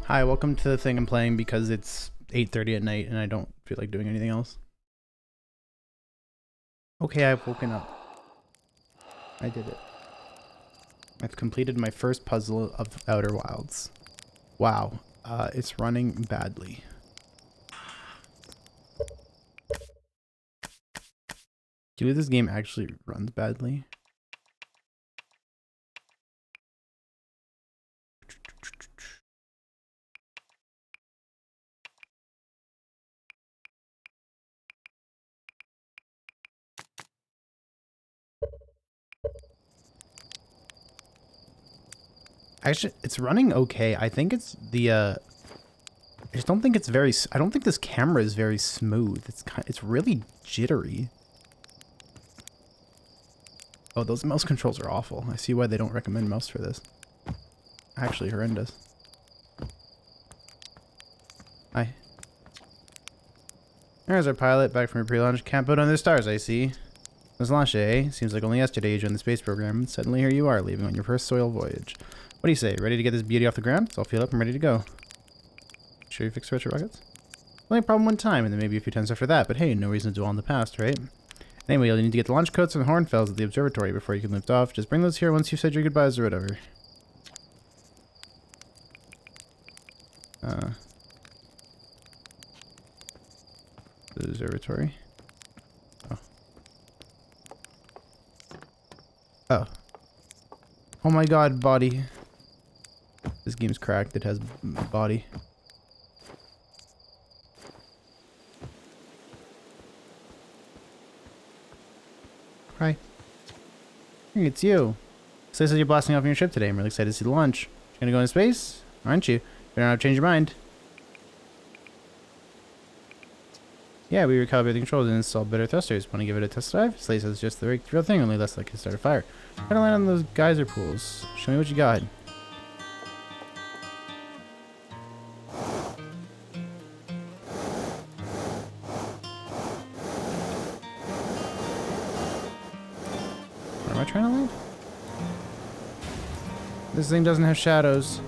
Hi, welcome to the thing I'm playing because it's 8:30 at night and I don't feel like doing anything else. Okay, I've woken up. I did it. I've completed my first puzzle of Outer Wilds. Wow, it's running badly. Do you believe this game actually runs badly? Actually, it's running okay. I think it's the, I just don't think it's very, I don't think this camera is very smooth. It's really jittery. Oh, those mouse controls are awful. I see why they don't recommend mouse for this. Actually horrendous. Hi. There's our pilot, back from your pre-launch. Can't put on the stars, I see. Was launched, eh? Seems like only yesterday you joined the space program, and suddenly here you are, leaving on your first soil voyage. What do you say? Ready to get this beauty off the ground? It's all fueled up and ready to go. Sure you fixed retro rockets? Only a problem one time, and then maybe a few times after that, but hey, no reason to dwell on the past, right? Anyway, you'll need to get the launch codes and hornfells at the observatory before you can lift off. Just bring those here once you've said your goodbyes or whatever. The observatory. Oh. Oh. Oh my god, body. This game's cracked. It has body. Hi. Hey, it's you. Says that you're blasting off on your ship today. I'm really excited to see the launch. You're gonna go into space? Aren't you? Better not change your mind. Yeah, we recalibrated the controls and installed better thrusters. Want to give it a test drive? Slate says it's just the real thing, only less like to start a fire. Try to land on those geyser pools. Show me what you got. Where am I trying to land? This thing doesn't have shadows.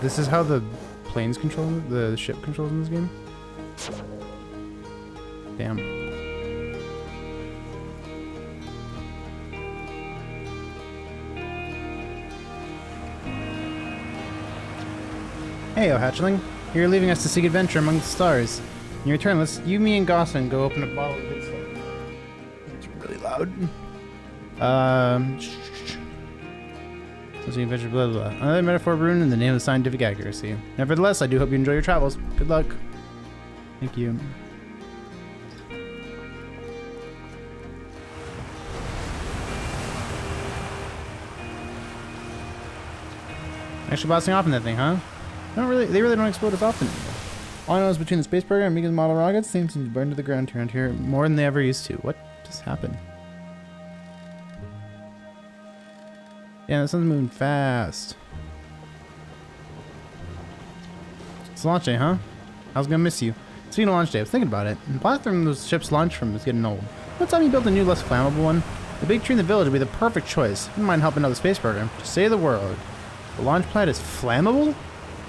This is how the planes control, the ship controls in this game? Damn. Hey, oh hatchling. You're leaving us to seek adventure among the stars. In your return, let's me and Gosling go open a bottle of good stuff. It's really loud. Adventure, blah, blah, blah. Another metaphor rune in the name of scientific accuracy. Nevertheless, I do hope you enjoy your travels. Good luck. Thank you. Actually blasting off in that thing, huh? They really don't explode as often anymore. All I know is between the space program and Megan's model rockets, things seem to burn to the ground around here more than they ever used to. What just happened? Yeah, this one's moving fast. It's launch day, huh? I was gonna miss you. Speaking of launch day, I was thinking about it. The platform those ships launch from is getting old. What time you build a new, less flammable one? The big tree in the village would be the perfect choice. Wouldn't mind helping out the space program. Just save the world. The launch pad is flammable?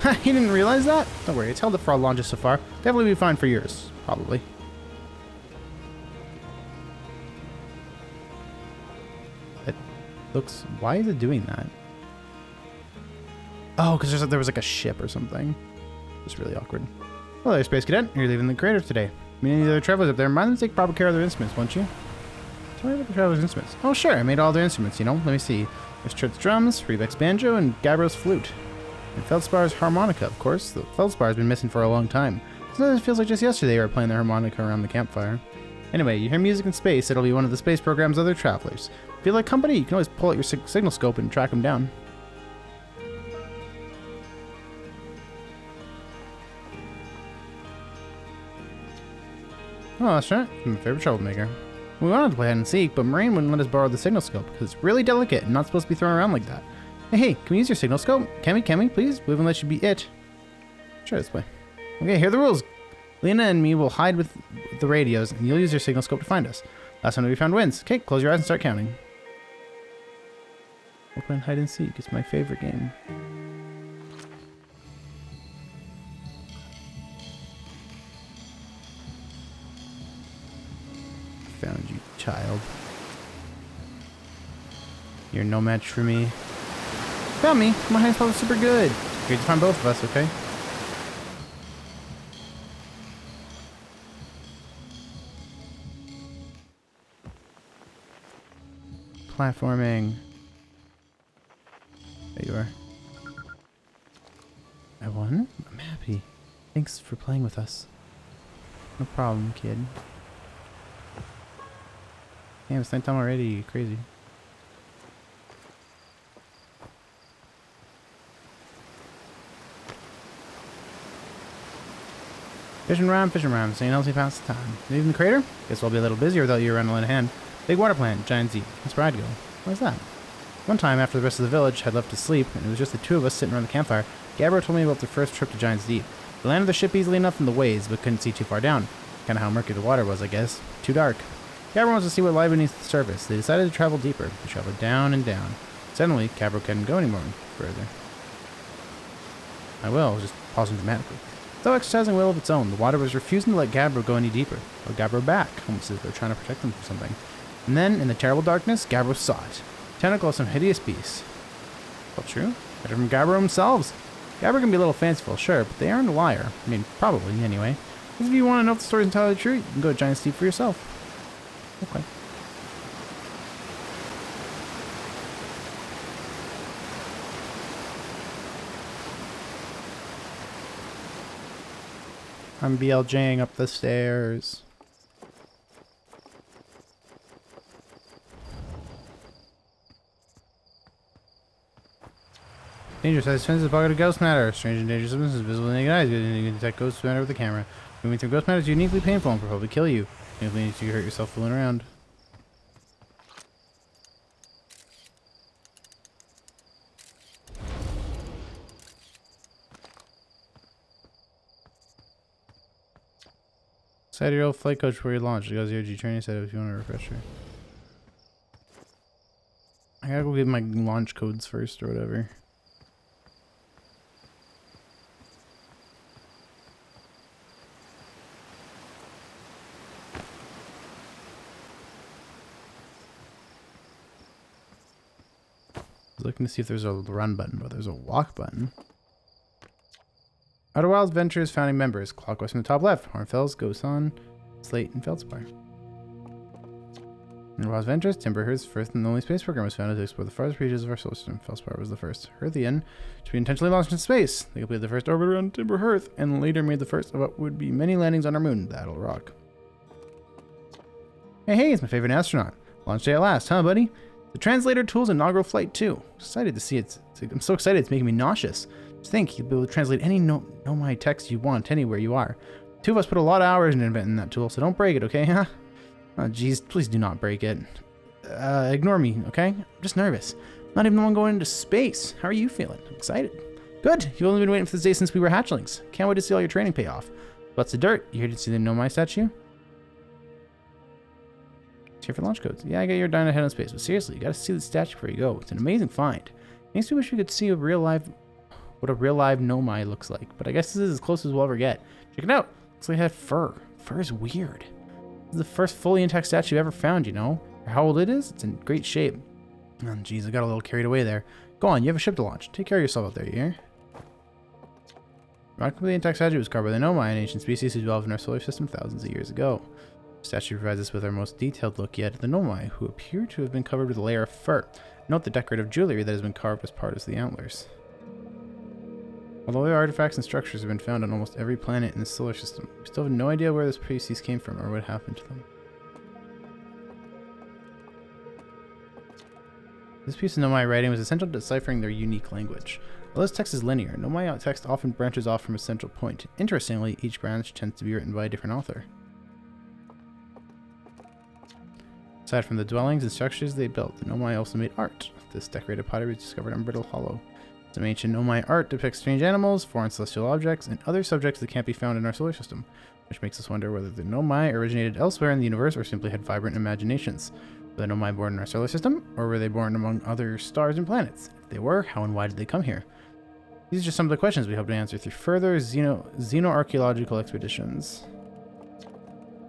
Ha! You didn't realize that? Don't worry, it's held up for all launches so far. Definitely be fine for years. Probably. Looks, why is it doing that? Oh, because there was like a ship or something. It's really awkward. Hello there, Space Cadet. You're leaving the crater today. Meet any other travelers up there. Mind them to take proper care of their instruments, won't you? Tell me about the travelers' instruments. Oh, sure. I made all their instruments, you know. Let me see. There's Trip's drums, Rebeck's banjo, and Gabriel's flute. And Feldspar's harmonica, of course. The Feldspar has been missing for a long time. Sometimes it feels like just yesterday we were playing the harmonica around the campfire. Anyway, you hear music in space, it'll be one of the space program's other travelers. If you like company, you can always pull out your signal scope and track them down. Oh, that's right. I'm my favorite troublemaker. We wanted to play hide and seek, but Marine wouldn't let us borrow the signal scope because it's really delicate and not supposed to be thrown around like that. Hey, can we use your signal scope? Can we, please? We won't let you be it. Sure, this way. Okay, here are the rules. Lena and me will hide with the radios, and you'll use your signal scope to find us. Last one to be found wins. Okay, close your eyes and start counting. Open hide and seek. It's my favorite game. Found you, child. You're no match for me. Found me. My hiding spot was super good. Great to find both of us, okay? Platforming. There you are. I won? I'm happy. Thanks for playing with us. No problem, kid. Damn, it's nighttime already. Crazy. Fishing around, saying healthy past the time. Leaving the crater? Guess we'll be a little busier without you around to lend a hand. Big water plant, Giant Z. That's where I'd go. Why's that? One time, after the rest of the village had left to sleep, and it was just the two of us sitting around the campfire, Gabbro told me about their first trip to Giant's Deep. They landed the ship easily enough in the waves, but couldn't see too far down. Kinda how murky the water was, I guess. Too dark. Gabbro wants to see what lay beneath the surface. They decided to travel deeper. They traveled down and down. Suddenly, Gabbro couldn't go any more further. I will, just pausing dramatically. Though exercising will of its own, the water was refusing to let Gabbro go any deeper. Or Gabbro back, almost as if they were trying to protect them from something. And then, in the terrible darkness, Gabbro saw it. Tentacle of some hideous beast. Well, true. Better from Gabbro themselves. Gabbro can be a little fanciful, sure, but they aren't a liar. I mean, probably, anyway. If you want to know if the story's entirely true, you can go to Giant's Deep for yourself. Okay. I'm BLJing up the stairs. Dangerous size fence is a pocket of ghost matter. Strange and dangerous substances visible in naked eyes. You can detect ghost matter with the camera. Moving through ghost matter is uniquely painful and will probably kill you. If you need to hurt yourself fooling around. Sidereal flight coach where you launched. It goes zero G training setup if you want a refresher. I gotta go get my launch codes first or whatever. I was looking to see if there's a run button, but there's a walk button. Outer Wilds Ventures founding members. Clockwise from the top left. Hornfels, Gosan, Slate, and Feldspar. Outer Wilds Ventures, Timberhurst's first and only space program was founded to explore the farthest reaches of our solar system. Feldspar was the first. Hearthian to be intentionally launched into space. They completed the first orbit around Timberhurst and later made the first of what would be many landings on our moon, Battle Rock. Hey, it's my favorite astronaut. Launch day at last, huh, buddy? The translator tool's inaugural flight, too. Excited to see it. I'm so excited, it's making me nauseous. Just think, you'll be able to translate any Nomai text you want anywhere you are. Two of us put a lot of hours into inventing that tool, so don't break it, okay? Huh? Oh, geez, please do not break it. Ignore me, okay? I'm just nervous. Not even the one going into space. How are you feeling? I'm excited. Good. You've only been waiting for this day since we were hatchlings. Can't wait to see all your training pay off. What's the dirt? You here to see the Nomai statue? It's here for launch codes. Yeah, I got your dying ahead in space, but seriously, you gotta see the statue before you go. It's an amazing find. Makes me wish we could see what a real live Nomai looks like, but I guess this is as close as we'll ever get. Check it out. Looks like it had fur. Fur is weird. This is the first fully intact statue I've ever found, you know? For how old it is? It's in great shape. Oh, jeez, I got a little carried away there. Go on, you have a ship to launch. Take care of yourself out there, you hear? Remarkably intact statue was carved by the Nomai, an ancient species who evolved in our solar system thousands of years ago. The statue provides us with our most detailed look yet at the Nomai, who appear to have been covered with a layer of fur. Note the decorative jewelry that has been carved as part of the antlers. Although the artifacts and structures have been found on almost every planet in the solar system, we still have no idea where this species came from or what happened to them. This piece of Nomai writing was essential to deciphering their unique language. Although this text is linear, Nomai text often branches off from a central point. Interestingly, each branch tends to be written by a different author. Aside from the dwellings and structures they built, the Nomai also made art. This decorated pottery was discovered on Brittle Hollow. Some ancient Nomai art depicts strange animals, foreign celestial objects, and other subjects that can't be found in our solar system, which makes us wonder whether the Nomai originated elsewhere in the universe or simply had vibrant imaginations. Were the Nomai born in our solar system, or were they born among other stars and planets? If they were, how and why did they come here? These are just some of the questions we hope to answer through further xenoarchaeological expeditions.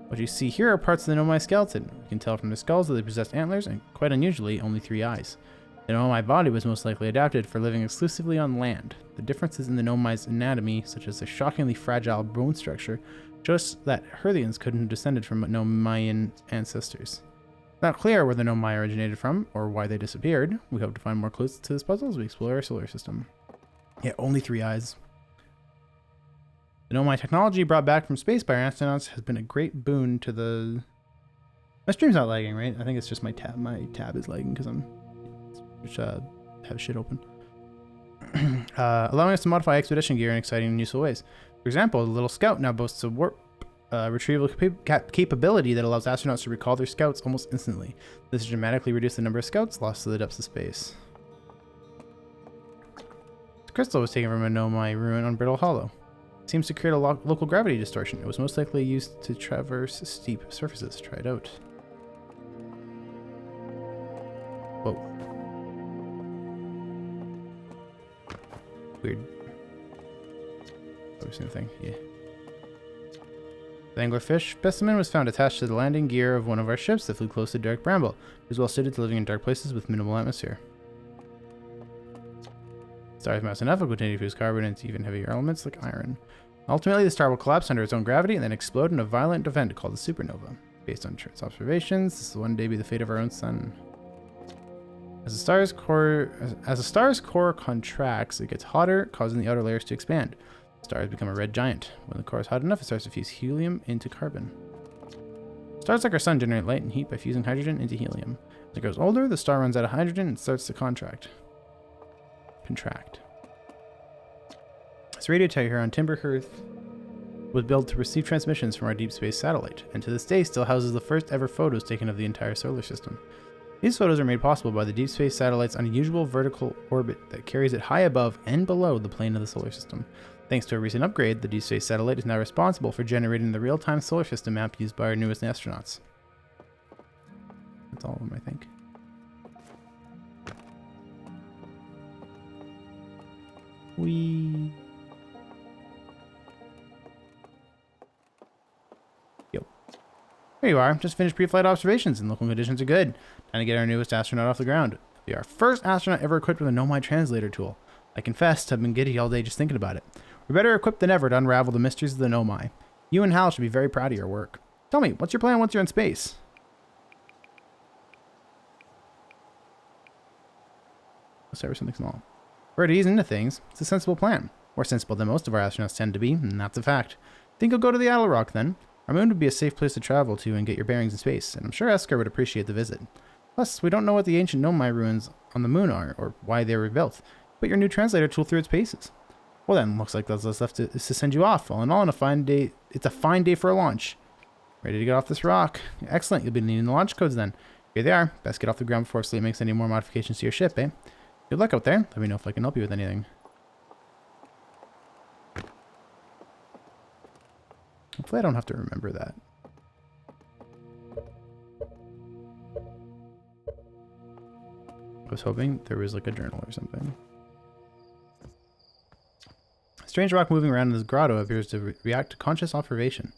What you see here are parts of the Nomai skeleton. You can tell from their skulls that they possessed antlers and, quite unusually, only 3 eyes. The Nomai body was most likely adapted for living exclusively on land. The differences in the Nomai's anatomy, such as their shockingly fragile bone structure, show us that Herthians couldn't have descended from Nomaian ancestors. Not clear where the Nomai originated from, or why they disappeared. We hope to find more clues to this puzzle as we explore our solar system. Yeah, only 3 eyes. The Nomai technology brought back from space by our astronauts has been a great boon to the... My stream's not lagging, right? I think it's just my tab. My tab is lagging because I'm have shit open. Allowing us to modify expedition gear in exciting and useful ways. For example, the little scout now boasts a warp retrieval capability that allows astronauts to recall their scouts almost instantly. This has dramatically reduced the number of scouts lost to the depths of space. This crystal was taken from a Nomai ruin on Brittle Hollow. It seems to create a local gravity distortion. It was most likely used to traverse steep surfaces. Try it out. Whoa. Weird. Same thing, yeah. The anglerfish specimen was found attached to the landing gear of one of our ships that flew close to Dark Bramble. It was well suited to living in dark places with minimal atmosphere. The star's mass enough will continue to fuse carbon into even heavier elements like iron. Ultimately, the star will collapse under its own gravity and then explode in a violent event called the supernova. Based on Earth's observations, this will one day be the fate of our own sun. As a star's core contracts, it gets hotter, causing the outer layers to expand. Stars become a red giant. When the core is hot enough, it starts to fuse helium into carbon. Stars like our sun generate light and heat by fusing hydrogen into helium. As it grows older, the star runs out of hydrogen and starts to contract. This radio tower here on Timberhearth was built to receive transmissions from our deep space satellite, and to this day still houses the first ever photos taken of the entire solar system. These photos are made possible by the deep space satellite's unusual vertical orbit that carries it high above and below the plane of the solar system. Thanks to a recent upgrade, the deep space satellite is now responsible for generating the real-time solar system map used by our newest astronauts. That's all of them, I think. Yo. There you are. Just finished pre-flight observations and local conditions are good. Time to get our newest astronaut off the ground. It'll be our first astronaut ever equipped with a Nomai translator tool. I confess, I've been giddy all day just thinking about it. We're better equipped than ever to unravel the mysteries of the Nomai. You and Hal should be very proud of your work. Tell me, what's your plan once you're in space? Let's start with something small. We're to ease into things. It's a sensible plan. More sensible than most of our astronauts tend to be, and that's a fact. Think you'll go to the Idle Rock then? Our moon would be a safe place to travel to and get your bearings in space, and I'm sure Esker would appreciate the visit. Plus, we don't know what the ancient Nomai ruins on the moon are, or why they were built. Put your new translator tool through its paces. Well then, looks like that's what's left is to send you off. All in all, it's a fine day for a launch. Ready to get off this rock. Excellent, you'll be needing the launch codes then. Here they are. Best get off the ground before Sleep makes any more modifications to your ship, eh? Good luck out there. Let me know if I can help you with anything. Hopefully I don't have to remember that. I was hoping there was like a journal or something. A strange rock moving around in this grotto appears to react to conscious observation.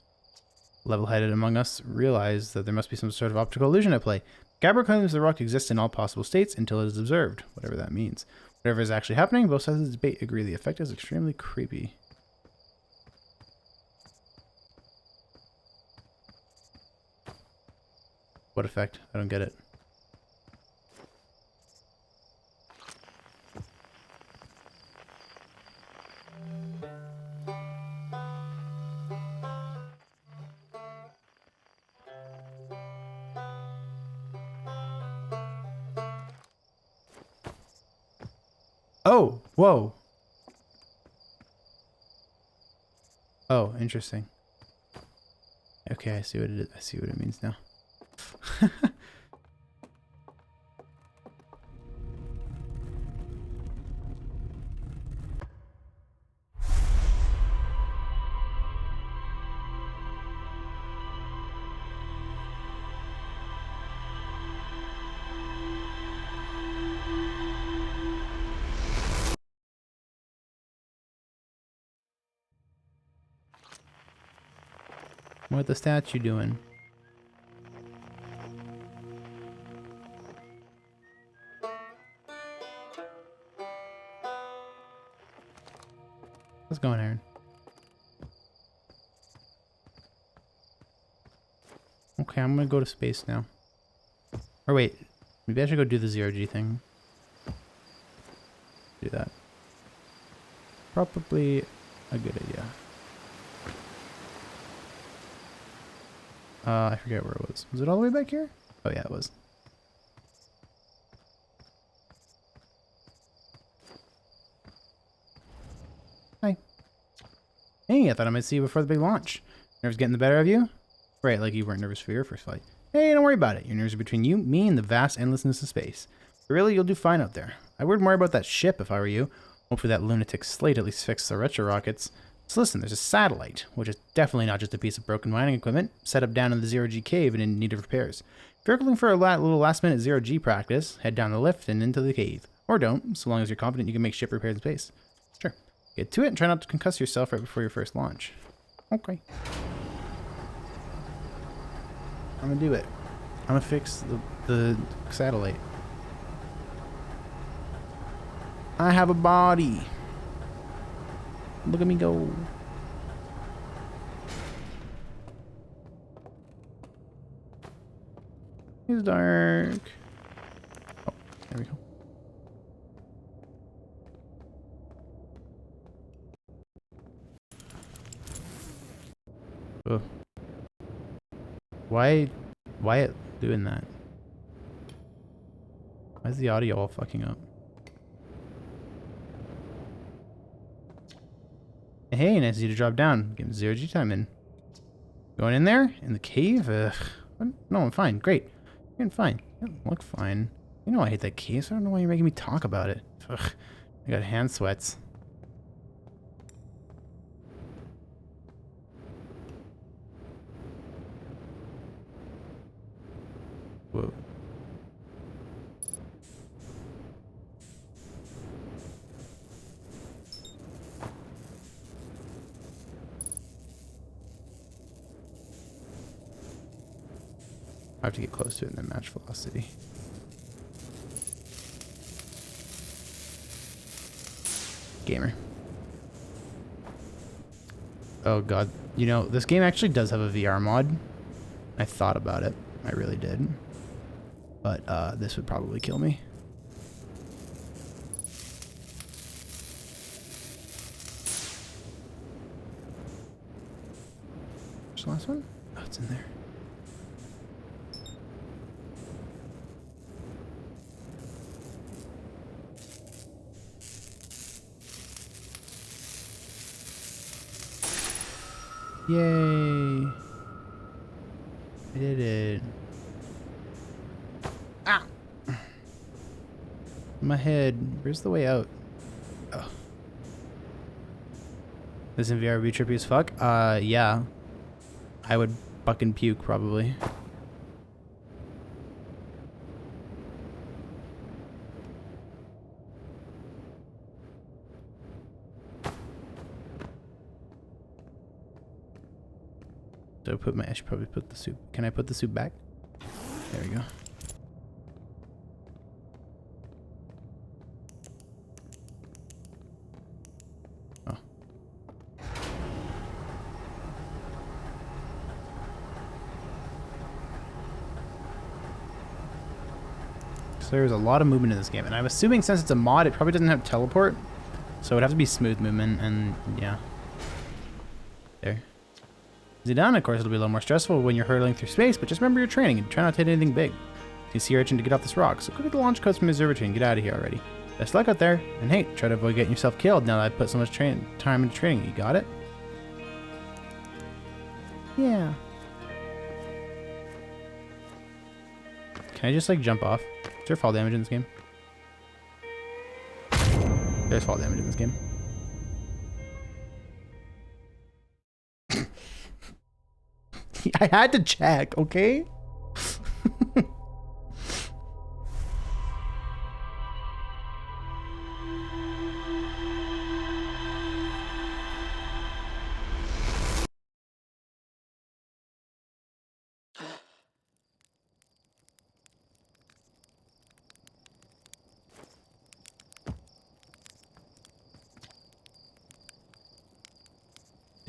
Level-headed among us realize that there must be some sort of optical illusion at play. Gabber claims the rock exists in all possible states until it is observed, whatever that means. Whatever is actually happening, both sides of the debate agree the effect is extremely creepy. What effect? I don't get it. Oh, whoa. Oh, interesting. Okay, I see what it is. I see what it means now. What the statue doing? Let's go, Aaron. Okay, I'm gonna go to space now. Or wait, maybe I should go do the zero-G thing. Do that. Probably a good idea. I forget where it was. Was it all the way back here? Oh yeah, it was. Hi. Hey, I thought I might see you before the big launch. Nerves getting the better of you? Right, like you weren't nervous for your first flight. Hey, don't worry about it. Your nerves are between you, me, and the vast endlessness of space. But really, you'll do fine out there. I worried more about that ship if I were you. Hopefully that lunatic Slate at least fixed the retro rockets. So listen, there's a satellite, which is definitely not just a piece of broken mining equipment, set up down in the zero-G cave and in need of repairs. If you're looking for a little last-minute zero-G practice, head down the lift and into the cave. Or don't, so long as you're confident you can make ship repairs in space. Sure. Get to it and try not to concuss yourself right before your first launch. Okay. I'm gonna do it. I'm gonna fix the satellite. I have a body. Look at me go. It's dark. Oh, there we go. Oh. Why it doing that? Why is the audio all fucking up? Hey, nice of you to drop down. Getting zero-G time in. Going in there? In the cave? Ugh. No, I'm fine. Great. You're fine. You don't look fine. You know I hate that cave, so I don't know why you're making me talk about it. Ugh. I got hand sweats. Whoa. I have to get close to it and then match velocity. Gamer. Oh god. You know, this game actually does have a VR mod. I thought about it. I really did. But this would probably kill me. Where's the last one? Oh, it's in there. Yay! I did it. Ah! My head. Where's the way out? Oh. This in VR would be trippy as fuck? Yeah. I would fucking puke, probably. So I should probably put the soup. Can I put the soup back? There we go. Oh. So there's a lot of movement in this game, and I'm assuming since it's a mod, it probably doesn't have teleport, so it would have to be smooth movement, and yeah. There. Easy done. Of course, it'll be a little more stressful when you're hurtling through space, but just remember your training and try not to hit anything big. You sea urchin to get off this rock, so go get the launch codes from observatory and get out of here already. Best luck out there, and hey, try to avoid getting yourself killed now that I've put so much time into training. You got it? Yeah. Can I just like jump off? Is there fall damage in this game? There's fall damage in this game. I had to check, okay?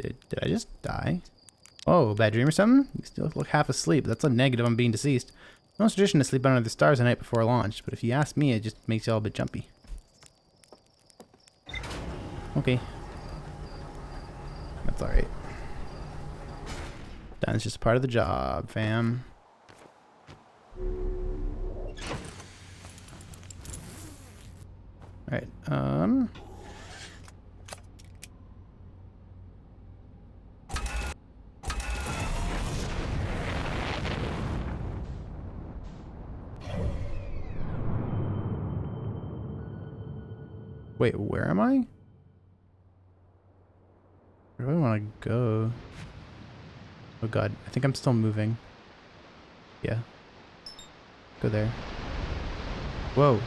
Did I just die? Oh, bad dream or something? You still look half asleep. That's a negative on being deceased. No tradition to sleep under the stars the night before launch, but if you ask me, it just makes you all a bit jumpy. Okay. That's alright. That's just part of the job, fam. Alright, wait, where am I? Where do I want to go? Oh god, I think I'm still moving. Yeah. Go there. Whoa.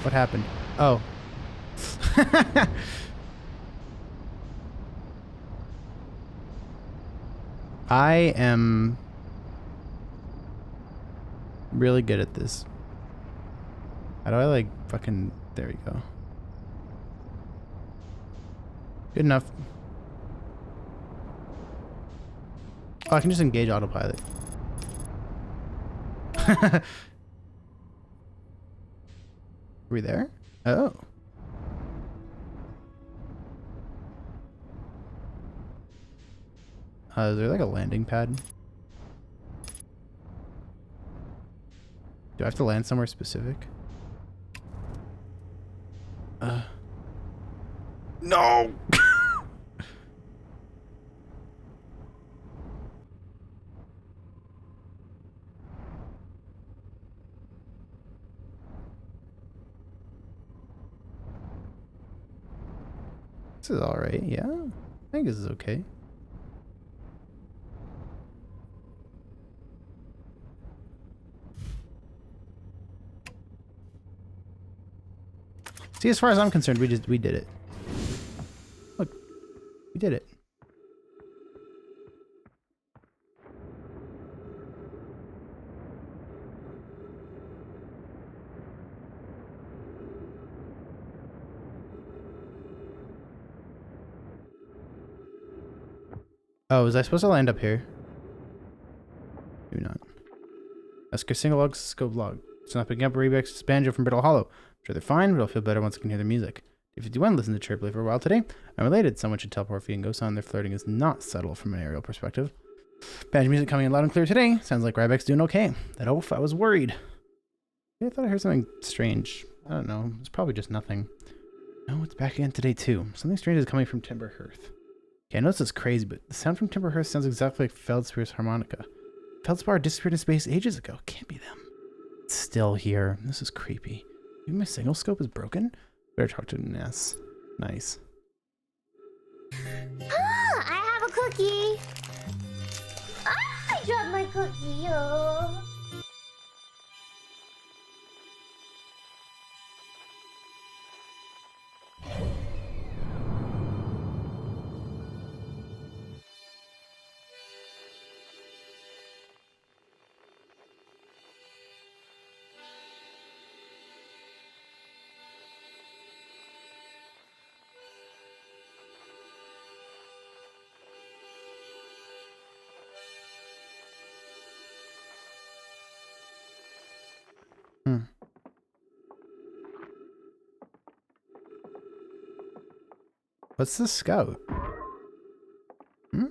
What happened? Oh. I am really good at this. How do I like fucking... There we go. Good enough. Oh, I can just engage autopilot. Are we there? Oh. Is there like a landing pad? Do I have to land somewhere specific? No! This is alright, yeah. I think this is okay. See, as far as I'm concerned, we did it. Look, we did it. Oh, was I supposed to land up here? Maybe not. That's a single log scope log. It's not picking up Rebec's banjo from Brittle Hollow. I'm sure they're fine, but I'll feel better once I can hear their music. If you do want to listen to Chirpley for a while today, I'm related. Someone should tell Porphy and Ghost on their flirting is not subtle from an aerial perspective. Banjo music coming in loud and clear today. Sounds like Ryback's doing okay. That oaf, I was worried. Yeah, I thought I heard something strange. I don't know. It's probably just nothing. No, it's back again today too. Something strange is coming from Timberhearth. Okay, I know this is crazy, but the sound from Timberhearth sounds exactly like Feldspar's harmonica. Feldspar disappeared in space ages ago. Can't be them. It's still here. This is creepy. Maybe my signal scope is broken? Better talk to Ness. Nice. Ah, I have a cookie. Ah, I dropped my cookie. Oh. What's the scout? Hmm?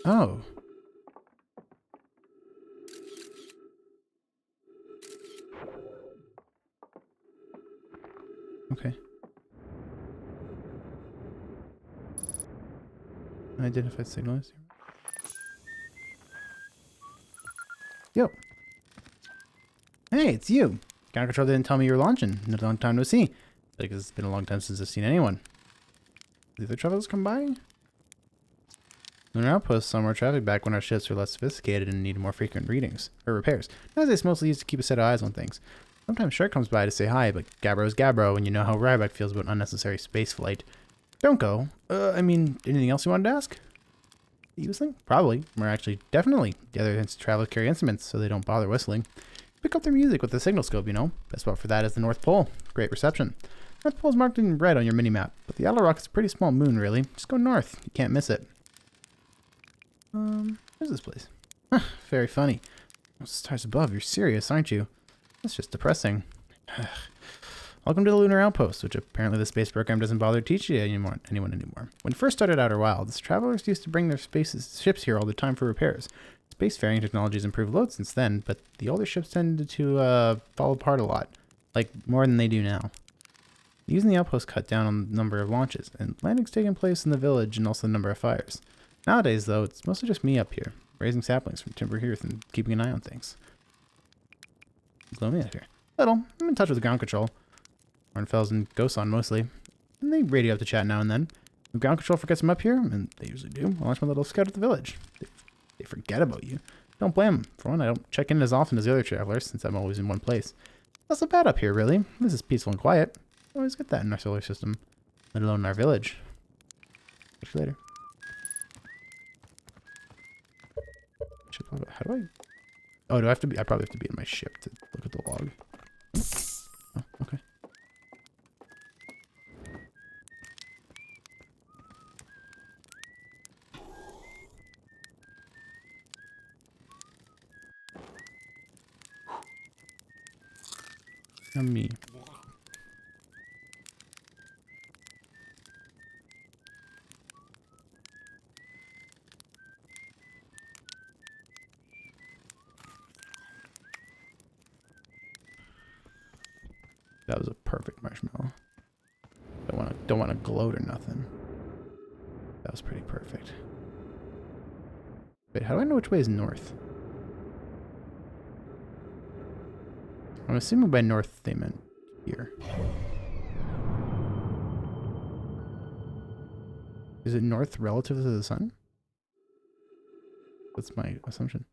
Oh. Okay. Identified signal is here. Yo. Hey, it's you. Ground Control didn't tell me you were launching. No long time no see. Like it's been a long time since I've seen anyone. Did the travelers come by? Lunar outposts saw more traffic back when our ships were less sophisticated and needed more frequent readings or repairs. Nowadays, it's mostly used to keep a set of eyes on things. Sometimes Shark comes by to say hi, but Gabbro's Gabbro, and you know how Ryback feels about unnecessary space flight. Don't go. I mean, anything else you wanted to ask? Using? Probably. Or actually, definitely. The other travelers carry instruments, so they don't bother whistling. pick up their music with the signal scope, you know. Best spot for that is the North Pole. Great reception. North Pole is marked in red on your mini-map, but the Outer Rock is a pretty small moon, really. Just go north. You can't miss it. Where's this place? Huh, very funny. Oh, stars above. You're serious, aren't you? That's just depressing. Welcome to the Lunar Outpost, which apparently the space program doesn't bother to teach you anyone anymore. When it first started Outer Wilds, travelers used to bring their ships here all the time for repairs. Spacefaring technologies improved loads since then, but the older ships tended to fall apart a lot, like more than they do now. Using the outpost cut down on the number of launches, and landings taking place in the village and also the number of fires. Nowadays, though, it's mostly just me up here, raising saplings from Timber Hearth and keeping an eye on things. It's lonely out here. Little. I'm in touch with ground control. Ornfels and Gosan mostly. And they radio up to chat now and then. If ground control forgets I'm up here, and they usually do, I'll launch my little scout at the village. They forget about you. Don't blame them. For one, I don't check in as often as the other travelers, since I'm always in one place. Not so bad up here, really. This is peaceful and quiet. I always get that in our solar system, let alone in our village. Catch you later. How do I... Oh, do I have to be... I probably have to be in my ship to look at the log. Oh, okay. Yummy. That was a perfect marshmallow. Don't want to gloat or nothing. That was pretty perfect. Wait, how do I know which way is north? I'm assuming by north they meant here. Is it north relative to the sun? That's my assumption.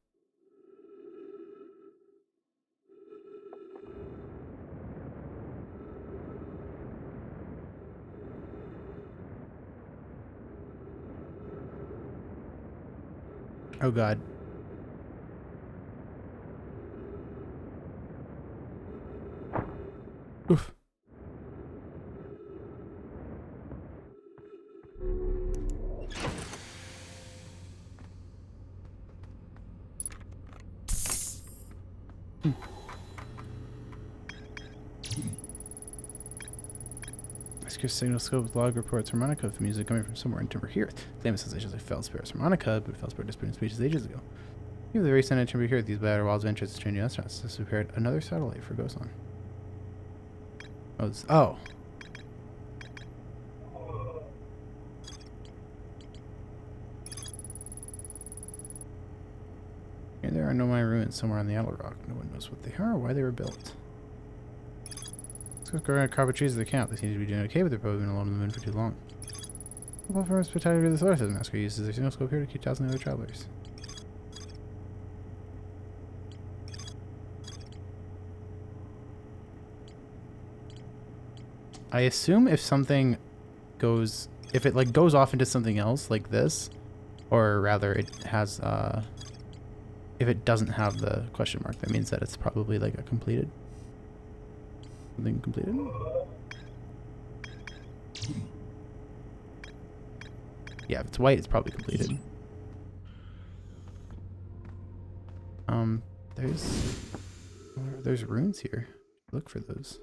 Oh god. Oof. Rescue signal scope log reports harmonica of music coming from somewhere in Timber Hearth. Famous sensations like Felspar harmonica, but Felspar disappeared in speeches ages ago. Even the recent Timber Hearth, these Outer Wilds ventures to changing astronauts has prepared another satellite for Gosan. Oh. Here there are no Mayan ruins somewhere on the Outer Rock. No one knows what they are or why they were built. Let's go around carpet trees of the camp. They seem to be doing okay, but they've probably been alone in the moon for too long. The platform is spectacular to the solar system. Masker uses their signal scope here to keep tabs on the other travelers. I assume if something goes, if it like goes off into something else like this, or rather it has, if it doesn't have the question mark, that means that it's probably like a completed, something completed. Yeah, if it's white, it's probably completed. There's runes here. Look for those.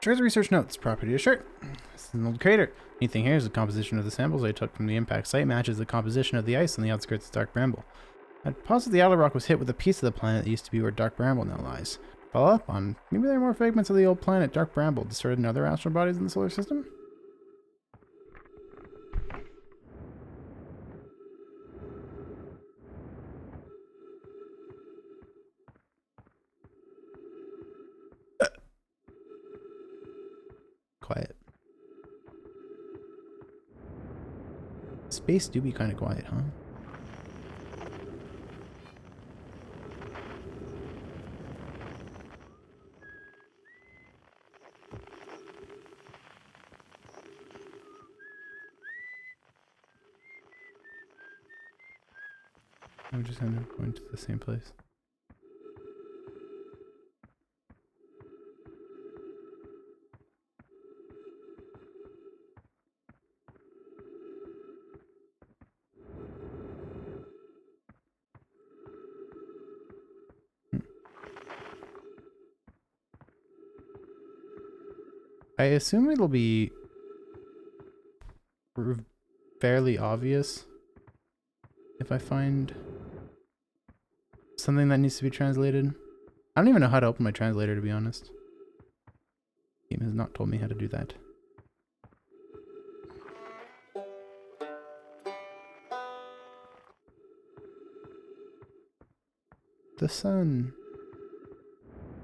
Treasure research notes. Property of shirt. This is an old crater. Anything here is the composition of the samples I took from the impact site matches the composition of the ice on the outskirts of Dark Bramble. I'd posit the Outer Rock was hit with a piece of the planet that used to be where Dark Bramble now lies. Follow up on maybe there are more fragments of the old planet Dark Bramble distorted in other astral bodies in the solar system? Quiet. Space do be kind of quiet, huh? I'm just end up going to the same place. I assume it'll be fairly obvious if I find something that needs to be translated. I don't even know how to open my translator, to be honest. Game has not told me how to do that. The sun.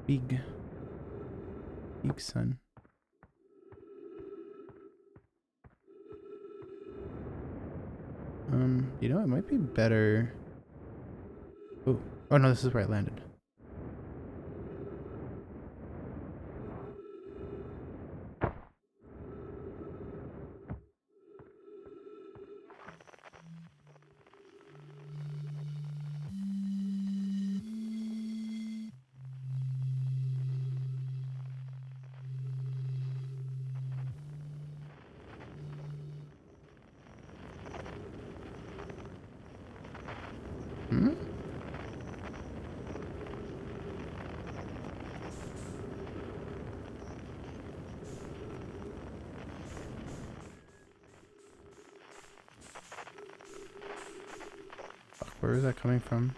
Big sun. You know, it might be better. Oh, oh no, this is where I landed. Hmm? Fuck, where is that coming from?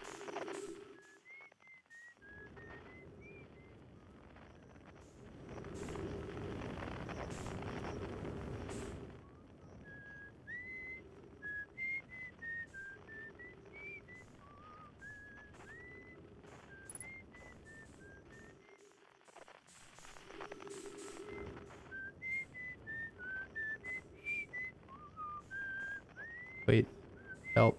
Wait, help.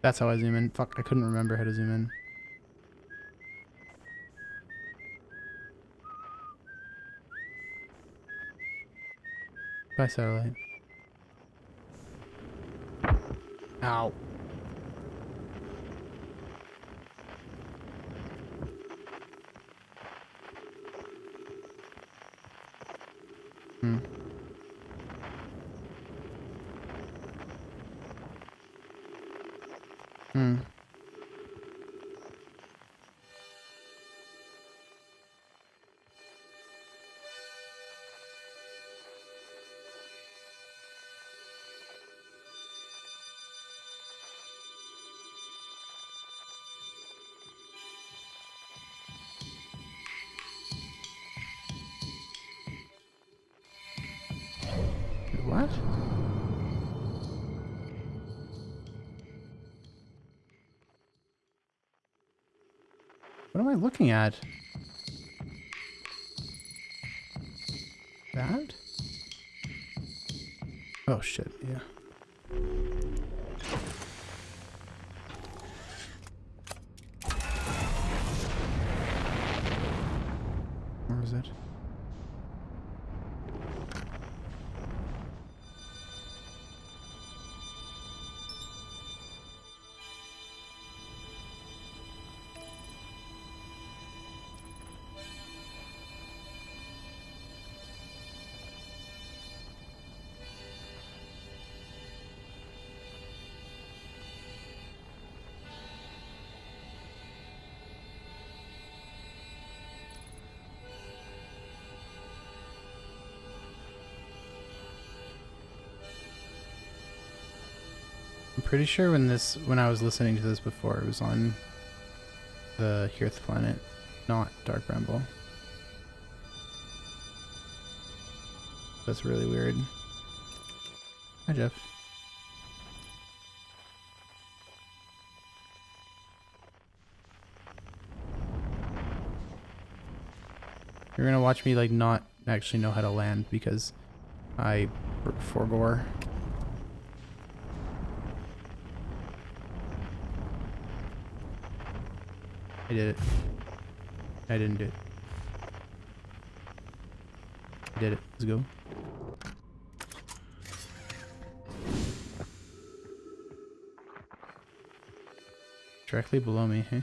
That's how I zoom in. Fuck, I couldn't remember how to zoom in. Bye, satellite. Ow. Hmm. Hmm. What? What am I looking at? That? Oh shit, yeah. Where is it? I'm pretty sure when I was listening to this before, it was on the Hearth planet, not Dark Bramble. That's really weird. Hi, Jeff. You're gonna watch me like not actually know how to land because I forgore. I did it. I didn't do it. I did it. Let's go. directly below me, hey?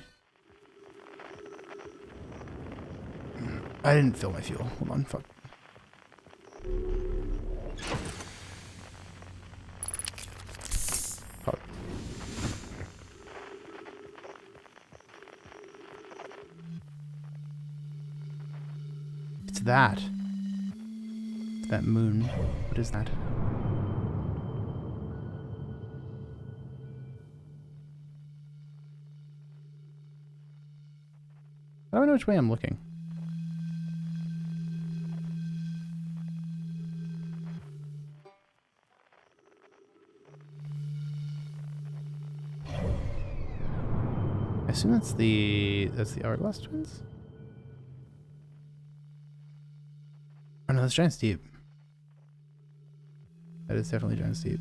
I didn't fill my fuel. Hold on, fuck. Oh. It's that. It's that moon. What is that? I don't know which way I'm looking. I assume that's the Hourglass Twins? Oh no, that's Giant Steep. That is definitely Giant Steep.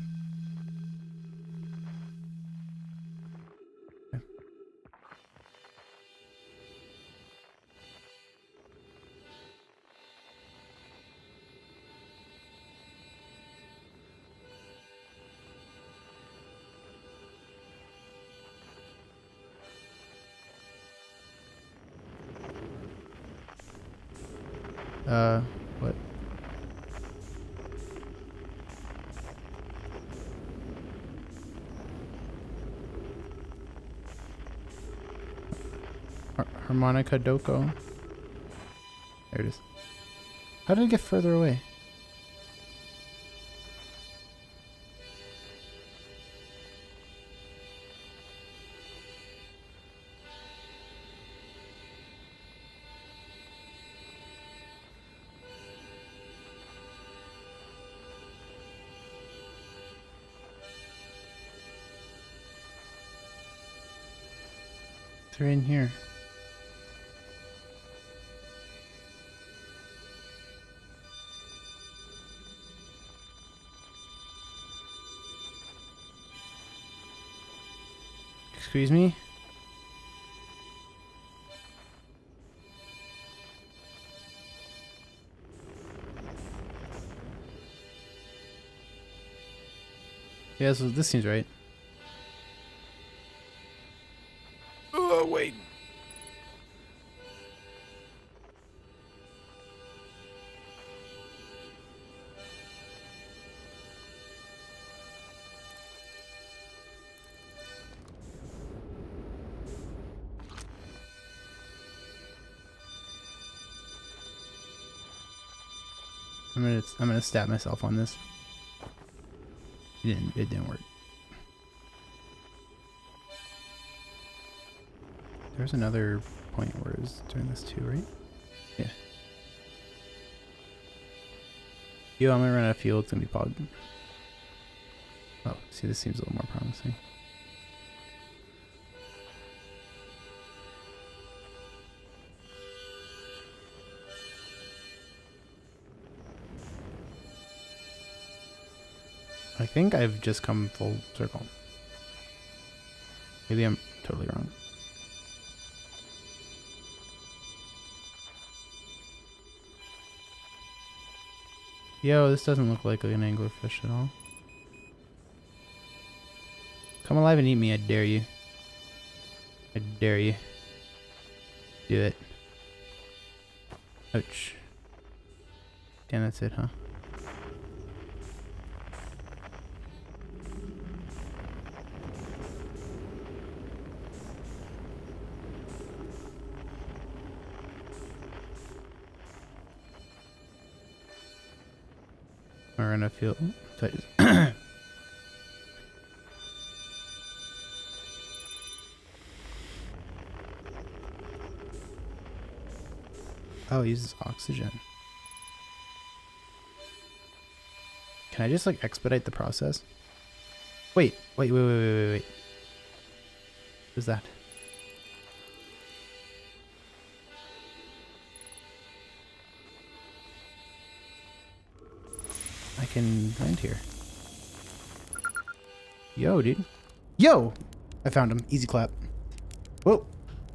What? Harmonica Doko. There it is. How did it get further away? They're in here. Excuse me? Yeah, so this seems right. Oh, wait. I'm gonna stab myself on this. It didn't work. There's another point where I was doing this too, right? Yeah. Yo, I'm gonna run out of fuel. It's gonna be pog. Oh, see, this seems a little more promising. I think I've just come full circle. Maybe I'm totally wrong. Yo, this doesn't look like an anglerfish at all. Come alive and eat me, I dare you. I dare you. Do it. Ouch. Damn, that's it, huh? We're gonna feel. Oh, it uses oxygen. Can I just like expedite the process? Wait. What is that? I can land here. Yo, dude. Yo! I found him. Easy clap. Whoa.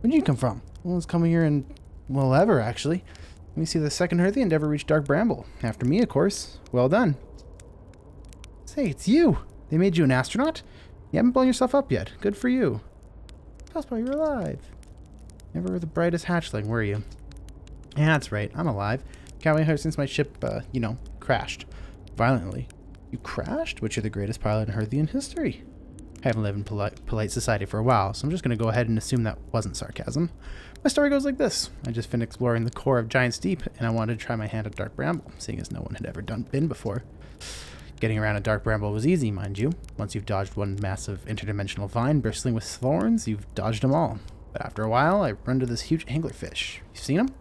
Where did you come from? Well, it's coming here in, well, ever, actually. Let me see the second Earthy endeavor reached Dark Bramble. After me, of course. Well done. Say, it's you. They made you an astronaut? You haven't blown yourself up yet. Good for you. Frostbite, you're alive. Never the brightest hatchling, were you? Yeah, that's right. I'm alive. Can't wait here since my ship, crashed. Violently. You crashed? But you're the greatest pilot in Hearthian history. I haven't lived in polite society for a while, so I'm just going to go ahead and assume that wasn't sarcasm. My story goes like this. I just finished exploring the core of Giant's Deep, and I wanted to try my hand at Dark Bramble, seeing as no one had ever been before. Getting around a Dark Bramble was easy, mind you. Once you've dodged one massive interdimensional vine bristling with thorns, you've dodged them all. But after a while, I run into this huge anglerfish. You've seen them?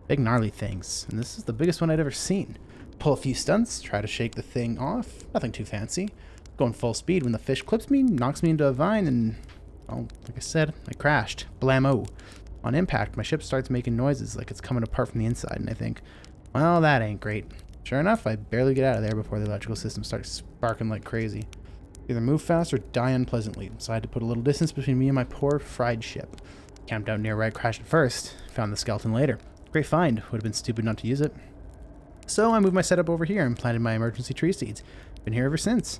Big gnarly things, and this is the biggest one I'd ever seen. Pull a few stunts, try to shake the thing off, nothing too fancy. Going full speed when the fish clips me, knocks me into a vine, and, well, like I said, I crashed. Blammo. On impact, my ship starts making noises like it's coming apart from the inside, and I think, well, that ain't great. Sure enough, I barely get out of there before the electrical system starts sparking like crazy. Either move fast or die unpleasantly, so I had to put a little distance between me and my poor fried ship. Camped out near where I crashed at first, found the skeleton later. Great find, would have been stupid not to use it. So I moved my setup over here and planted my emergency tree seeds. Been here ever since.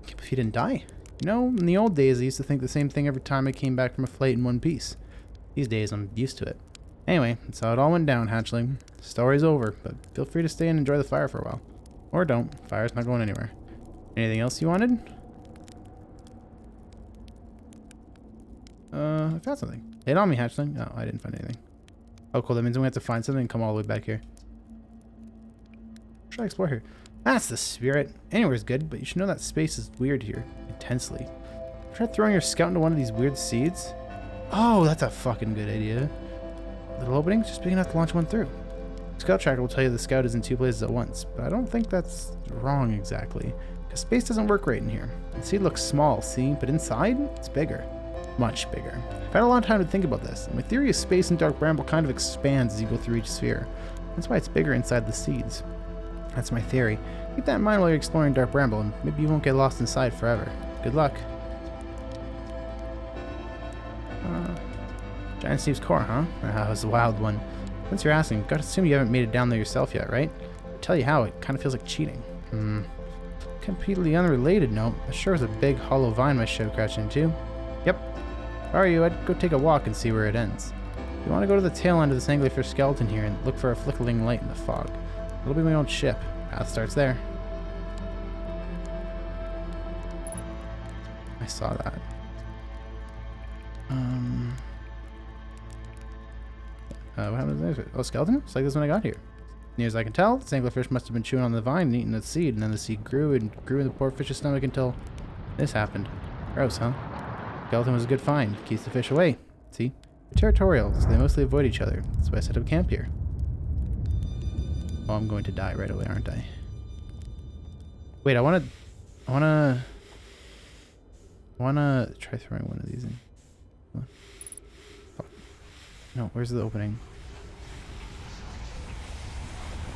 Can't believe you didn't die. You know, in the old days I used to think the same thing every time I came back from a flight in one piece. These days I'm used to it. Anyway, that's how it all went down, hatchling. Story's over, but feel free to stay and enjoy the fire for a while. Or don't. Fire's not going anywhere. Anything else you wanted? I found something. Lay it on me, hatchling. No, I didn't find anything. Oh, cool. That means we have to find something and come all the way back here. Should I explore here? That's the spirit. Anywhere's good, but you should know that space is weird here. Intensely. Try throwing your scout into one of these weird seeds. Oh, that's a fucking good idea. Little openings, just big enough to launch one through. Scout tracker will tell you the scout is in two places at once, but I don't think that's wrong exactly, because space doesn't work right in here. The seed looks small, see, but inside, it's bigger. Much bigger. I've had a long time to think about this, and my theory is space in Dark Bramble kind of expands as you go through each sphere. That's why it's bigger inside the seeds. That's my theory. Keep that in mind while you're exploring Dark Bramble, and maybe you won't get lost inside forever. Good luck. Giant Steve's core, huh? That was a wild one. Since you're asking, gotta assume you haven't made it down there yourself yet, right? To tell you how, it kind of feels like cheating. Completely unrelated note. I sure was a big hollow vine my ship crashed into. Yep. If I were you, I'd go take a walk and see where it ends. You want to go to the tail end of this anglerfish skeleton here and look for a flickering light in the fog. It'll be my own ship. Path starts there. I saw that. What happened to this? Oh, skeleton? It's like this when I got here. Near as I can tell, this anglerfish must have been chewing on the vine and eating the seed, and then the seed grew and grew in the poor fish's stomach until this happened. Gross, huh? Skeleton was a good find. Keeps the fish away. See? They're territorial, so they mostly avoid each other. That's why I set up camp here. Oh, I'm going to die right away, aren't I? Wait, I wanna try throwing one of these in. No, where's the opening?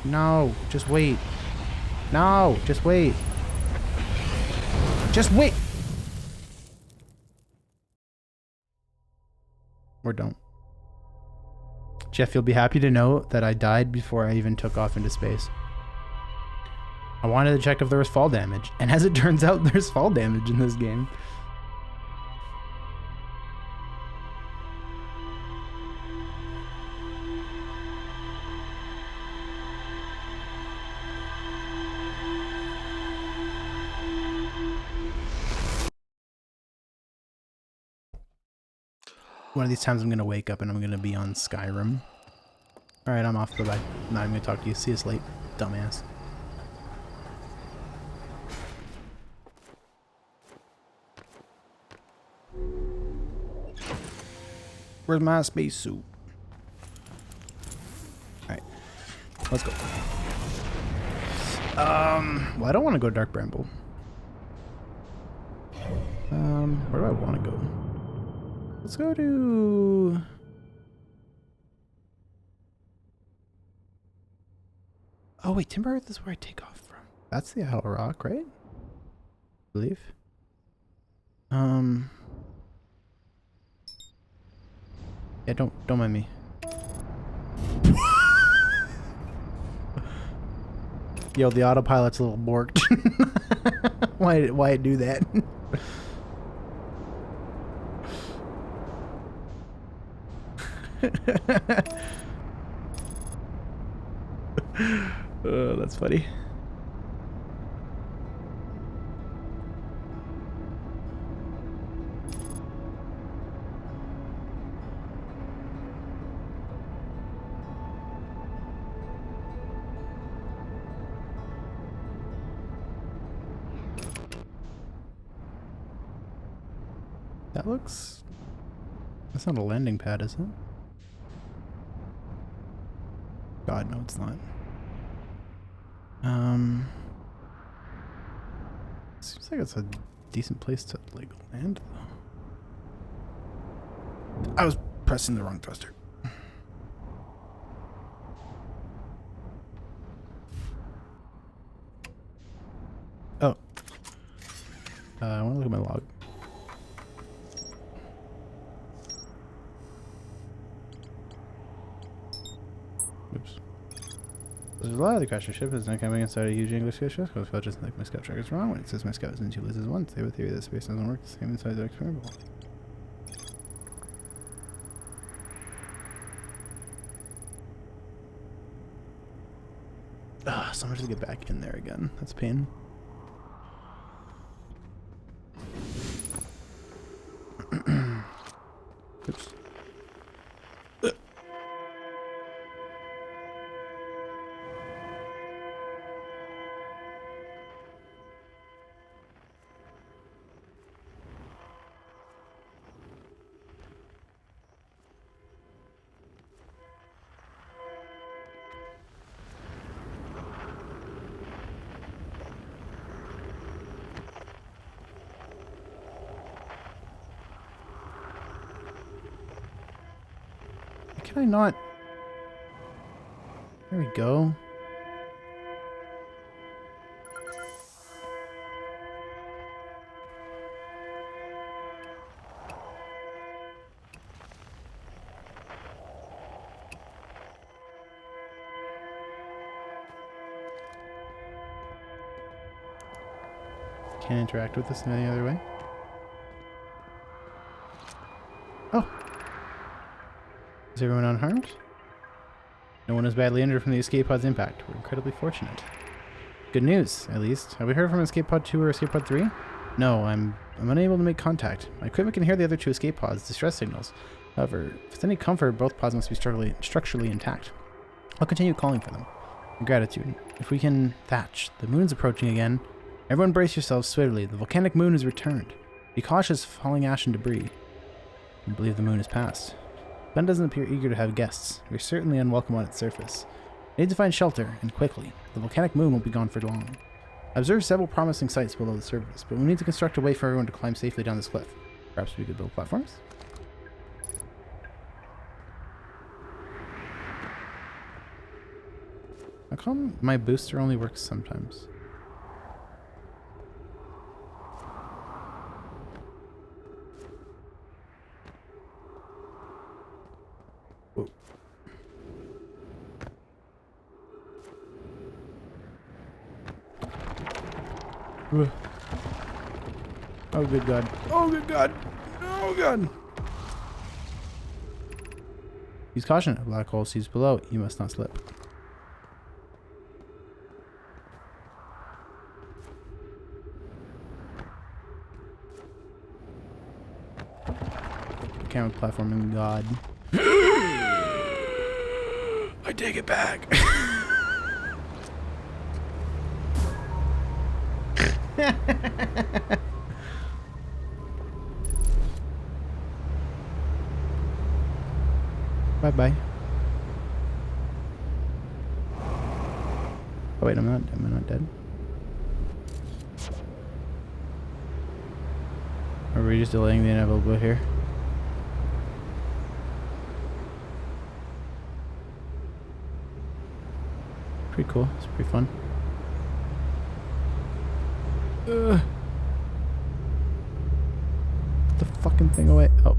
No, just wait. No, just wait. Just wait! Or don't. Jeff, you'll be happy to know that I died before I even took off into space. I wanted to check if there was fall damage, and as it turns out, there's fall damage in this game. One of these times I'm going to wake up and I'm going to be on Skyrim. Alright, I'm off. Bye-bye. I'm not even going to talk to you. See you late, dumbass. Where's my spacesuit? Alright. Let's go. Well, I don't want to go to Dark Bramble. Where do I want to go? Let's go to... Oh wait, Timber Earth is where I take off from. That's the Isle Rock, right? I believe. Yeah, don't mind me. Yo, the autopilot's a little borked. Why it do that? Oh, that's funny. That looks... That's not a landing pad, is it? God, no, it's not. Seems like it's a decent place to, like, land, though. I was pressing the wrong thruster. Oh. I want to look at my log. Oops. There's a lot of the crasher ship is now coming inside a huge English ship. Because I just think my scout track is wrong when it says my scout is in two loses once. They have a theory that space doesn't work the same inside the experimental. Ah, so much to get back in there again. That's pain. Oops. Can I not? There we go. Can't interact with this in any other way. Oh. Is everyone unharmed? No one is badly injured from the escape pod's impact. We're incredibly fortunate. Good news, at least. Have we heard from Escape Pod 2 or Escape Pod 3? No, I'm unable to make contact. My equipment can hear the other two escape pods' distress signals. However, if it's any comfort, both pods must be structurally intact. I'll continue calling for them. In gratitude. If we can thatch, the moon's approaching again. Everyone brace yourselves swiftly. The volcanic moon has returned. Be cautious of falling ash and debris. I believe the moon has passed. Ben doesn't appear eager to have guests. We're certainly unwelcome on its surface. We need to find shelter, and quickly. The volcanic moon won't be gone for long. I observed several promising sites below the surface, but we need to construct a way for everyone to climb safely down this cliff. Perhaps we could build platforms? How come my booster only works sometimes? Oh, good God. Oh, good God. Oh, God. Use caution. A black hole sees below. You must not slip. Camera platforming God. I take it back. Bye-bye. Oh wait, am I not dead? Or are we just delaying the inevitable here? Pretty cool. It's pretty fun. Put the fucking thing away. Oh.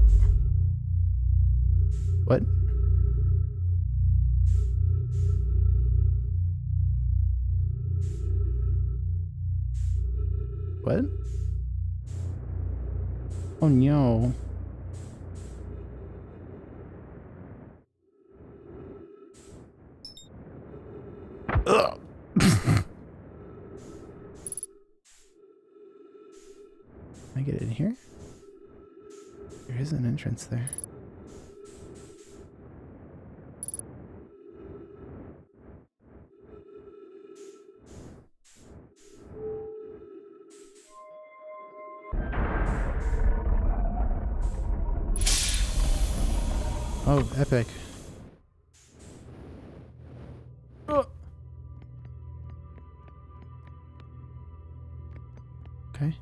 What? What? Oh no. Ugh. Can I get in here? There is an entrance there. Oh, epic. Oh. Okay.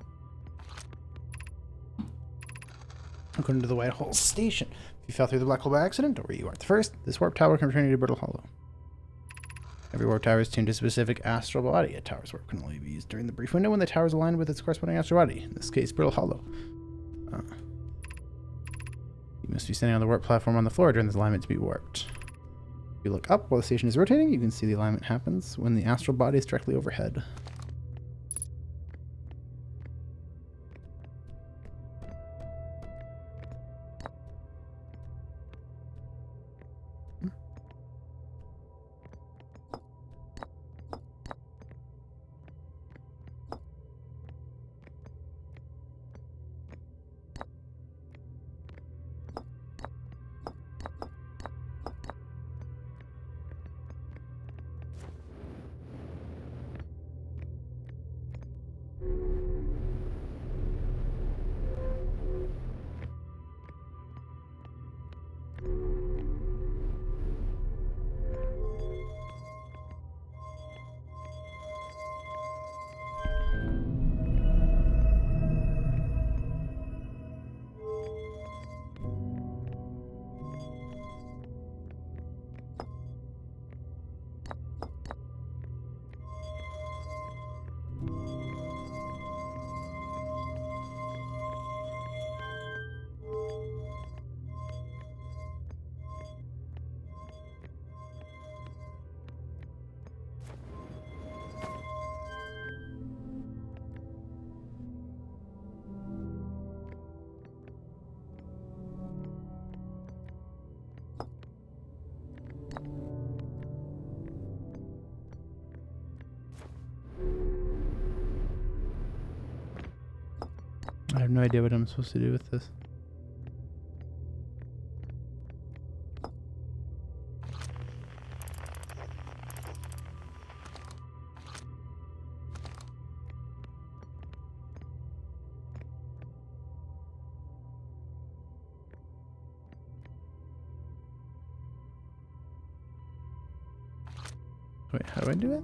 According to the Whitehall Station, if you fell through the black hole by accident, or you aren't the first, this warp tower can return you to Brittle Hollow. Every warp tower is tuned to a specific astral body. A tower's warp can only be used during the brief window when the tower is aligned with its corresponding astral body, in this case, Brittle Hollow. You must be standing on the warp platform on the floor during this alignment to be warped. If you look up while the station is rotating, you can see the alignment happens when the astral body is directly overhead. I have no idea what I'm supposed to do with this. Wait, how do I do it?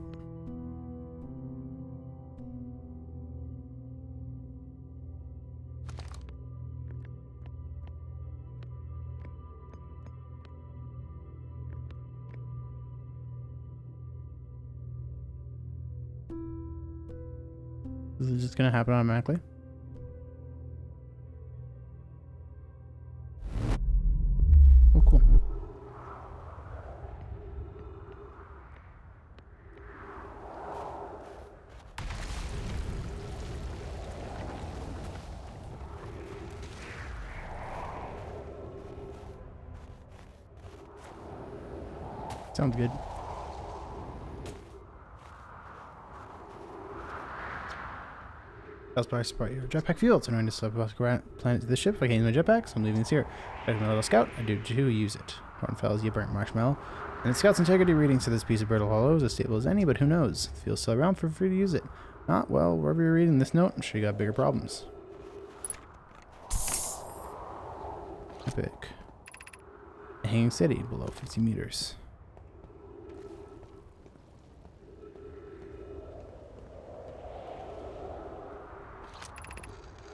Is it just gonna happen automatically? Oh, cool. Sounds good. That's by spot your jetpack fuel. It's annoying to slip across the planet to the ship. If I can't use my jetpack, so I'm leaving this here. Back to my little scout, I do too use it. Hornfells, you burnt marshmallow. And the scout's integrity readings to this piece of Brittle Hollow is as stable as any, but who knows? If the fuel's still around, feel free to use it. Not, well, wherever you're reading this note, I'm sure you got bigger problems. Epic. A hanging city below 50 meters.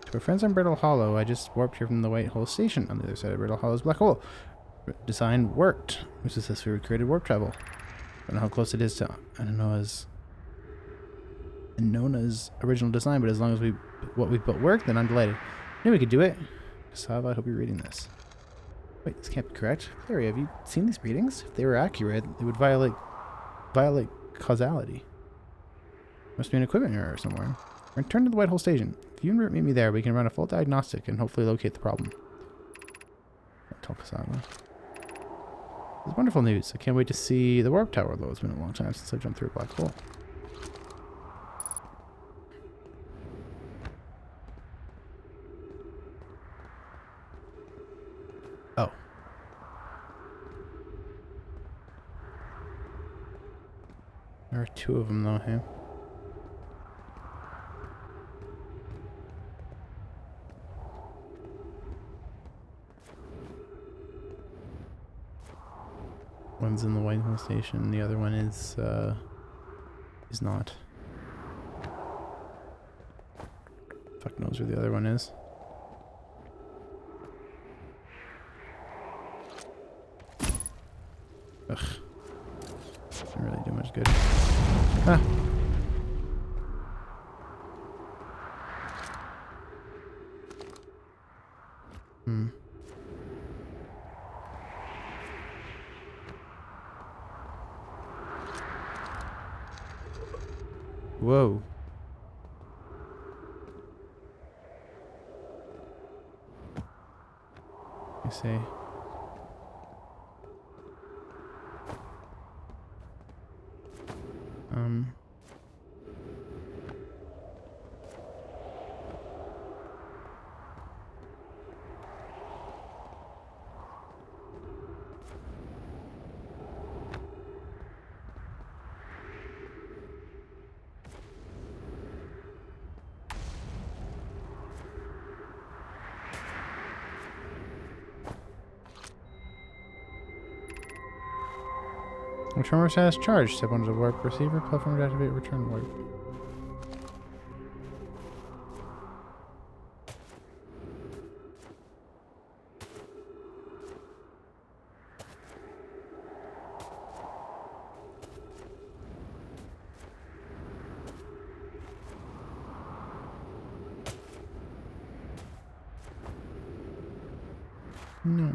To our friends on Brittle Hollow, I just warped here from the Whitehall Station. On the other side of Brittle Hollow's black hole. Design worked. We successfully recreated warp travel. I don't know how close it is to Anona's original design, but as long as what we built worked, then I'm delighted. I knew we could do it. Kasava, I hope you're reading this. Wait, this can't be correct. Clary, have you seen these readings? If they were accurate, they would violate causality. Must be an equipment error somewhere. Return to the Whitehall Station. If you and Root meet me there, we can run a full diagnostic and hopefully locate the problem. Tell Kasava. It's wonderful news. I can't wait to see the warp tower, though. It's been a long time since I jumped through a black hole. Oh. There are 2 of them, though, hey? One's in the Whitehall station, the other one is not. Fuck knows where the other one is. Ugh. Doesn't really do much good. Ah! Hmm. Whoa. I see. Return status charged. Step onto the warp receiver platform to activate return warp. No.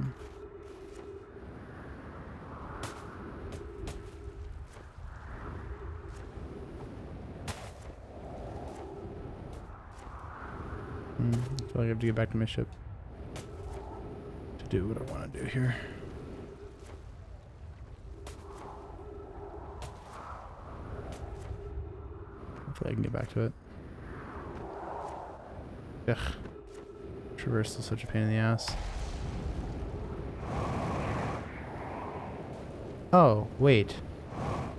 I feel like I have to get back to my ship to do what I want to do here. Hopefully I can get back to it. Ugh. Traversal is such a pain in the ass. Oh, wait.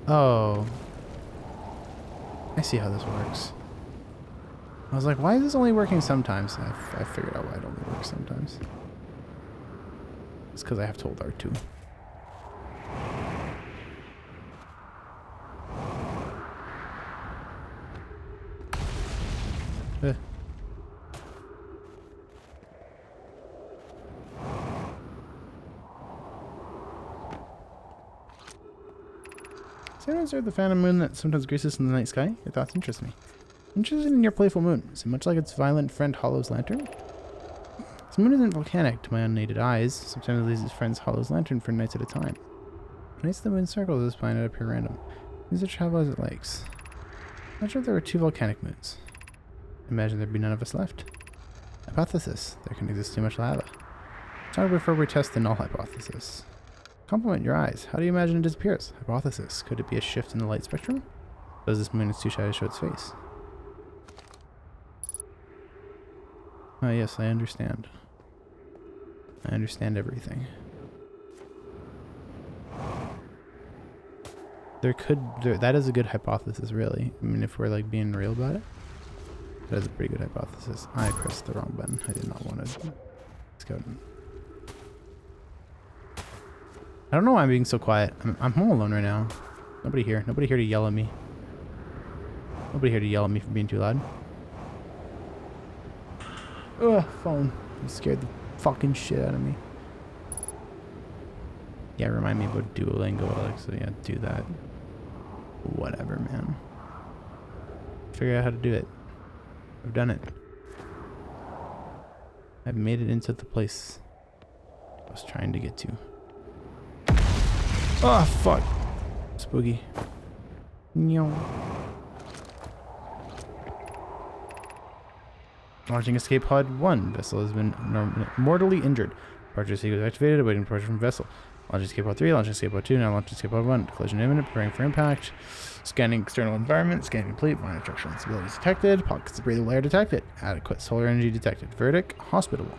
Oh. I see how this works. I was like, why is this only working sometimes? I figured out why it only works sometimes. It's because I have to hold R2. Eh. Has anyone observed the phantom moon that sometimes graces in the night sky? Your thoughts interest me. I'm interested in your playful moon. Is it much like its violent friend Hollow's lantern? This moon isn't volcanic to my unaided eyes. Sometimes it leaves its friends Hollow's lantern for nights at a time. Nights the moon circles this planet appear random. These are travel as it likes. Not sure if there were 2 volcanic moons. Imagine there'd be none of us left. Hypothesis. There can exist too much lava. Time before we test the null hypothesis. Compliment your eyes. How do you imagine it disappears? Hypothesis. Could it be a shift in the light spectrum? Does this moon is too shy to show its face? Oh yes, I understand. I understand everything. That is a good hypothesis, really. I mean, if we're like being real about it, that is a pretty good hypothesis. I pressed the wrong button. I did not want to scout. I don't know why I'm being so quiet. I'm home alone right now. Nobody here. Nobody here to yell at me. Nobody here to yell at me for being too loud. Ugh, phone. You scared the fucking shit out of me. Yeah, remind me about Duolingo, Alex. So yeah, do that. Whatever, man. Figure out how to do it. I've done it. I've made it into the place I was trying to get to. Oh, fuck. Spooky. No. Launching escape pod 1. Vessel has been mortally injured. Departure sequence activated. Awaiting departure from vessel. Launch escape pod 3, launch escape pod 2, now launch escape pod 1. Collision imminent, preparing for impact. Scanning external environment, scan complete, minor structural instabilities detected, pockets of breathing layer detected, adequate solar energy detected. Verdict, hospitable.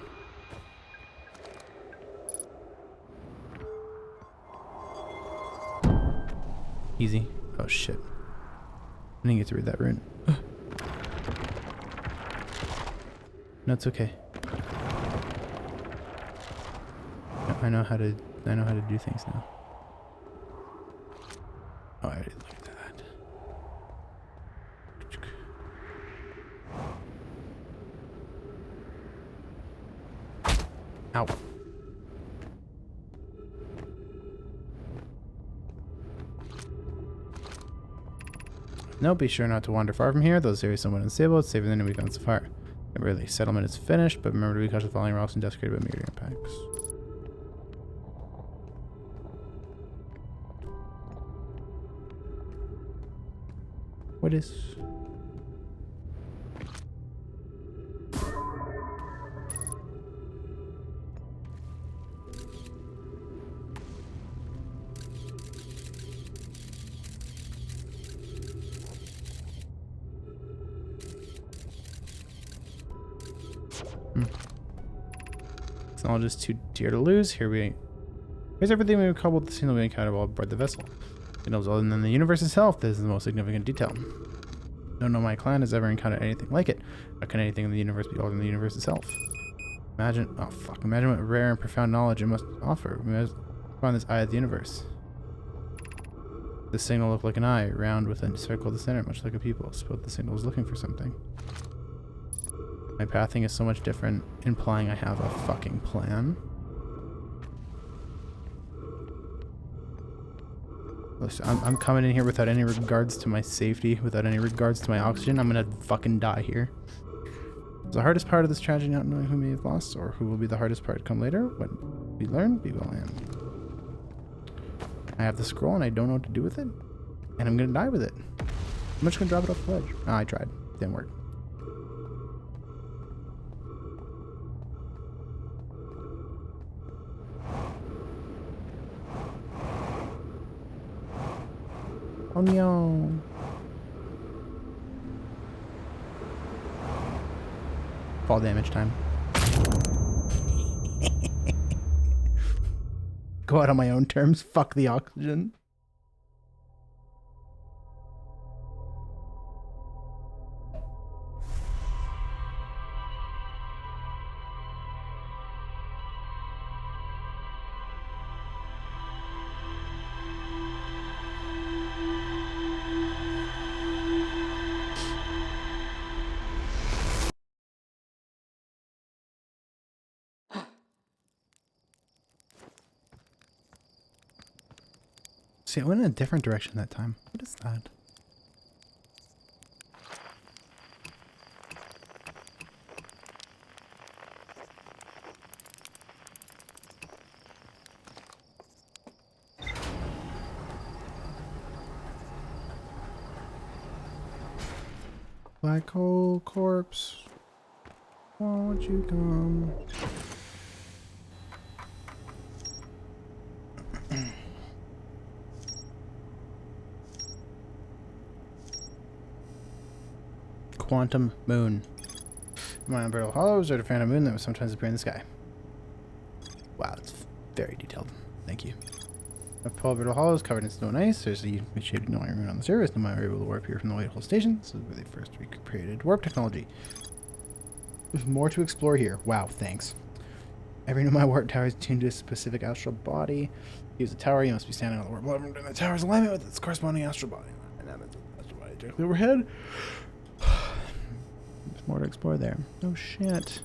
Easy. Oh shit. I didn't get to read that rune. No, it's okay. I know how to do things now. Oh, I already looked at that. Ow. No, be sure not to wander far from here. Those areas somewhat unstable. It's safer than a week on fire. Remember, the settlement is finished, but remember to be cautious of falling rocks and desecrated by meteor impacts. What is... It's all just too dear to lose. Here's everything we recall about the signal we encountered while aboard the vessel. Signals other than the universe itself. This is the most significant detail. No my clan has ever encountered anything like it. How can anything in the universe be older than the universe itself? Imagine what rare and profound knowledge it must offer. We must find this eye of the universe. The signal looked like an eye, round with a circle at the center, much like a pupil. Suppose the signal was looking for something. My pathing is so much different, implying I have a fucking plan. Listen, I'm coming in here without any regards to my safety, without any regards to my oxygen. I'm gonna fucking die here. Is the hardest part of this tragedy not knowing who may have lost, or who will be the hardest part come later? When we learn, we will end. I have the scroll and I don't know what to do with it, and I'm gonna die with it. I'm just gonna drop it off the ledge. Ah, I tried. Didn't work. Oh no. Fall damage time. Go out on my own terms. Fuck the oxygen. See, I went in a different direction that time. What is that? Black hole corpse. Won't you come? Quantum moon. My Brittle Hollows are a phantom moon that would sometimes appear in the sky. Wow, it's very detailed. Thank you. A Paul Brittle Hollows covered in snow and ice. There's a shaded knowing room on the surface. No matter able to warp here from the Whitehall station. This is where they first recreated warp technology. There's more to explore here. Wow, thanks. Every Nomai warp tower is tuned to a specific astral body. Use a tower, you must be standing on the warp level in the tower's alignment with its corresponding astral body. And now that's astral body directly overhead. There's more to explore there. Oh shit.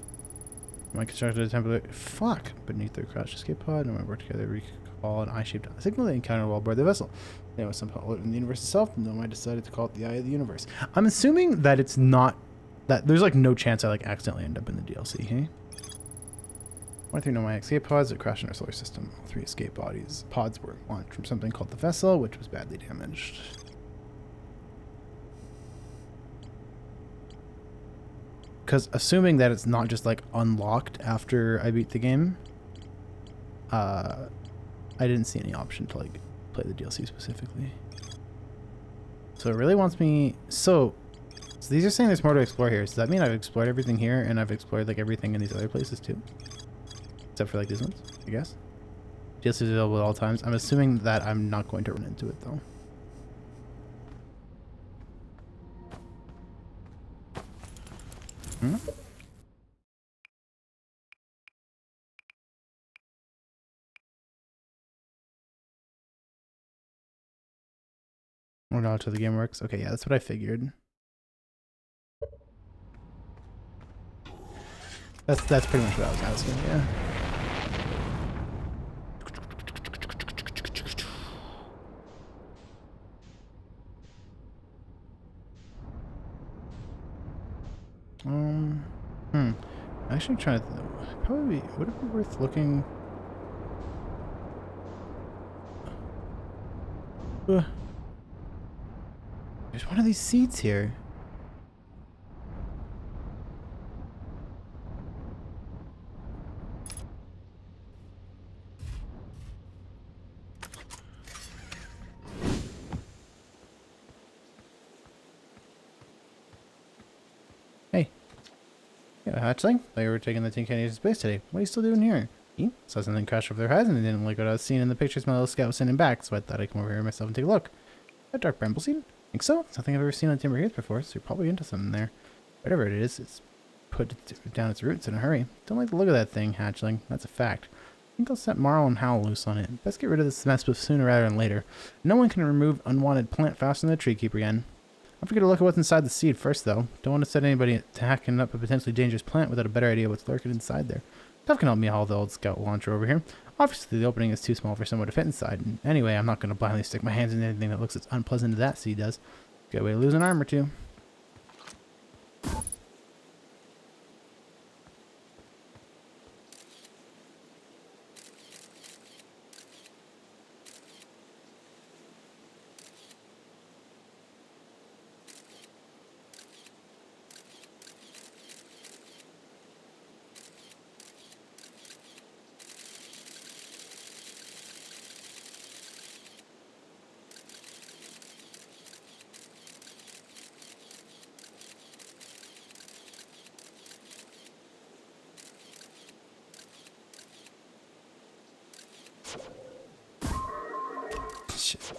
I constructed a template. Fuck! Beneath their crash escape pod, and we work together to recall an eye-shaped signal they encountered while aboard the vessel. They was somehow in the universe itself, and I decided to call it the Eye of the Universe. I'm assuming that it's not that there's like no chance I like accidentally end up in the DLC, hey? 23 Nomai escape pods that crashed in our solar system. All 3 escape pods were launched from something called the vessel, which was badly damaged. Because assuming that it's not just like unlocked after I beat the game, I didn't see any option to like play the DLC specifically. So it really wants me. So these are saying there's more to explore here. Does that mean I've explored everything here and I've explored like everything in these other places too? Except for like these ones, I guess. DLC is available at all times. I'm assuming that I'm not going to run into it though. Hmm? More knowledge how the game works. Okay, yeah, that's what I figured. That's pretty much what I was asking, yeah. Actually trying to probably would it be worth looking. There's one of these seats here. Hey. Yeah, hatchling. Thought you were taking the Tin Candy to space today. What are you still doing here? Saw something crash over their horizon and didn't like what I was seeing in the pictures my little scout was sending back, so I thought I'd come over here myself and take a look. A dark bramble seed? Think so? It's nothing I've ever seen on Timber Heath before, so you're probably into something there. Whatever it is, it's put down its roots in a hurry. Don't like the look of that thing, hatchling. That's a fact. I think I'll set Marl and Howl loose on it. Best get rid of this mess sooner rather than later. No one can remove unwanted plant faster than the tree keeper again. I'll forget to look at what's inside the seed first, though. Don't want to set anybody to hacking up a potentially dangerous plant without a better idea what's lurking inside there. Tuff can help me haul the old scout launcher over here. Obviously, the opening is too small for someone to fit inside. And anyway, I'm not going to blindly stick my hands in anything that looks as unpleasant as that seed does. Good way to lose an arm or two. Shit.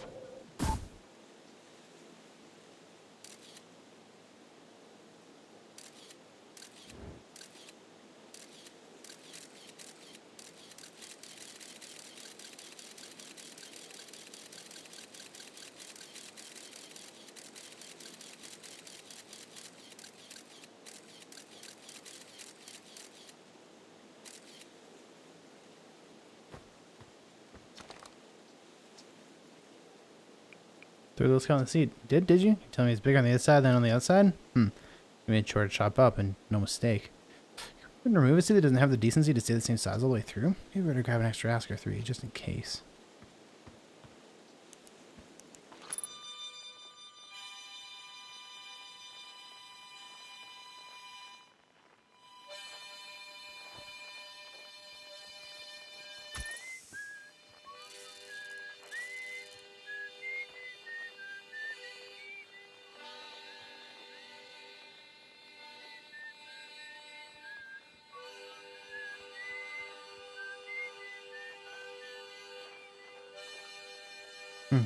Threw those on the seat. Did you? You tell me it's bigger on the inside than on the outside? You made sure to chop up and no mistake. You couldn't remove a seat that doesn't have the decency to stay the same size all the way through? You better grab an extra ask or 3 just in case.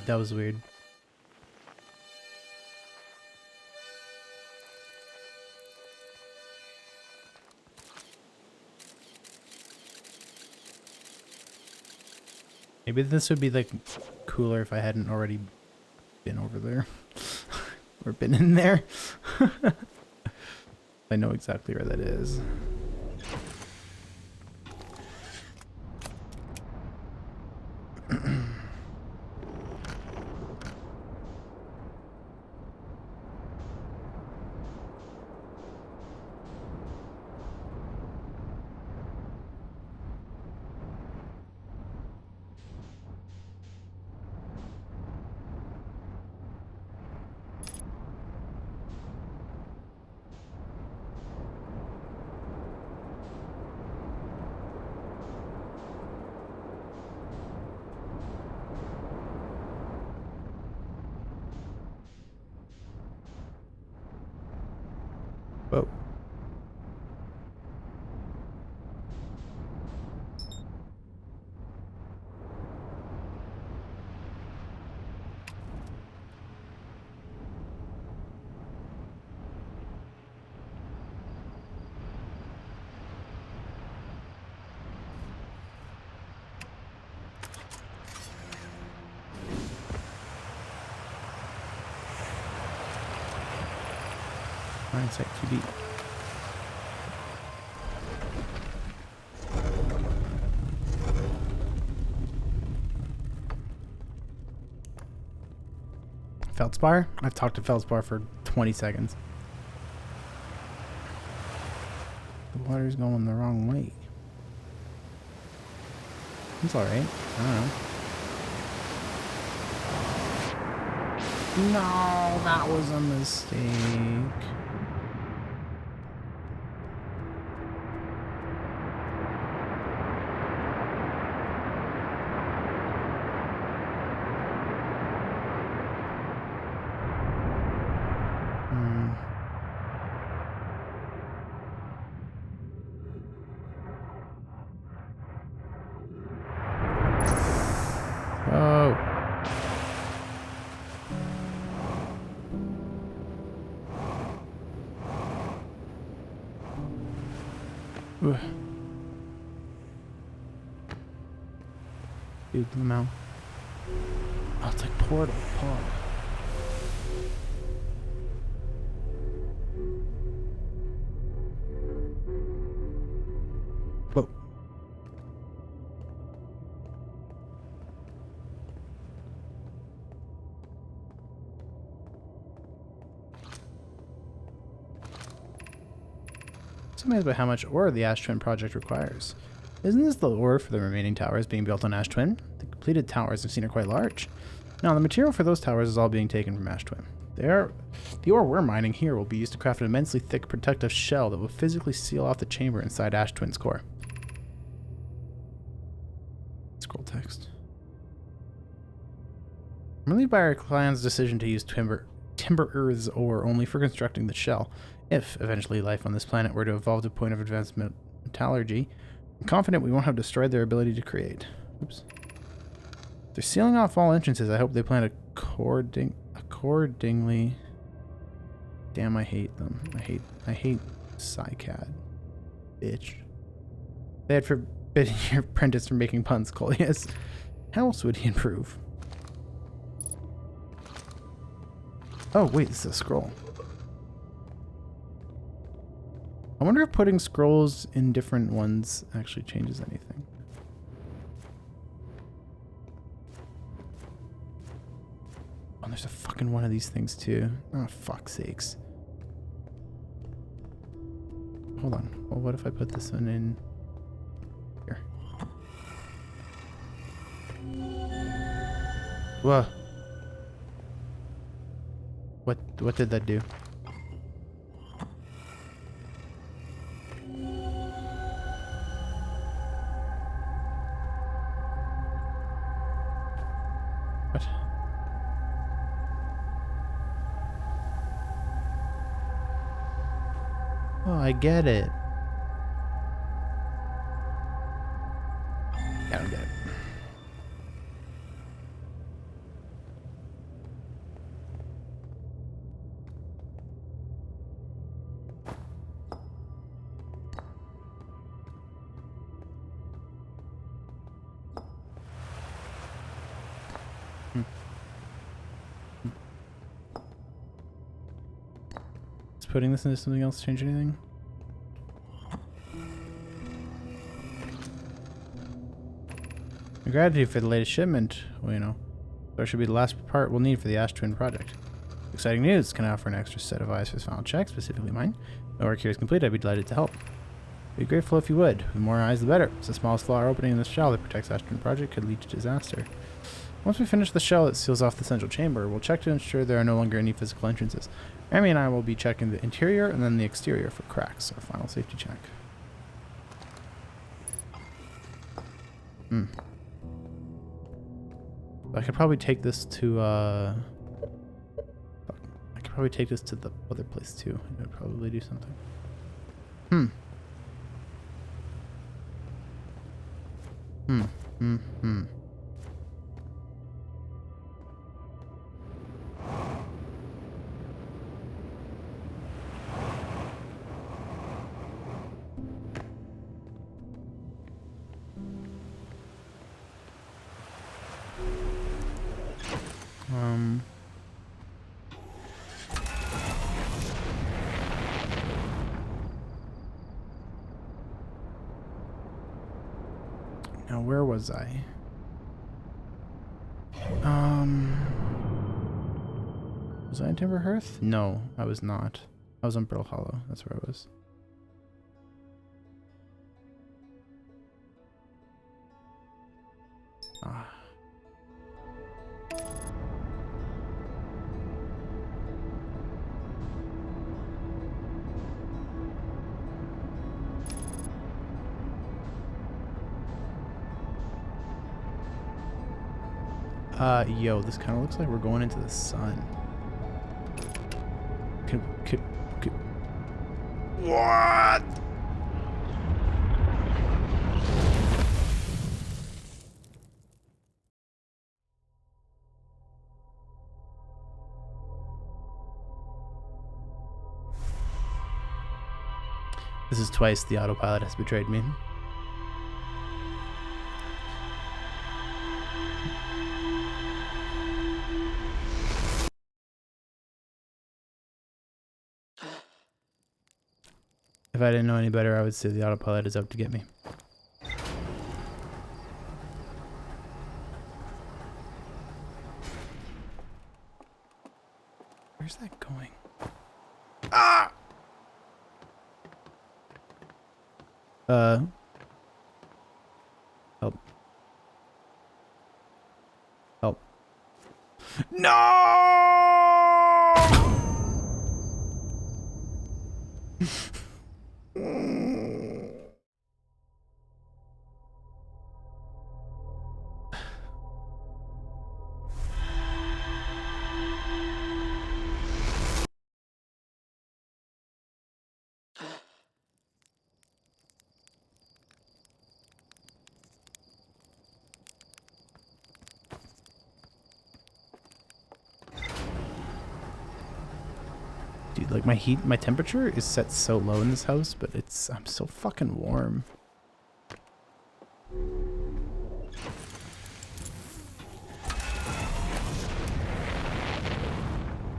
That was weird. Maybe this would be like cooler if I hadn't already been over there. Or been in there. I know exactly where that is. hindsight too deep. Feldspar? I've talked to Feldspar for 20 seconds. The water's going the wrong way. It's alright. I don't know. No, that was a mistake. Oh. Ugh. Dude, the mouth. Oh, it's like Portal. Pog. Whoa. I'm amazed by how much ore the Ash Twin project requires. Isn't this the ore for the remaining towers being built on Ash Twin? The completed towers I've seen are quite large. Now, the material for those towers is all being taken from Ash Twin. The ore we're mining here will be used to craft an immensely thick protective shell that will physically seal off the chamber inside Ash Twin's core. Scroll text. I'm relieved by our clan's decision to use Timber Earth's ore only for constructing the shell. If, eventually, life on this planet were to evolve to a point of advanced metallurgy, I'm confident we won't have destroyed their ability to create. Oops. They're sealing off all entrances. I hope they plan accordingly. Damn, I hate them. I hate Psycad. Bitch. They had forbidden your apprentice from making puns, Coleus. How else would he improve? Oh, wait, this is a scroll. I wonder if putting scrolls in different ones actually changes anything. Oh, there's a fucking one of these things too. Oh, fuck's sakes. Hold on. Well, what if I put this one in here? Whoa. What did that do? What? Oh, I get it. I don't get it. Does putting this into something else change anything? Gratitude for the latest shipment. Well, you know, there should be the last part we'll need for the Ash Twin project. Exciting news! Can I offer an extra set of eyes for this final check, specifically mine? My work here is complete. I'd be delighted to help. I'd be grateful if you would. The more eyes, the better. It's the smallest flaw or opening in this shell that protects Ash Twin project could lead to disaster. Once we finish the shell that seals off the central chamber, we'll check to ensure there are no longer any physical entrances. Amy and I will be checking the interior and then the exterior for cracks. Our final safety check. I could probably take this to, I could probably take this to the other place too. It would probably do something. where was I? Was I in Timberhearth? No, I was not. I was on Brittle Hollow. That's where I was. Ah. Yo, this kind of looks like we're going into the sun. What? This is twice the autopilot has betrayed me. If I didn't know any better, I would say the autopilot is out to get me. Where's that going? Ah! Help. Help. No! Dude, like my temperature is set so low in this house, but I'm so fucking warm.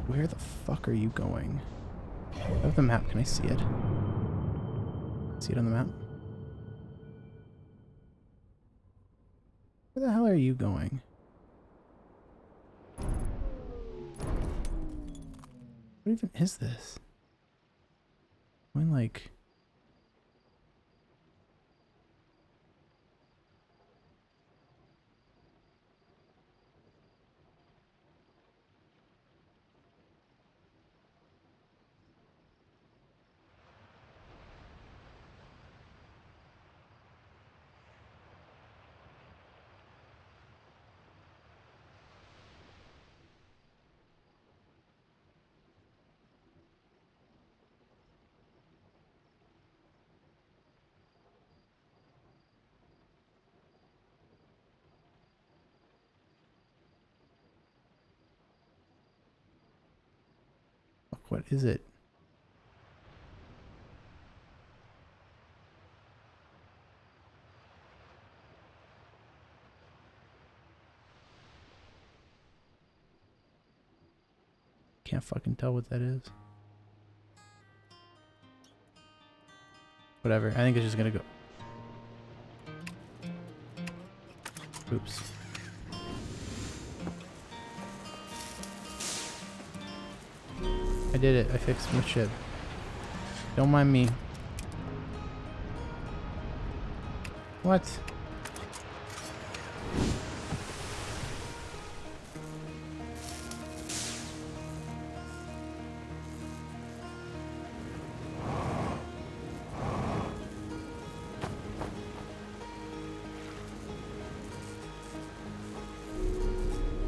Where the fuck are you going? I have the map. Can I see it? See it on the map? Where the hell are you going? What even is this? When like... What is it? Can't fucking tell what that is. Whatever. I think it's just gonna go. Oops. I did it. I fixed my ship. Don't mind me. What?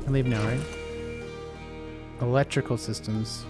I leave now, right? Electrical systems.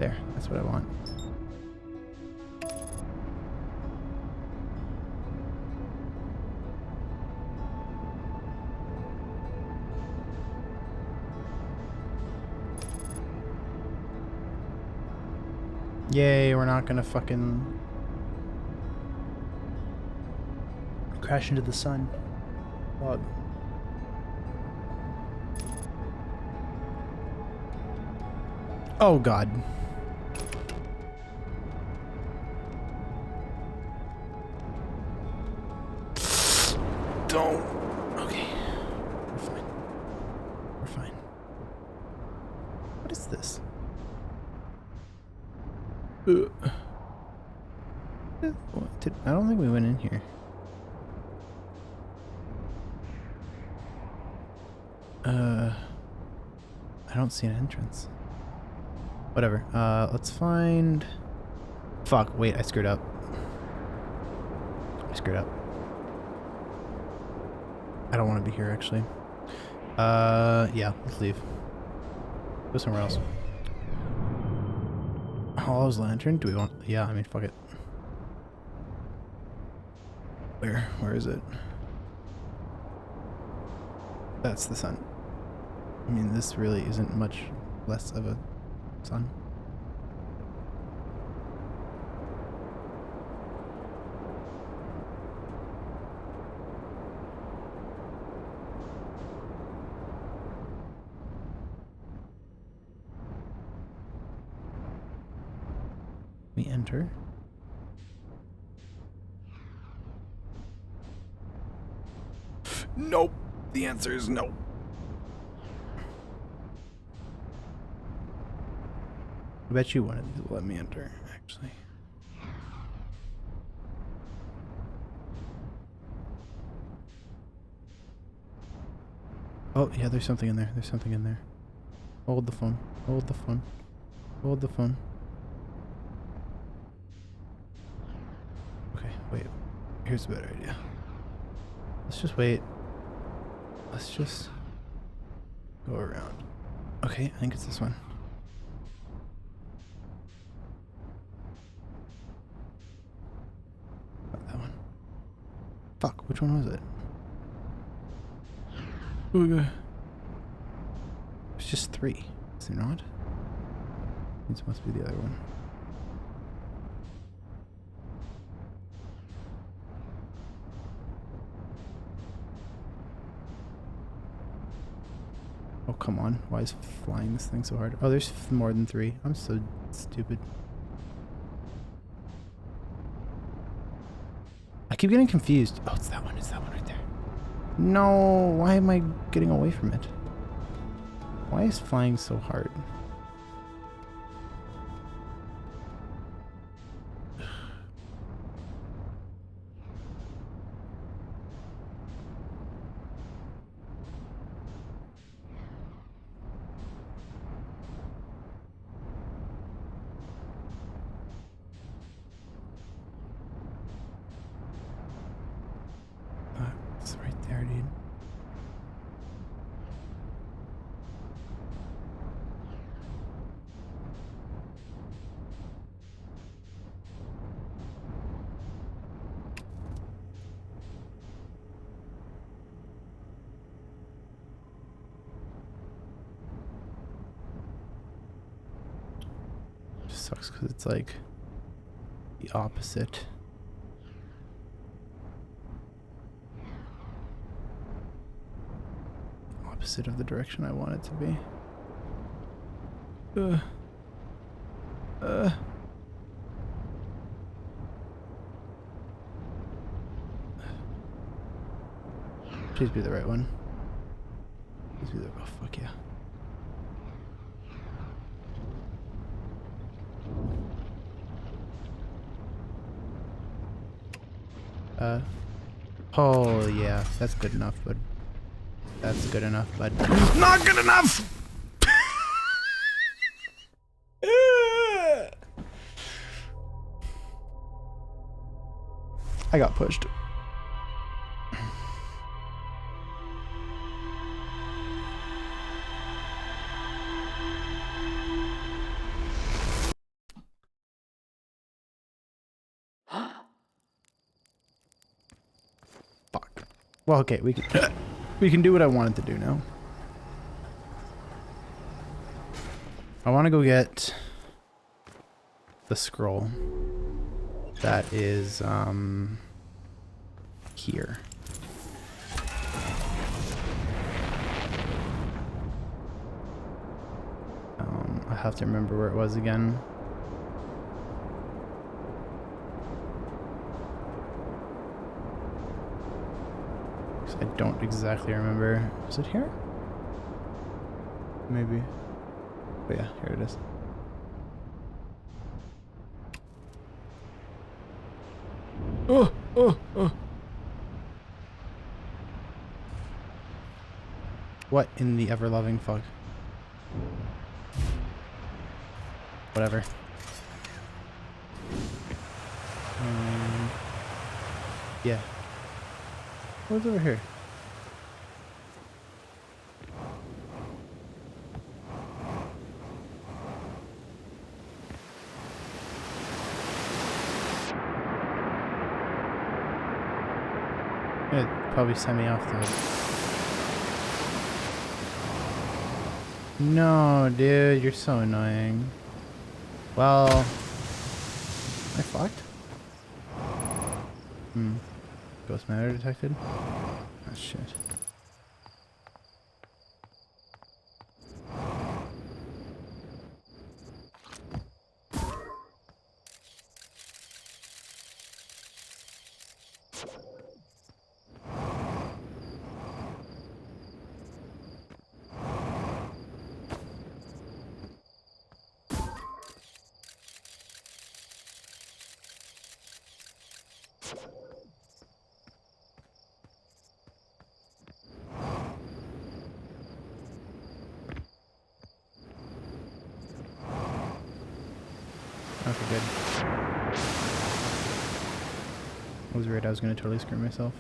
There, that's what I want. Yay, we're not gonna fucking crash into the sun. Log. Oh god. Don't. Okay. We're fine. We're fine. What is this? I don't think we went in here. I don't see an entrance. Whatever. Let's find... Fuck, wait, I screwed up. I screwed up. I don't want to be here, actually. Yeah, let's leave. Go somewhere else. Hollow's Lantern? Do we want... Yeah, I mean, fuck it. Where is it? That's the sun. I mean, this really isn't much less of a sun. We enter. Nope. The answer is no. I bet you one of these will let me enter, actually. Oh, yeah, there's something in there. There's something in there. Hold the phone. Hold the phone. Hold the phone. Okay, wait. Here's a better idea. Let's just wait. Let's just go around. Okay, I think it's this one. Not that one. Fuck, which one was it? Okay. It's just 3. Is it not? It must be the other one. Oh, come on. Why is flying this thing so hard? Oh, there's more than 3. I'm so stupid. I keep getting confused. Oh, it's that one. It's that one right there. No, why am I getting away from it? Why is flying so hard? It's right there, dude. Just sucks because it's like the opposite. Opposite of the direction I want it to be. Please be the right one. Please be the... Oh, fuck yeah. Oh yeah, that's good enough, but that's good enough, but not good enough. I got pushed. Well, okay, we can we can do what I wanted to do now. I want to go get the scroll that is here. I have to remember where it was again. I don't exactly remember. Is it here? Maybe. But yeah, here it is. Oh, oh, oh. What in the ever-loving fuck? Whatever. Yeah. What's over here? It'd probably send me off the... No, dude, you're so annoying. Well... I fucked? Ghost matter detected? Oh, shit. Okay, good. I was worried I was going to totally screw myself.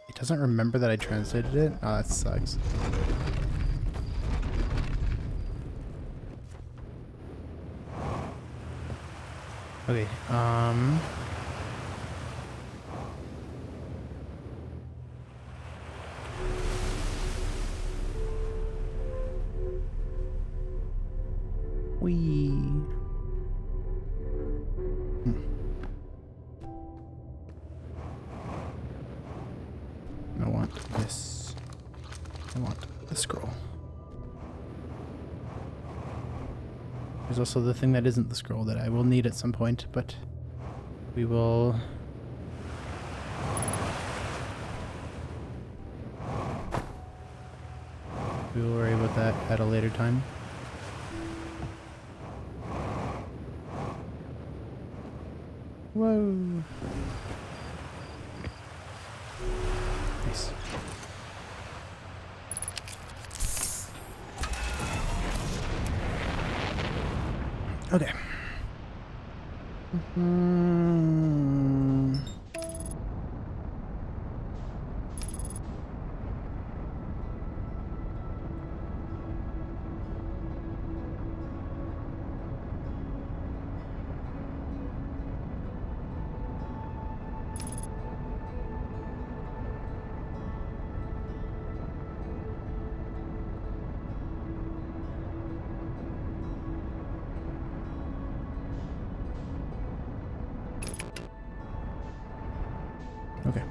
It doesn't remember that I translated it? Oh, that sucks. Okay, I want this. I want the scroll. There's also the thing that isn't the scroll that I will need at some point, but we will... We will worry about that at a later time. Whoa. Nice. Okay. Okay.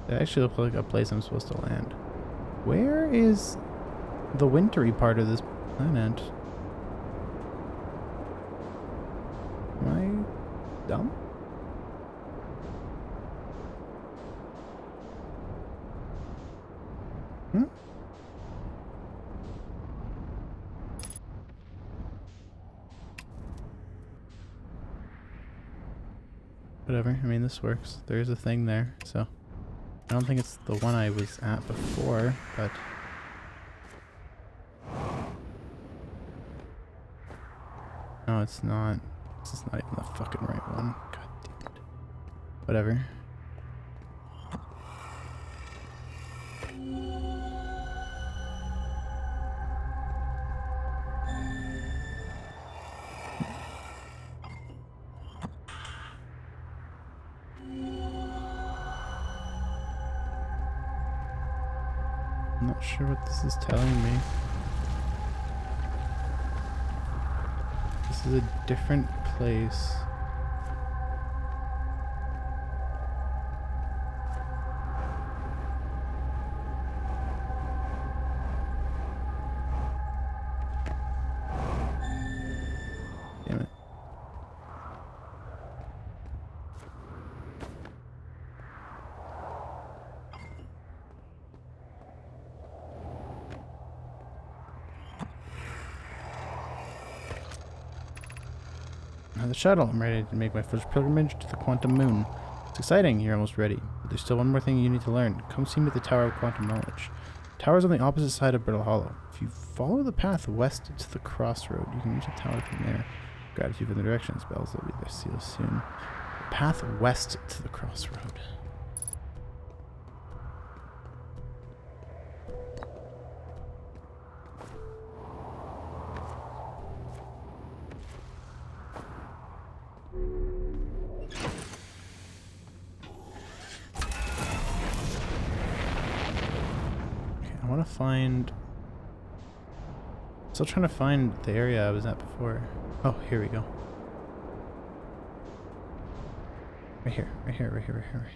It actually looks like a place I'm supposed to land. Where is the wintry part of this planet? Am I dumb? whatever. I mean, this works. There is a thing there, so I don't think it's the one I was at before, but no, it's not. This is not even the fucking right one. God damn it. Whatever. I'm not sure what this is telling me. This is a different place. Damn it. Now the shuttle. I'm ready to make my first pilgrimage to the Quantum Moon. It's exciting. You're almost ready. But there's still one more thing you need to learn. Come see me at the Tower of Quantum Knowledge. The tower's on the opposite side of Brittle Hollow. If you follow the path west to the crossroad, you can reach the tower from there. Gratitude for the directions. Bells will be there. See you soon. Path west to the crossroad. I want to find... Still trying to find the area I was at before. Oh, here we go. Right here, right here, right here, right here. Right.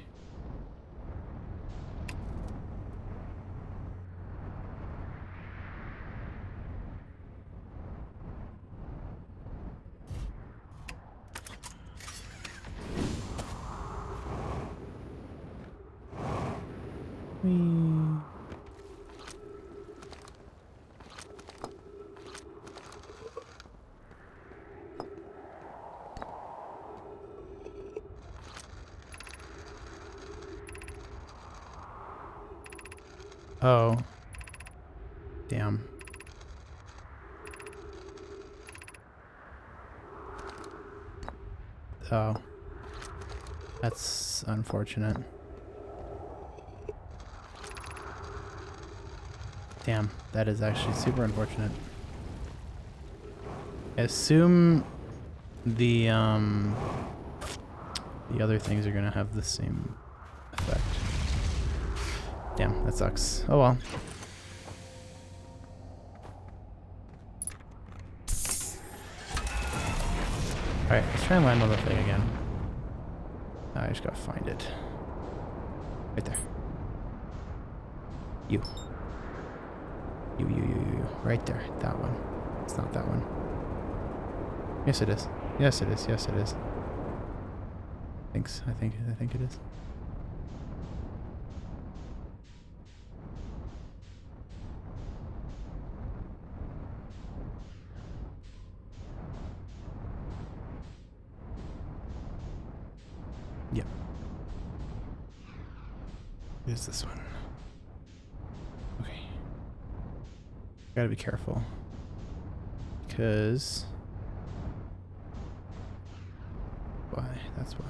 Whee. Oh. Damn. Oh. That's unfortunate. Damn, that is actually super unfortunate. I assume the other things are gonna have the same effect. Damn, that sucks. Oh well. Alright, let's try and land on the thing again. I just gotta find it. Right there. You. You. Right there. That one. It's not that one. Yes, it is. Yes, it is. Yes, it is. Thanks. I think it is. Yep. It is this one. Okay. Gotta be careful. Because... Why? That's why.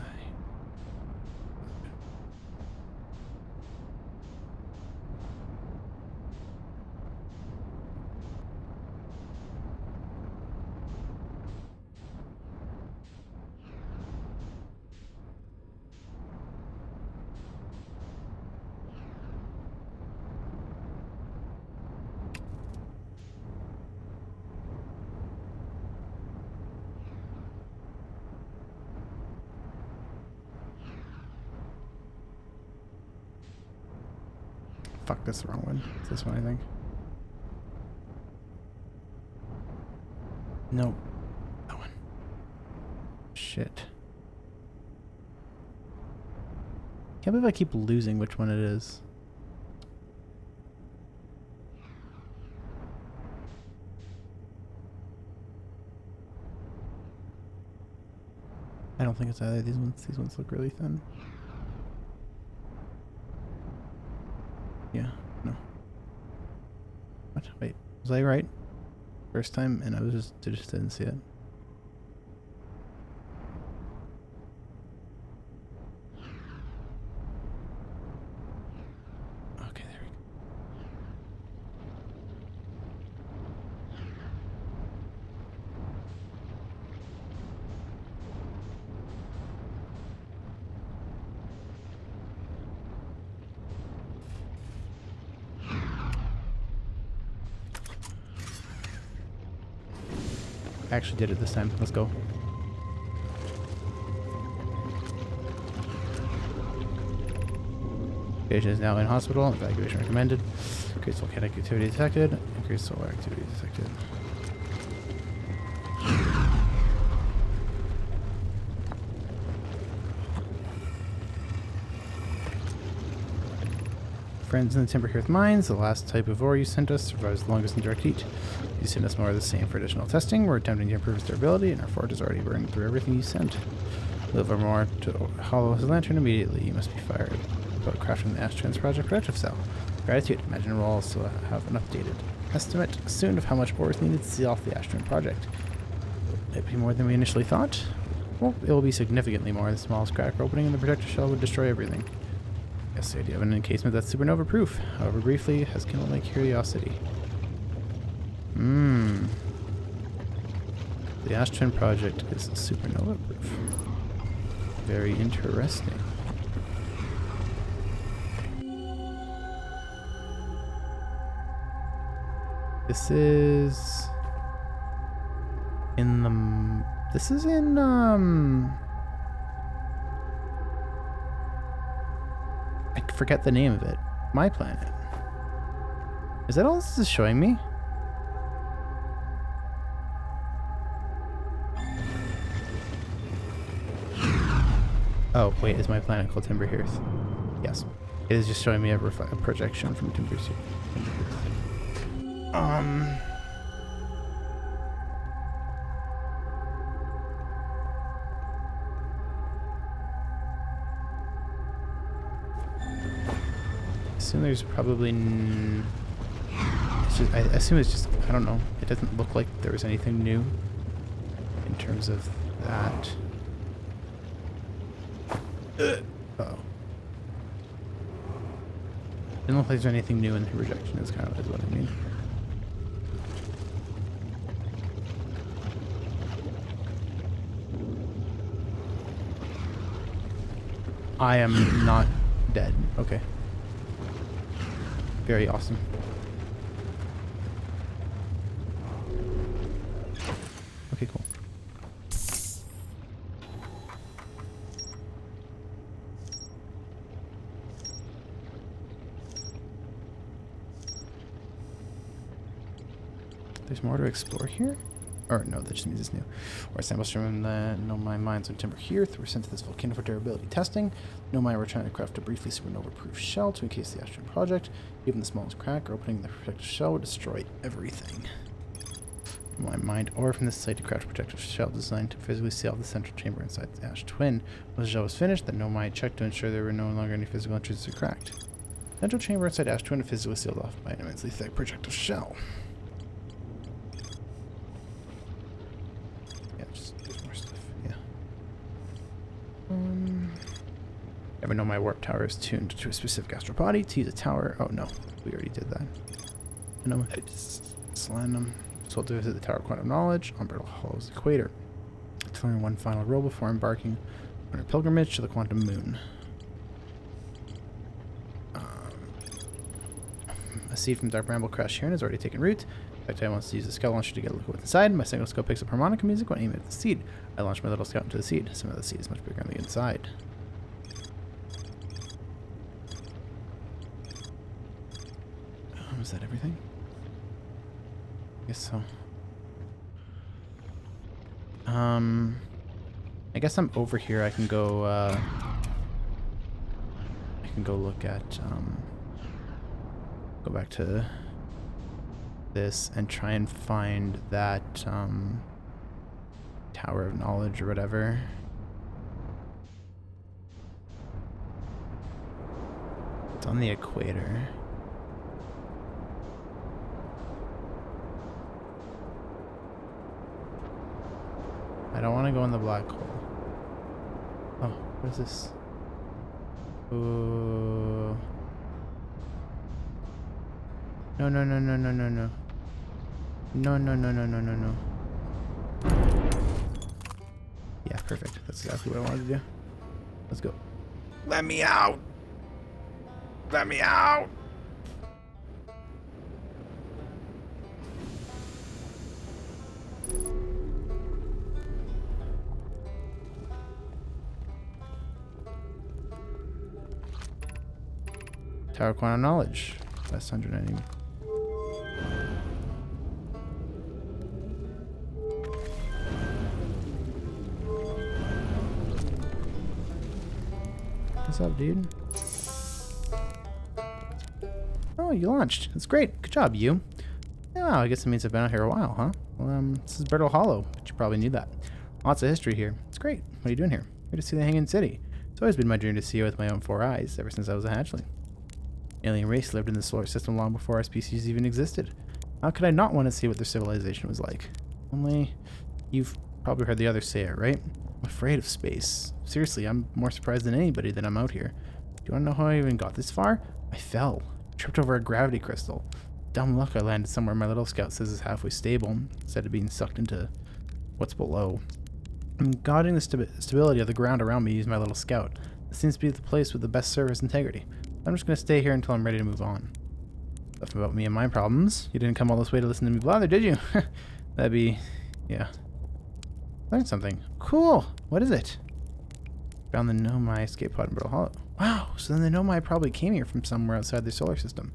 Fuck, that's the wrong one. It's this one, I think. Nope. That one. Shit. Can't believe I keep losing which one it is. I don't think it's either. These ones look really thin. Yeah, no. What? Wait, was I right? First time, and I was just didn't see it. Okay, there we go. I actually did it this time. Let's go. Patient is now in hospital. Evacuation recommended. Increased volcanic activity detected. Increased solar activity detected. Friends in the Timber Hearth mines, the last type of ore you sent us survives the longest in direct heat. You sent us more of the same for additional testing. We're attempting to improve its durability, and our forge is already burning through everything you sent. Deliver more to hollow his lantern immediately. You must be fired. About crafting the Ash Twins Project Reactive Cell. Gratitude. Imagine we'll also have an updated estimate soon of how much ore is needed to seal off the Ash Twin Project. Will it be more than we initially thought? Well, it will be significantly more. The smallest crack opening in the protector shell would destroy everything. Yes, the idea of an encasement that's supernova proof, however briefly, has kindled my curiosity. The Ash Twin Project is supernova proof. Very interesting. This is in the... This is in, I forget the name of it. My planet. Is that all this is showing me? Oh, wait, is my planet called Timber Hearth? Yes. It is just showing me a projection from Timber Hearth. I assume there's probably... It's just, I assume it's just... I don't know. It doesn't look like there was anything new in terms of that. Uh-oh. Didn't look like there's anything new in the rejection is kind of is what I mean. I am not dead. Okay. Very awesome. Okay, cool. There's more to explore here? Or no, that just means it's new. Or samples from the Nomai mines on Timber Hearth were sent to this volcano for durability testing. Nomai were trying to craft a briefly supernova-proof shell to encase the Ash Twin Project. Even the smallest crack or opening the protective shell would destroy everything. Nomai mined ore from this site to craft a protective shell designed to physically seal the central chamber inside the Ash Twin. When the shell was finished, the Nomai checked to ensure there were no longer any physical intrusions or cracked. The central chamber inside Ash Twin physically sealed off by an immensely thick protective shell. Never know my warp tower is tuned to a specific astral body. To use a tower. Oh no, we already did that. I know I just Solanum. Told to visit the Tower of Quantum Knowledge on Brittle Hollow's equator. To learn one final rule before embarking on a pilgrimage to the Quantum Moon. A seed from Dark Bramble crashed here and has already taken root. In fact, I want to use the scout launcher to get a look at what's inside. My single scope picks up harmonica music when aiming at the seed. I launch my little scout into the seed. Some of the seed is much bigger on the inside. Is that everything? I guess so. I guess I'm over here. I can go look at go back to this and try and find that Tower of Knowledge or whatever. on the equator. I don't want to go in the black hole. Oh, what is this? Ooh. No, no, no, no, no, no, no. No, no, no, no, no, no, no. Yeah, perfect. That's exactly what I wanted to do. Let's go. Let me out! Let me out! Tower of Quantum Knowledge. That's 190. What's up, dude? Oh, you launched. That's great. Good job, you. Oh, I guess it means I've been out here a while, huh? Well, this is Brittle Hollow, but you probably knew that. Lots of history here. It's great. What are you doing here? Here to see the Hanging City. It's always been my dream to see it with my own 4 eyes, ever since I was a hatchling. Alien race lived in the solar system long before our species even existed. How could I not want to see what their civilization was like? Only, you've probably heard the others say it, right? I'm afraid of space. Seriously, I'm more surprised than anybody that I'm out here. Do you want to know how I even got this far? I fell. Tripped over a gravity crystal. Dumb luck I landed somewhere my little scout says is halfway stable, instead of being sucked into what's below. I'm guarding the stability of the ground around me using my little scout. This seems to be the place with the best service integrity. I'm just going to stay here until I'm ready to move on. Stuff about me and my problems. You didn't come all this way to listen to me blather, did you? That'd be... yeah. Learned something. Cool! What is it? Found the Nomai escape pod in Brittle Hollow. Wow, so then the Nomai probably came here from somewhere outside their solar system.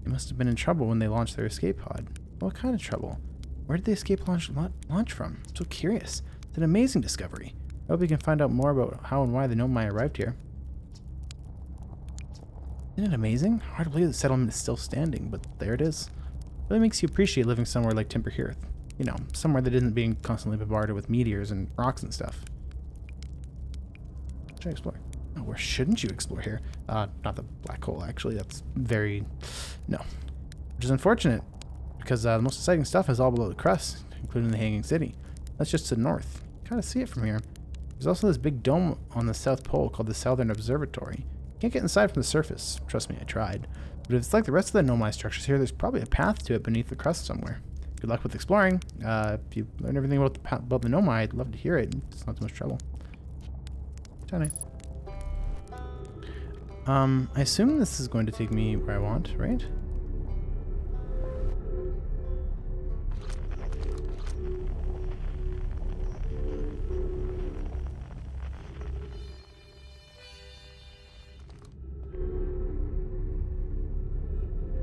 They must have been in trouble when they launched their escape pod. What kind of trouble? Where did the escape launch from? I'm so curious. It's an amazing discovery. I hope we can find out more about how and why the Nomai arrived here. Isn't it amazing? Hard to believe the settlement is still standing, but there it is. It really makes you appreciate living somewhere like Timber Hearth. You know, somewhere that isn't being constantly bombarded with meteors and rocks and stuff. Should I explore? Oh, where shouldn't you explore here? Not the black hole, actually. That's very... no. Which is unfortunate, because the most exciting stuff is all below the crust, including the Hanging City. That's just to the north. You kind of see it from here. There's also this big dome on the South Pole called the Southern Observatory. Can't get inside from the surface. Trust me, I tried. But if it's like the rest of the Nomai structures here, there's probably a path to it beneath the crust somewhere. Good luck with exploring. If you learn everything about the Nomai, I'd love to hear it. It's not too much trouble. Johnny. I assume this is going to take me where I want, right?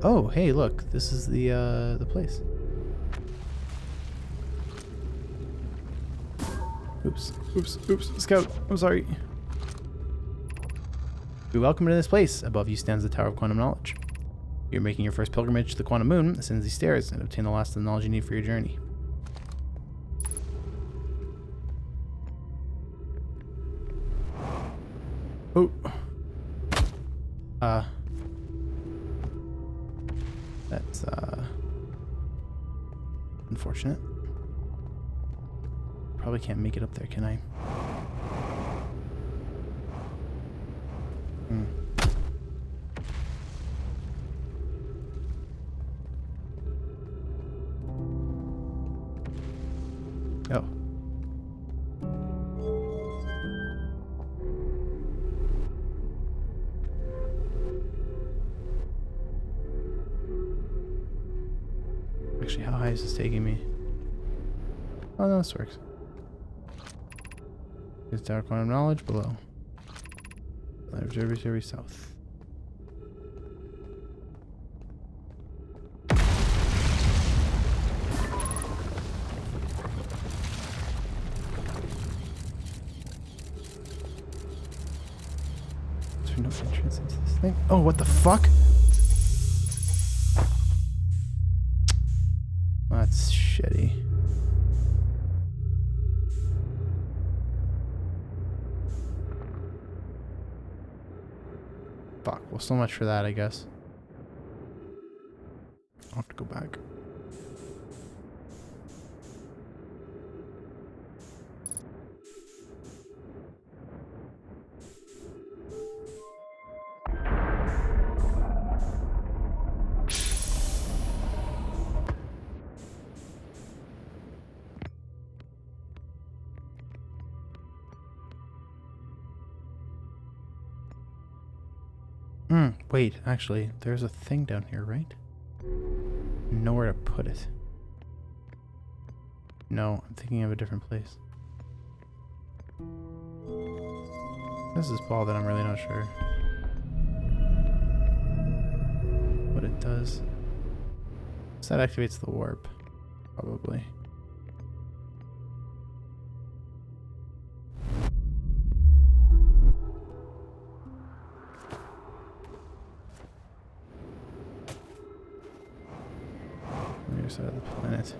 Oh, hey, look, this is the place. Oops, Scout, I'm sorry. Be welcome to this place. Above you stands the Tower of Quantum Knowledge. You're making your first pilgrimage to the Quantum Moon. Ascend these stairs and obtain the last of the knowledge you need for your journey. Oh. That's, unfortunate. Probably can't make it up there, can I? Oh. Actually, how high is this taking me? Oh, no, this works. There's Tower of Quantum Knowledge below. Observatory south. Is there no entrance into this thing? Oh, what the fuck? That's shitty. Fuck, well so much for that, I guess. I'll have to go back. Wait, actually, there's a thing down here, right? Nowhere to put it. No, I'm thinking of a different place. This is ball that I'm really not sure what it does. So that activates the warp, probably. Other side of the planet.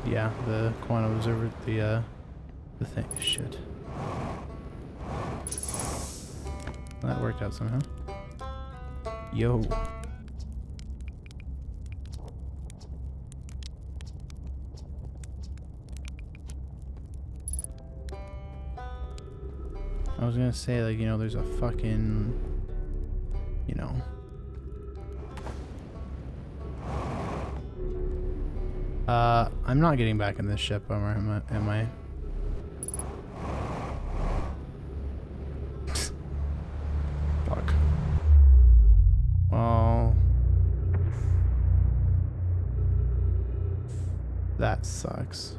Yeah, the quantum observer, the thing. Shit. That worked out somehow. Yo. I was gonna say, like, you know, there's a fucking, you know. I'm not getting back in this ship, am I? Fuck. Well, that sucks.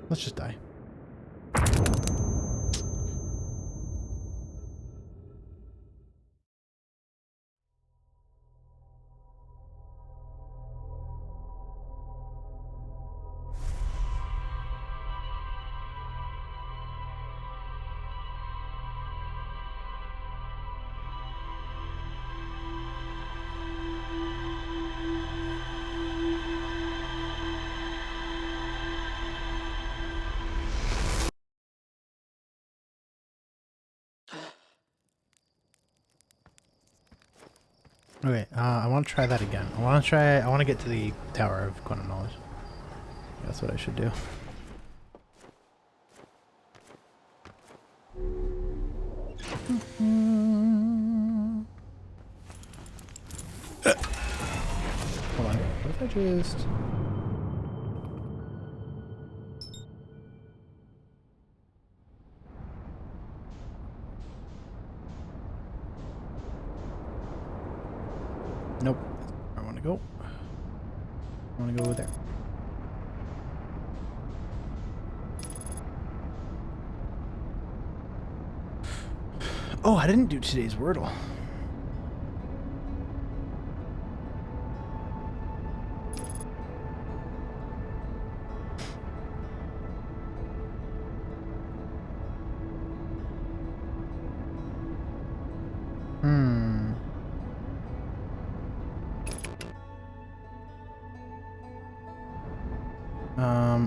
Let's just die. Okay, I want to try that again. I want to get to the Tower of Quantum Knowledge. That's what I should do. Hold on. What if I just... Nope. I want to go. I want to go over there. Oh, I didn't do today's Wordle.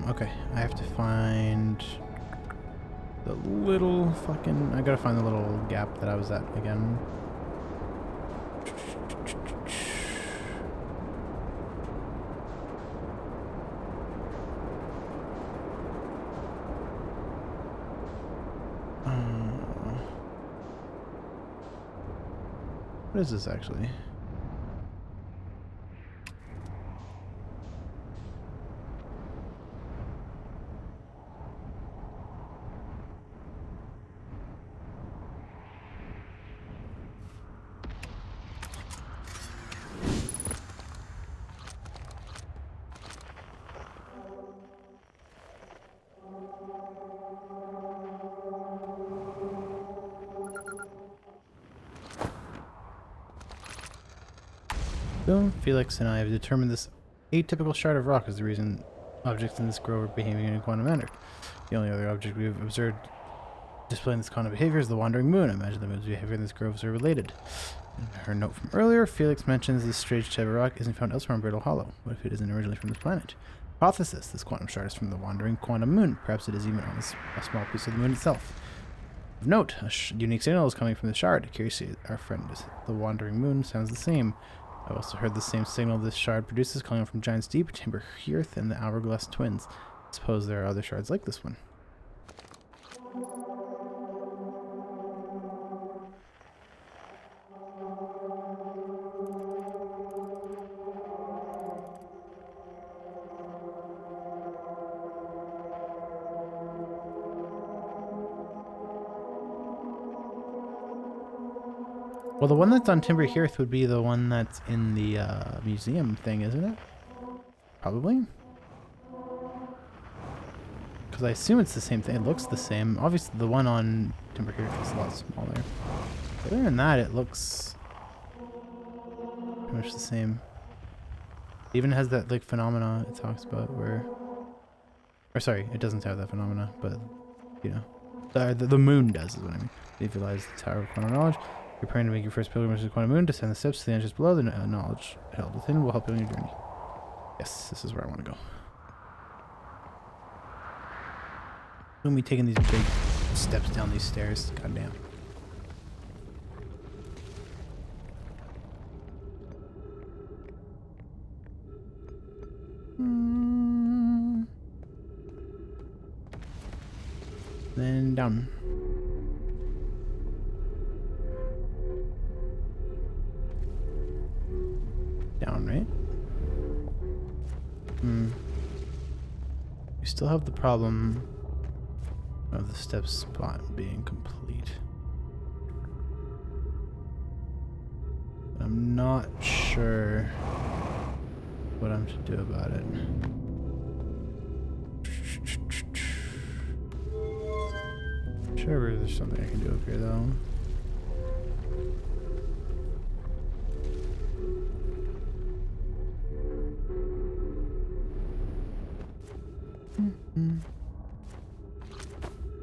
Okay, I have to find the little fucking... I gotta find the little gap that I was at again. What is this actually? So, Felix and I have determined this atypical shard of rock is the reason objects in this grove are behaving in a quantum manner. The only other object we have observed Displaying this kind of behavior is the Wandering Moon. I imagine the moon's behavior and these groves are related. In her note from earlier, Felix mentions this strange type of rock isn't found elsewhere on Brittle Hollow. What if it isn't originally from this planet? Hypothesis: this quantum shard is from the Wandering Quantum Moon. Perhaps it is even on a small piece of the moon itself. Of note, a unique signal is coming from the shard. Curiously, our friend the Wandering Moon sounds the same. I've also heard the same signal this shard produces coming from Giant's Deep, Timber Hearth, and the Hourglass Twins. I suppose there are other shards like this one. Well, the one that's on Timber Hearth would be the one that's in the museum thing, isn't it? Probably. Because I assume it's the same thing. It looks the same. Obviously, the one on Timber Hearth is a lot smaller. Other than that, it looks pretty much the same. It even has that like phenomena it talks about where... Or sorry, it doesn't have that phenomena, but, you know. The moon does, is what I mean. Visualize the Tower of Quantum Knowledge. You're preparing to make your first pilgrimage to the Quantum Moon. Descend the steps to the entrance below. The knowledge held within will help you on your journey. Yes, this is where I want to go. Look at me taking these big steps down these stairs. Goddamn. Then down. Down, right? We still have the problem of the step spot being complete. I'm not sure what I'm to do about it. Sure, there's something I can do up here though.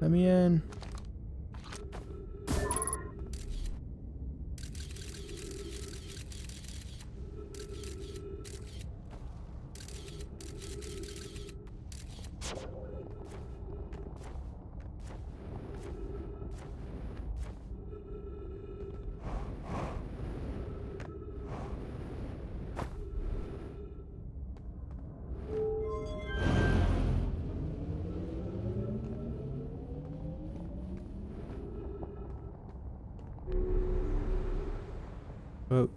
Let me in. Oh.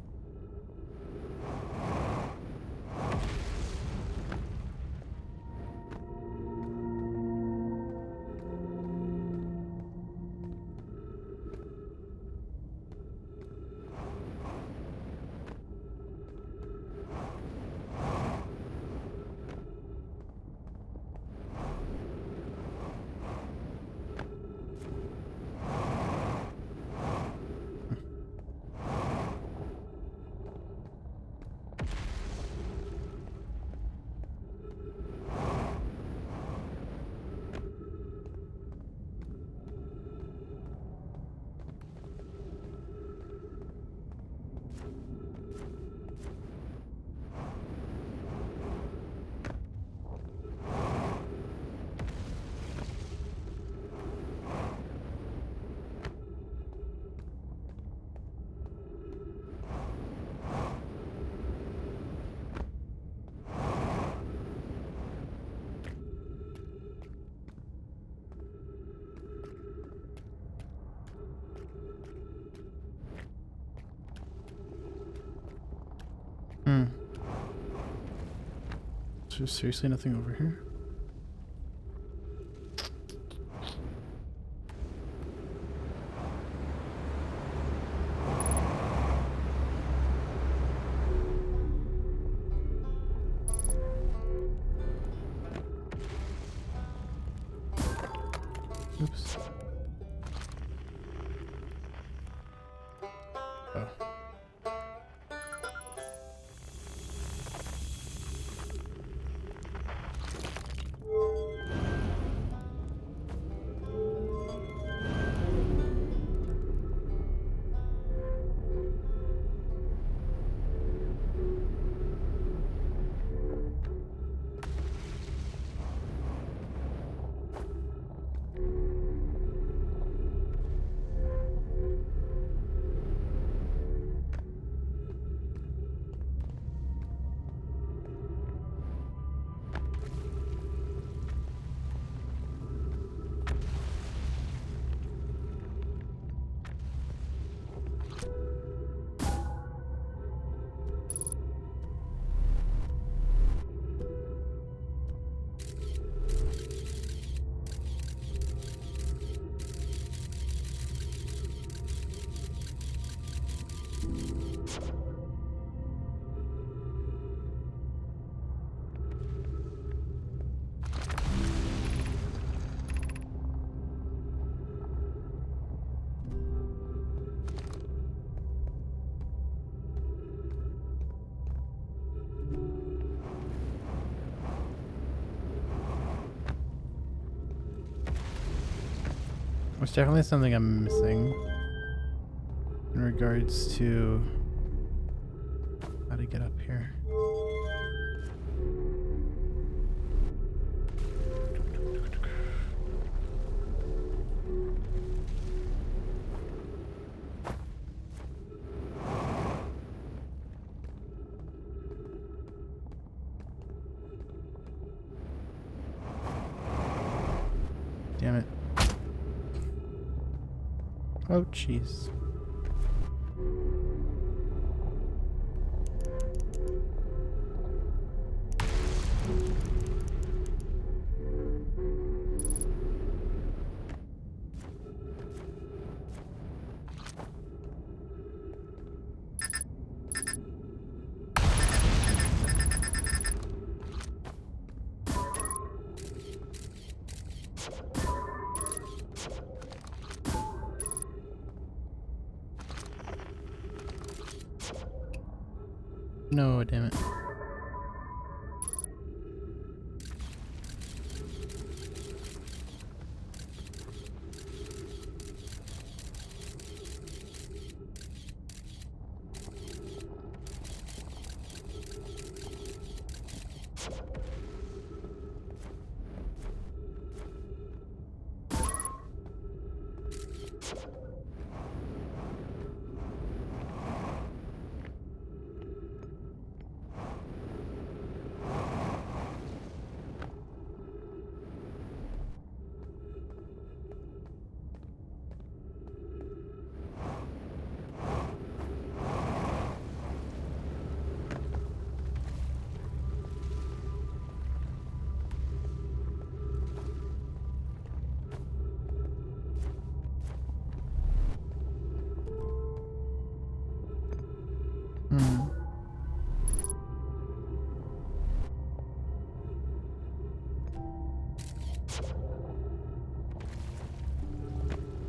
Is there seriously nothing over here? Oops. Oh. There's definitely something I'm missing in regards to how to get up here. Damn it. Oh, jeez. No, damn it.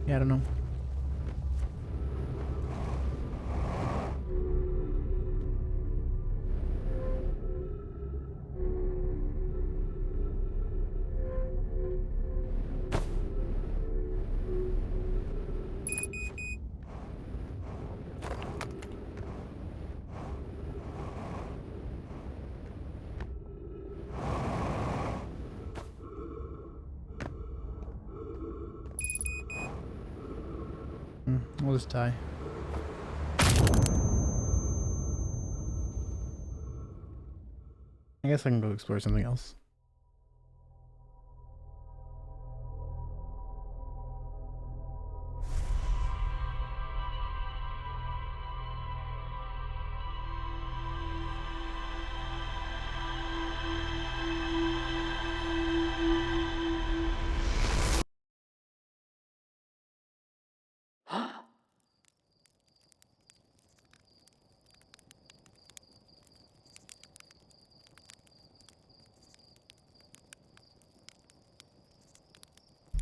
Yeah, I don't know. We'll just die. I guess I can go explore something else.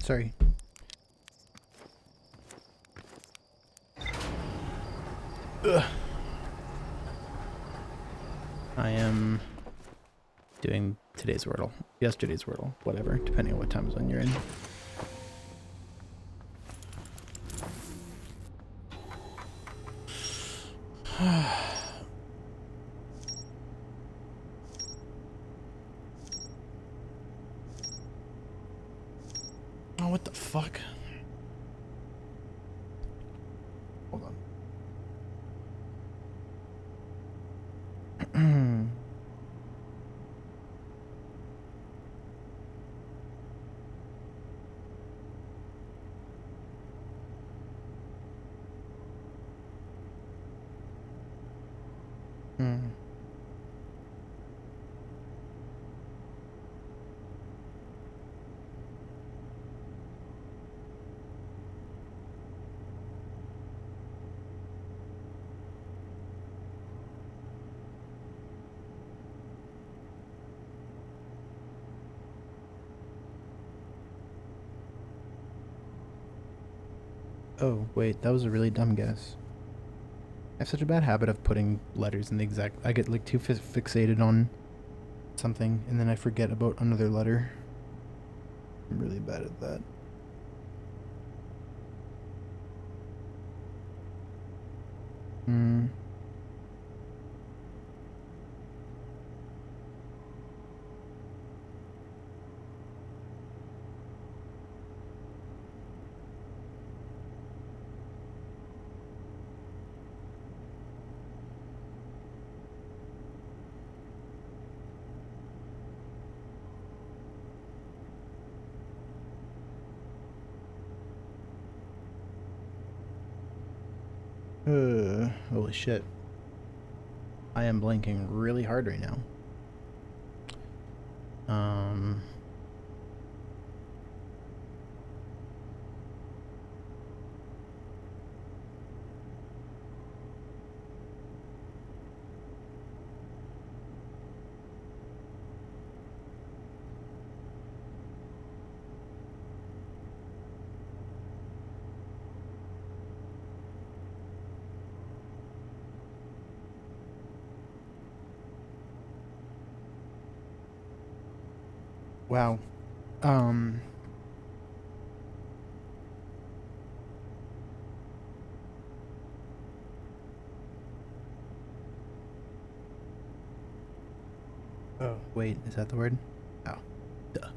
Sorry. Ugh. I am doing today's Wordle. Yesterday's Wordle. Whatever, depending on what time zone you're in. Oh, what the fuck? Hold on. Oh, wait, that was a really dumb guess. I have such a bad habit of putting letters in the exact... I get like too fixated on something and then I forget about another letter. I'm really bad at that. Hmm. Holy shit. I am blinking really hard right now. Wow. Um. Oh, wait, is that the word? Oh. Duh.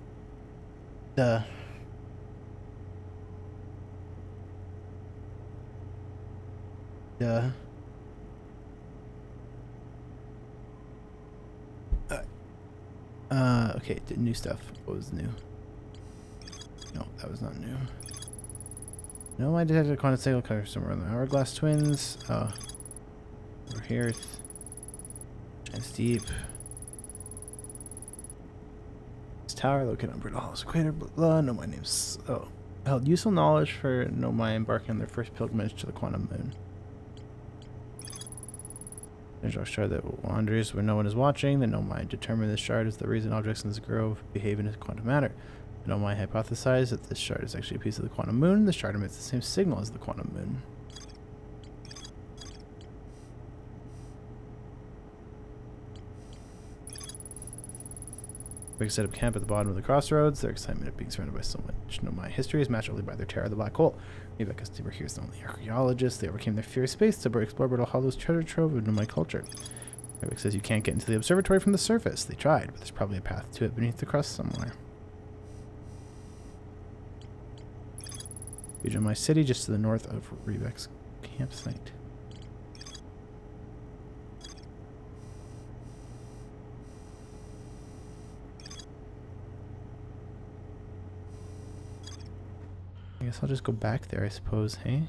Duh. Duh. Okay, new stuff. What was new? No, that was not new. No, I detected a quantum signal coming somewhere in the Hourglass Twins. Over here. Giant's Deep. This tower located on Brittle Hollow's equator. Blah, blah. No, my name's... Oh. Held useful knowledge for Nomai embarking on their first pilgrimage to the quantum moon. There's a shard that wanders where no one is watching. The Nomai determined this shard is the reason objects in this grove behave in quantum matter. The Nomai hypothesized that this shard is actually a piece of the quantum moon. The shard emits the same signal as the quantum moon. We set up camp at the bottom of the crossroads. Their excitement at being surrounded by so much Nomai history is matched only by their terror of the black hole. Maybe because they were here as the only archaeologists, they overcame their fear of space to explore Brittle Hollow's treasure trove of Nomai culture. Eric says you can't get into the observatory from the surface. They tried, but there's probably a path to it beneath the crust somewhere. Nomai City, just to the north of Rebek's campsite. I guess I'll just go back there, I suppose, hey?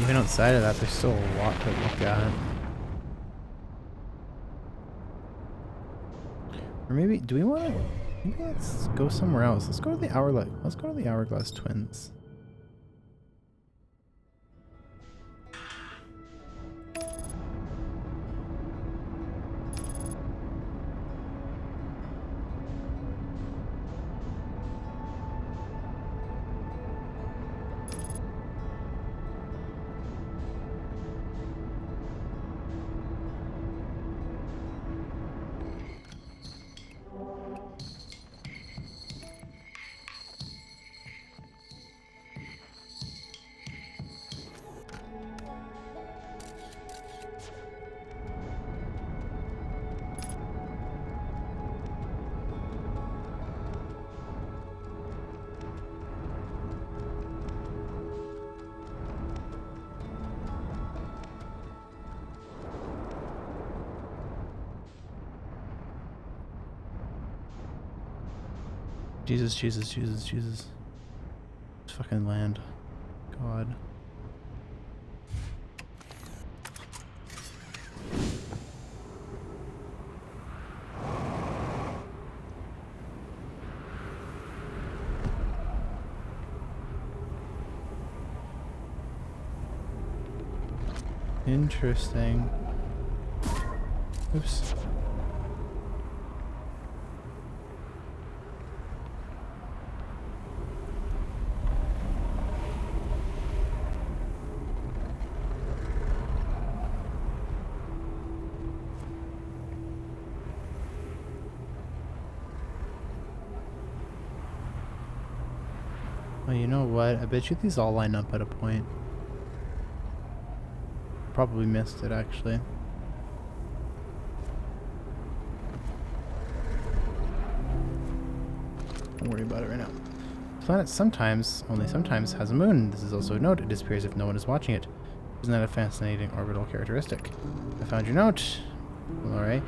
Even outside of that, there's still a lot to look at. Or maybe, do we want to... Maybe let's go somewhere else. Let's go to the Hourglass Twins. Jesus, Jesus, Jesus, Jesus. This fucking land. God. Interesting. Oops. Well, you know what? I bet you these all line up at a point. probably missed it, actually. Don't worry about it right now. The planet sometimes, only sometimes, has a moon. This is also a note. It disappears if no one is watching it. Isn't that a fascinating orbital characteristic? I found your note. Well, alright.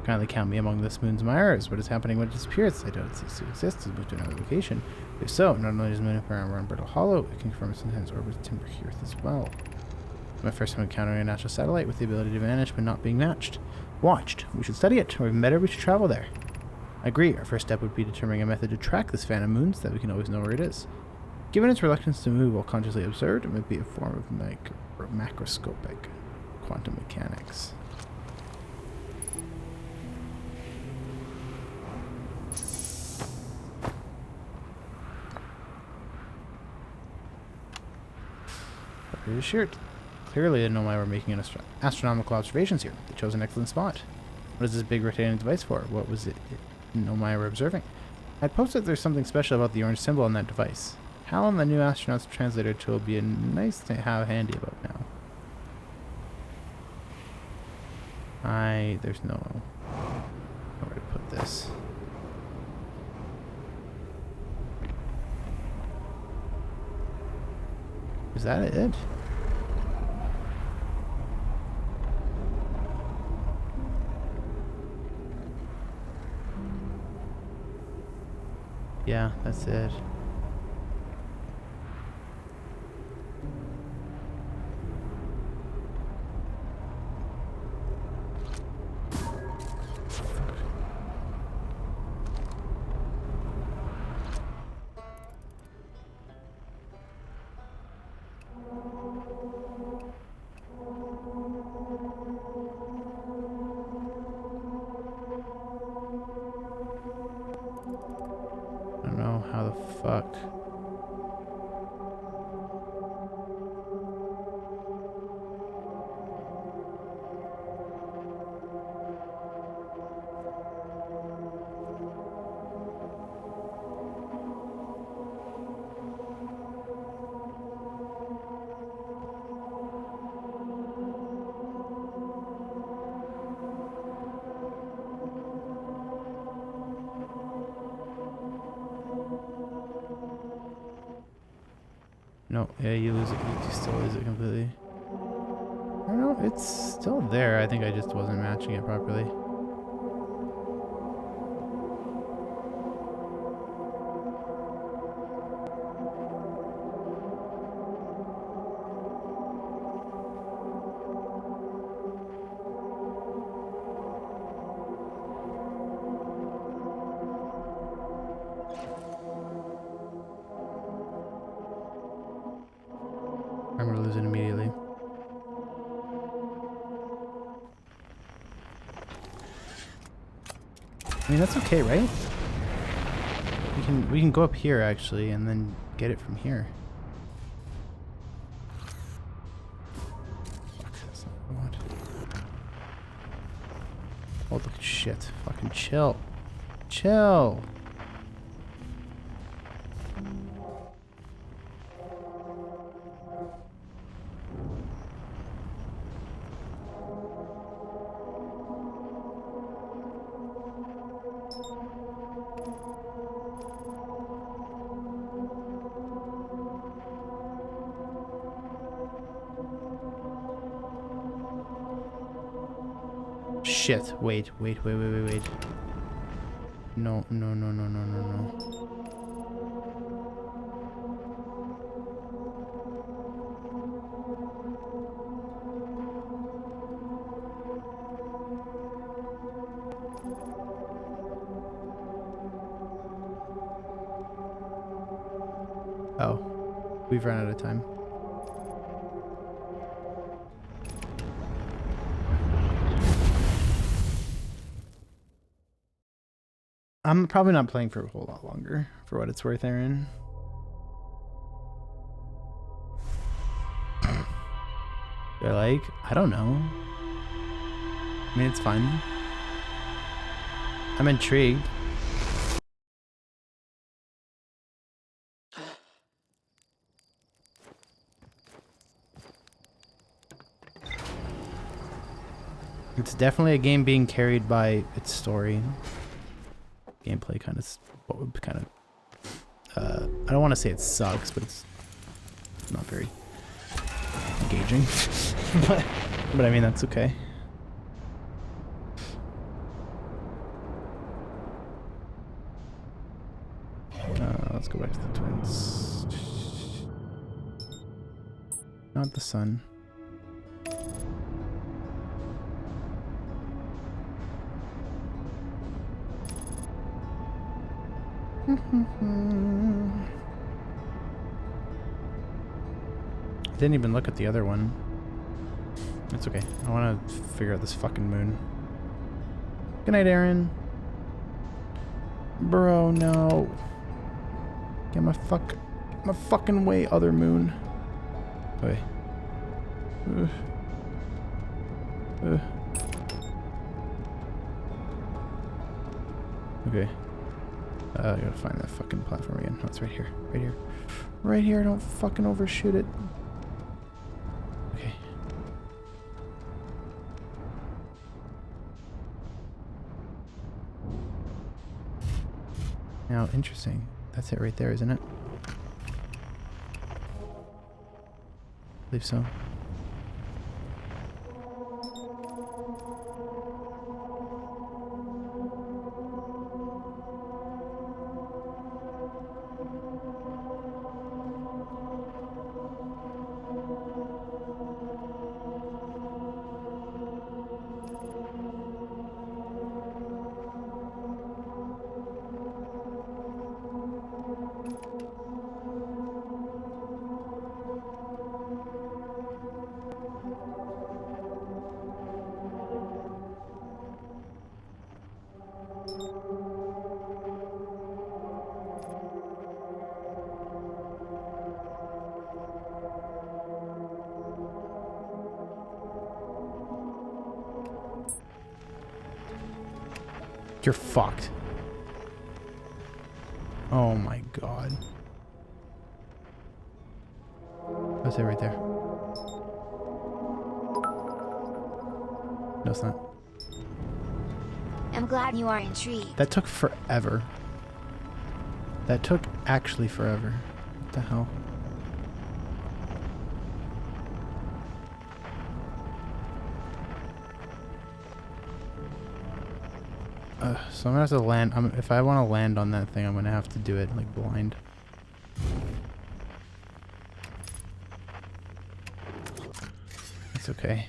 Kindly count me among this moon's admirers. What is happening when it disappears? I doubt it ceases to exist. It's moved to another location. If so, not only does the moon appear around Brittle Hollow, it can confirm it sometimes orbits Timberhearth as well. My first time encountering a natural satellite with the ability to vanish but not being watched. We should study it, or even better, we should travel there. I agree. Our first step would be determining a method to track this phantom moon so that we can always know where it is. Given its reluctance to move while consciously observed, it might be a form of macroscopic quantum mechanics. Reassured. Clearly, the Nomai were making astronomical observations here. They chose an excellent spot. What is this big rotating device for? What was it Nomai were observing? I'd posted there's something special about the orange symbol on that device. Hal and the new astronaut's translator tool would be nice to have handy about now. There's nowhere to put this. Is that it? Yeah, that's it. I don't know how the fuck. No, yeah, you lose it. You still lose it completely. I don't know, it's still there. I think I just wasn't matching it properly. I'm gonna lose it immediately. I mean, that's okay, right? We can go up here actually and then get it from here. Fuck, that's not what I want. Oh, look at shit. Fucking chill. Chill. Shit. Wait. No. Oh. We've run out of time. I'm probably not playing for a whole lot longer, for what it's worth, Aaron. They're like, I don't know. I mean, it's fun. I'm intrigued. It's definitely a game being carried by its story. Gameplay kind of, I don't want to say it sucks, but it's not very engaging. but I mean, that's okay. Let's go back to the twins. Not the sun. Didn't even look at the other one. It's okay. I want to figure out this fucking moon. Good night, Aaron. Bro, no. Get my fucking way, other moon. Wait. Okay. I gotta find that fucking platform again. Oh, it's right here. Right here. Right here. Don't fucking overshoot it. Okay. Now, interesting. That's it right there, isn't it? I believe so. You're fucked. Oh my god. That's it right there. No, it's not. I'm glad you are intrigued. That took forever. That took actually forever. What the hell? So I'm gonna have to land. If I want to land on that thing, I'm gonna have to do it like blind. It's okay.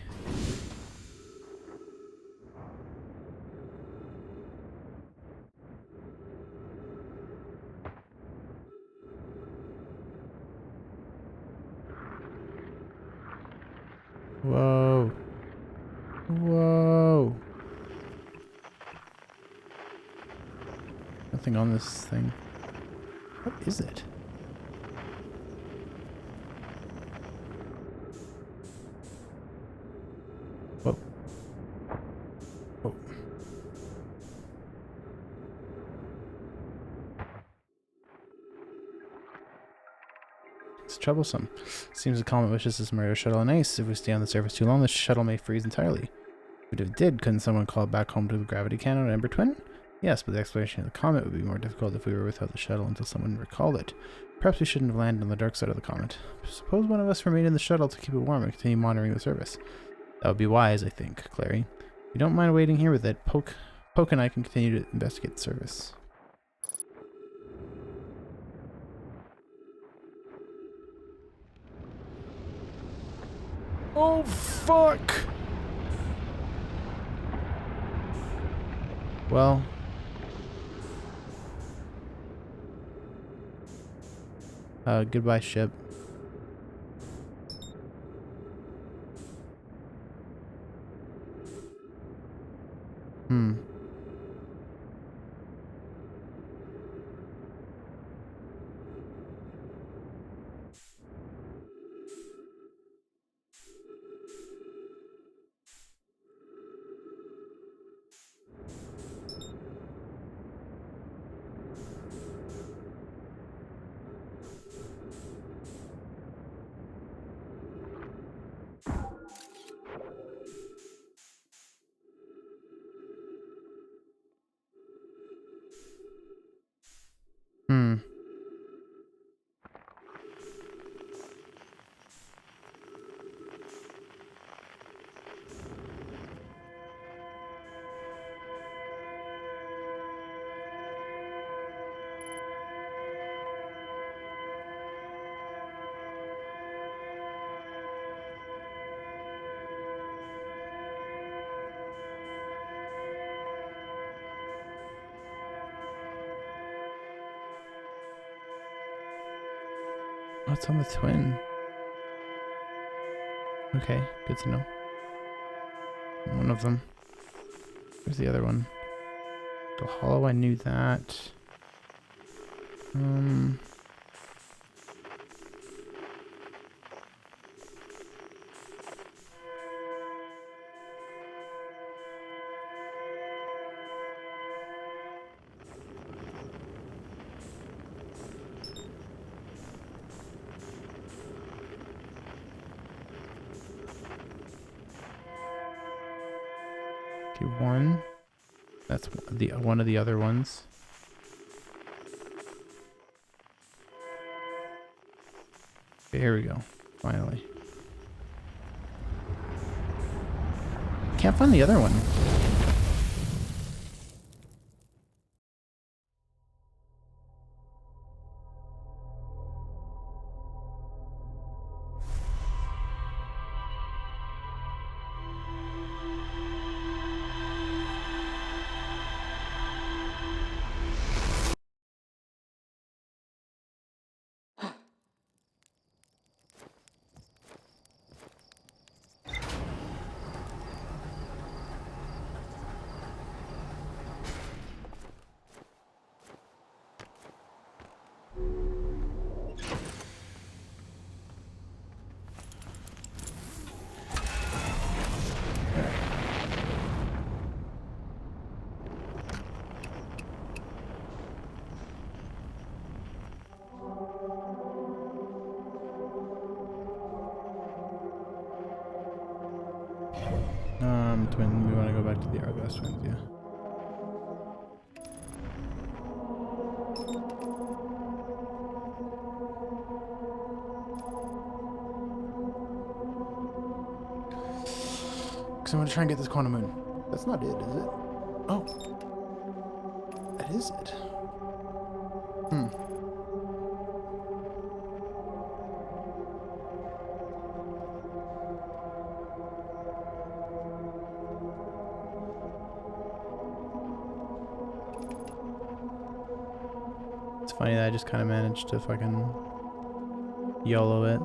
Whoa. Whoa. Nothing on this thing. What is it? Whoa. Whoa. It's troublesome. Seems the comet wishes this murder shuttle on ice. If we stay on the surface too long, the shuttle may freeze entirely. But if it did, couldn't someone call it back home to the gravity cannon or Ember Twin? Yes, but the exploration of the comet would be more difficult if we were without the shuttle until someone recalled it. Perhaps we shouldn't have landed on the dark side of the comet. Suppose one of us remained in the shuttle to keep it warm and continue monitoring the service. That would be wise, I think, Clary. If you don't mind waiting here with it, Poke and I can continue to investigate the service. Oh, fuck! Well... goodbye, ship. What's on the twin? Okay, good to know. One of them. Where's the other one? The hollow, I knew that. Okay, one. That's the one of the other ones. There we go. Finally. Can't find the other one. Twin. We want to go back to the Argos twins, yeah. Because I want to try and get this quantum moon. That's not it, is it? Oh. That is it. It's funny that I just kind of managed to fucking YOLO it.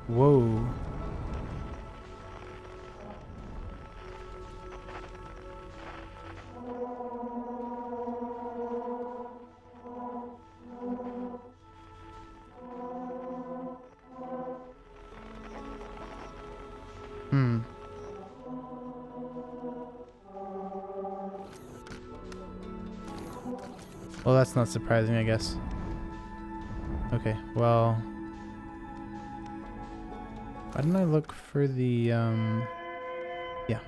Whoa. Well, that's not surprising, I guess. Okay, well... Why didn't I look for the, yeah.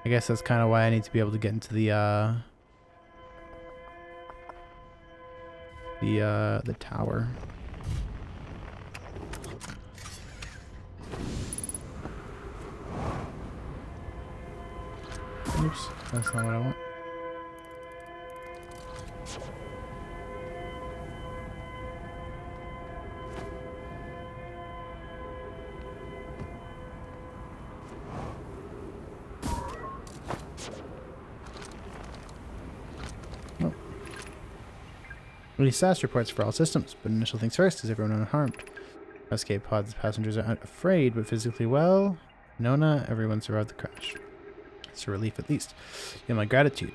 I guess that's kind of why I need to be able to get into the tower. Oops, that's not what I want. Oh. Release SAS reports for all systems, but initial things first. Is everyone unharmed? Escape pods passengers are afraid, but physically well. Nona, everyone survived the crash. It's a relief at least. You have my gratitude.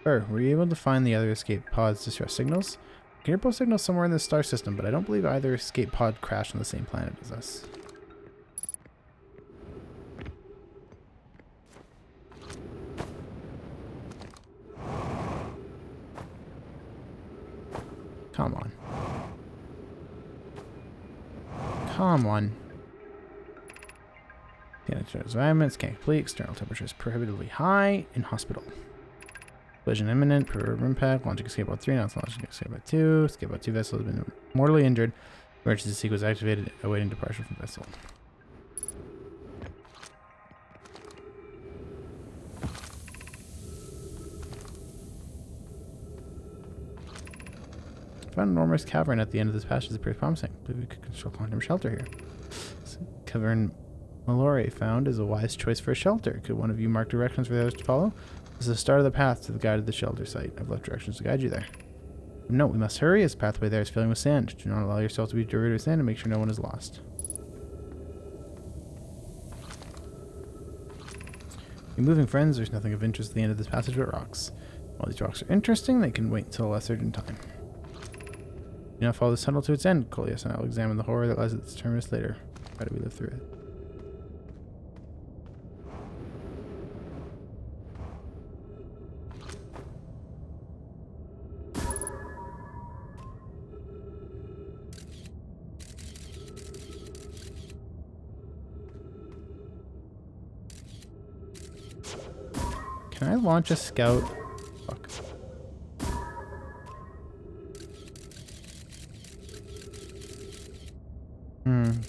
Were you able to find the other escape pod's distress signals? I can hear both signals somewhere in the star system, but I don't believe either escape pod crashed on the same planet as us. Come on. Come on. The environments can't complete. External temperature is prohibitively high in hospital. Collision imminent. Per impact. Launching escape pod 3. Now it's launching escape pod 2. Escape pod 2 vessel has been mortally injured. Emergency sequence activated. Awaiting departure from vessel. Found an enormous cavern at the end of this passage that appears promising. Believe we could construct long-term shelter here. This cavern Mallory found is a wise choice for a shelter. Could one of you mark directions for the others to follow? This is the start of the path to the guide of the shelter site. I've left directions to guide you there. Note, we must hurry as the pathway there is filling with sand. Do not allow yourself to be diverted with sand and make sure no one is lost. Be moving, friends. There's nothing of interest at the end of this passage but rocks. While these rocks are interesting, they can wait until a less urgent time. Do not follow this tunnel to its end, Coleus, and I'll examine the horror that lies at its terminus later. How do we live through it? Can I launch a scout? Fuck.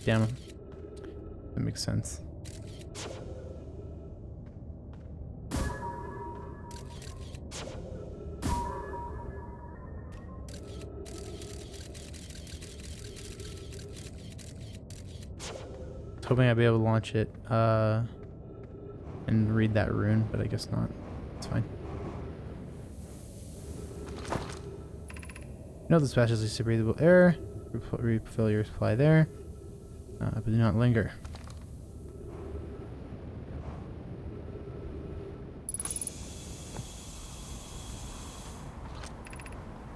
Damn it. That makes sense. I was hoping I'd be able to launch it, and read that rune, but I guess not. It's fine. Note this passage leads to breathable air. Refill your supply there. But do not linger.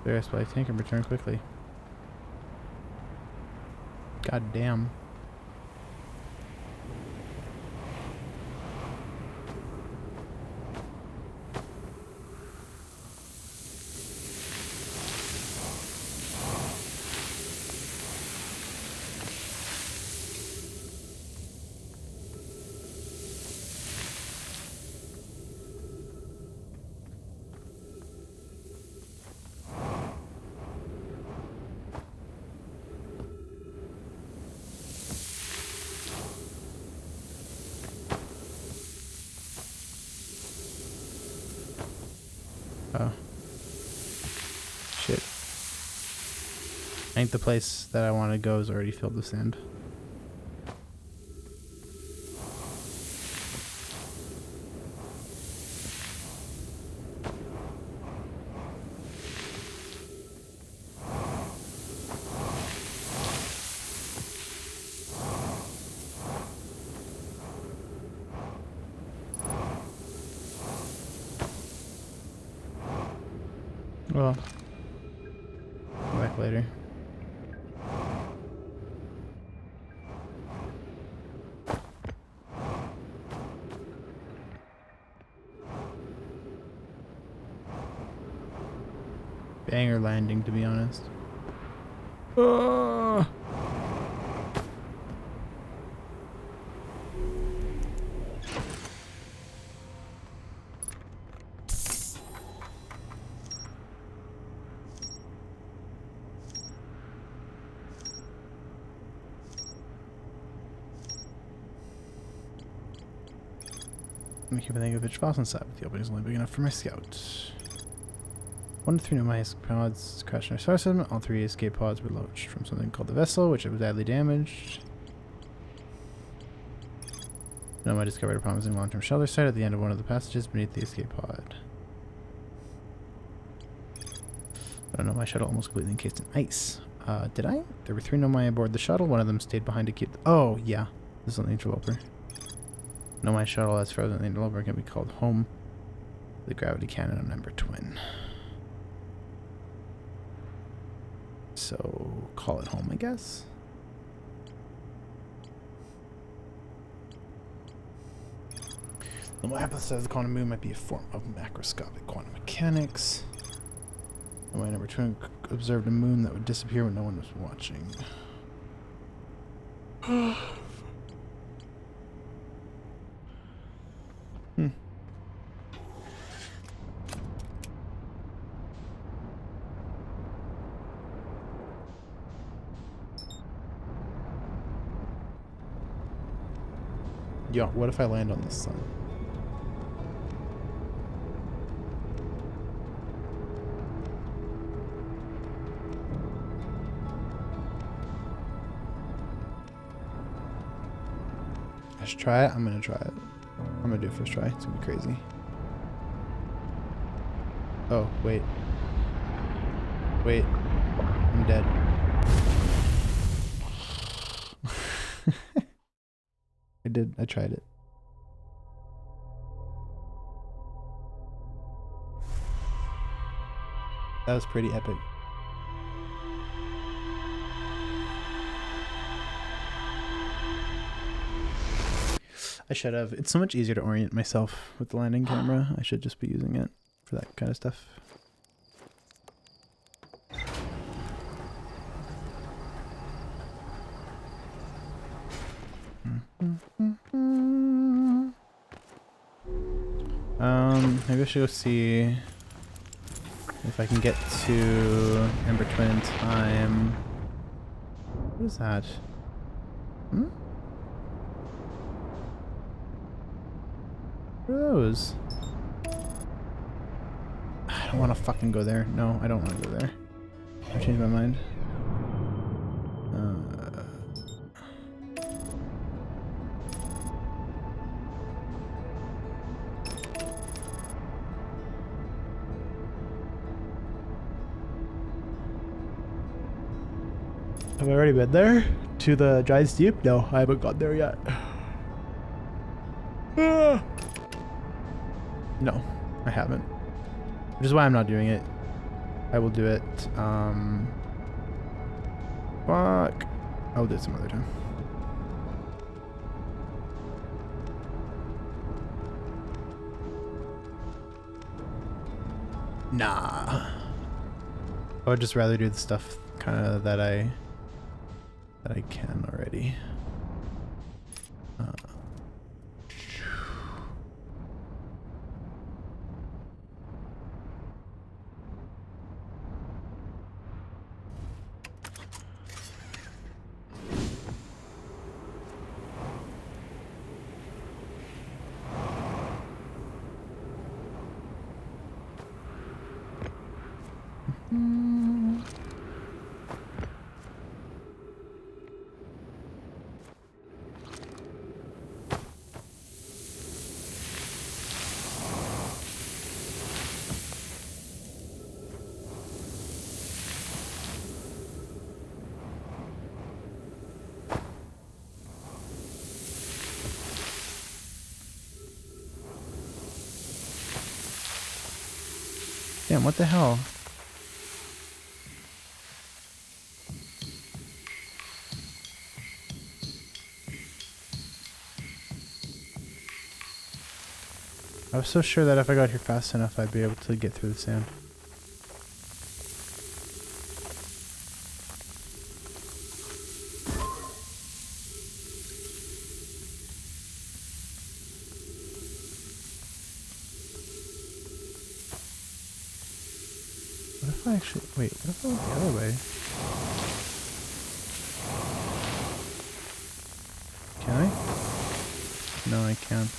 Clear a supply tank and return quickly. God damn. Oh. Shit. I think the place that I want to go is already filled with sand. Well, come back later. Banger landing, to be honest. Let me keep a thing of Vitch inside, but the opening is only big enough for my scout. 1 to 3 pneumatic pods crashed in our solar system. All 3 escape pods were launched from something called the vessel, which was badly damaged. I discovered a promising long-term shelter site at the end of one of the passages beneath the escape pod. Oh no, my shuttle almost completely encased in ice. Did I? There were 3 Nomai aboard the shuttle. One of them stayed behind to keep... Oh, yeah. This is on the interloper. Nomai shuttle that's frozen in the interloper can be called home. The gravity cannon of Ember Twin. So, call it home, I guess. The map says the quantum moon might be a form of macroscopic quantum mechanics. Nomai Number Twin observed a moon that would disappear when no one was watching. Yo, what if I land on the sun? I should try it. I'm gonna try it. I'm gonna do it first try. It's gonna be crazy. Oh, wait. Wait. I'm dead. I tried it. That was pretty epic. I should have. It's so much easier to orient myself with the landing camera. I should just be using it for that kind of stuff. Maybe I should go see if I can get to Ember Twin in time. What is that? Hmm? What are those? I don't want to fucking go there. No, I don't want to go there. I changed my mind. Have I already been there? To the Giant's Deep? No, I haven't got there yet. No, I haven't. Which is why I'm not doing it. I will do it. Fuck. I'll do it some other time. Nah. I would just rather do the stuff kind of that I can already. Damn, what the hell? I was so sure that if I got here fast enough, I'd be able to get through the sand. What if I actually... Wait, what if I went the other way? Can I? No, I can't.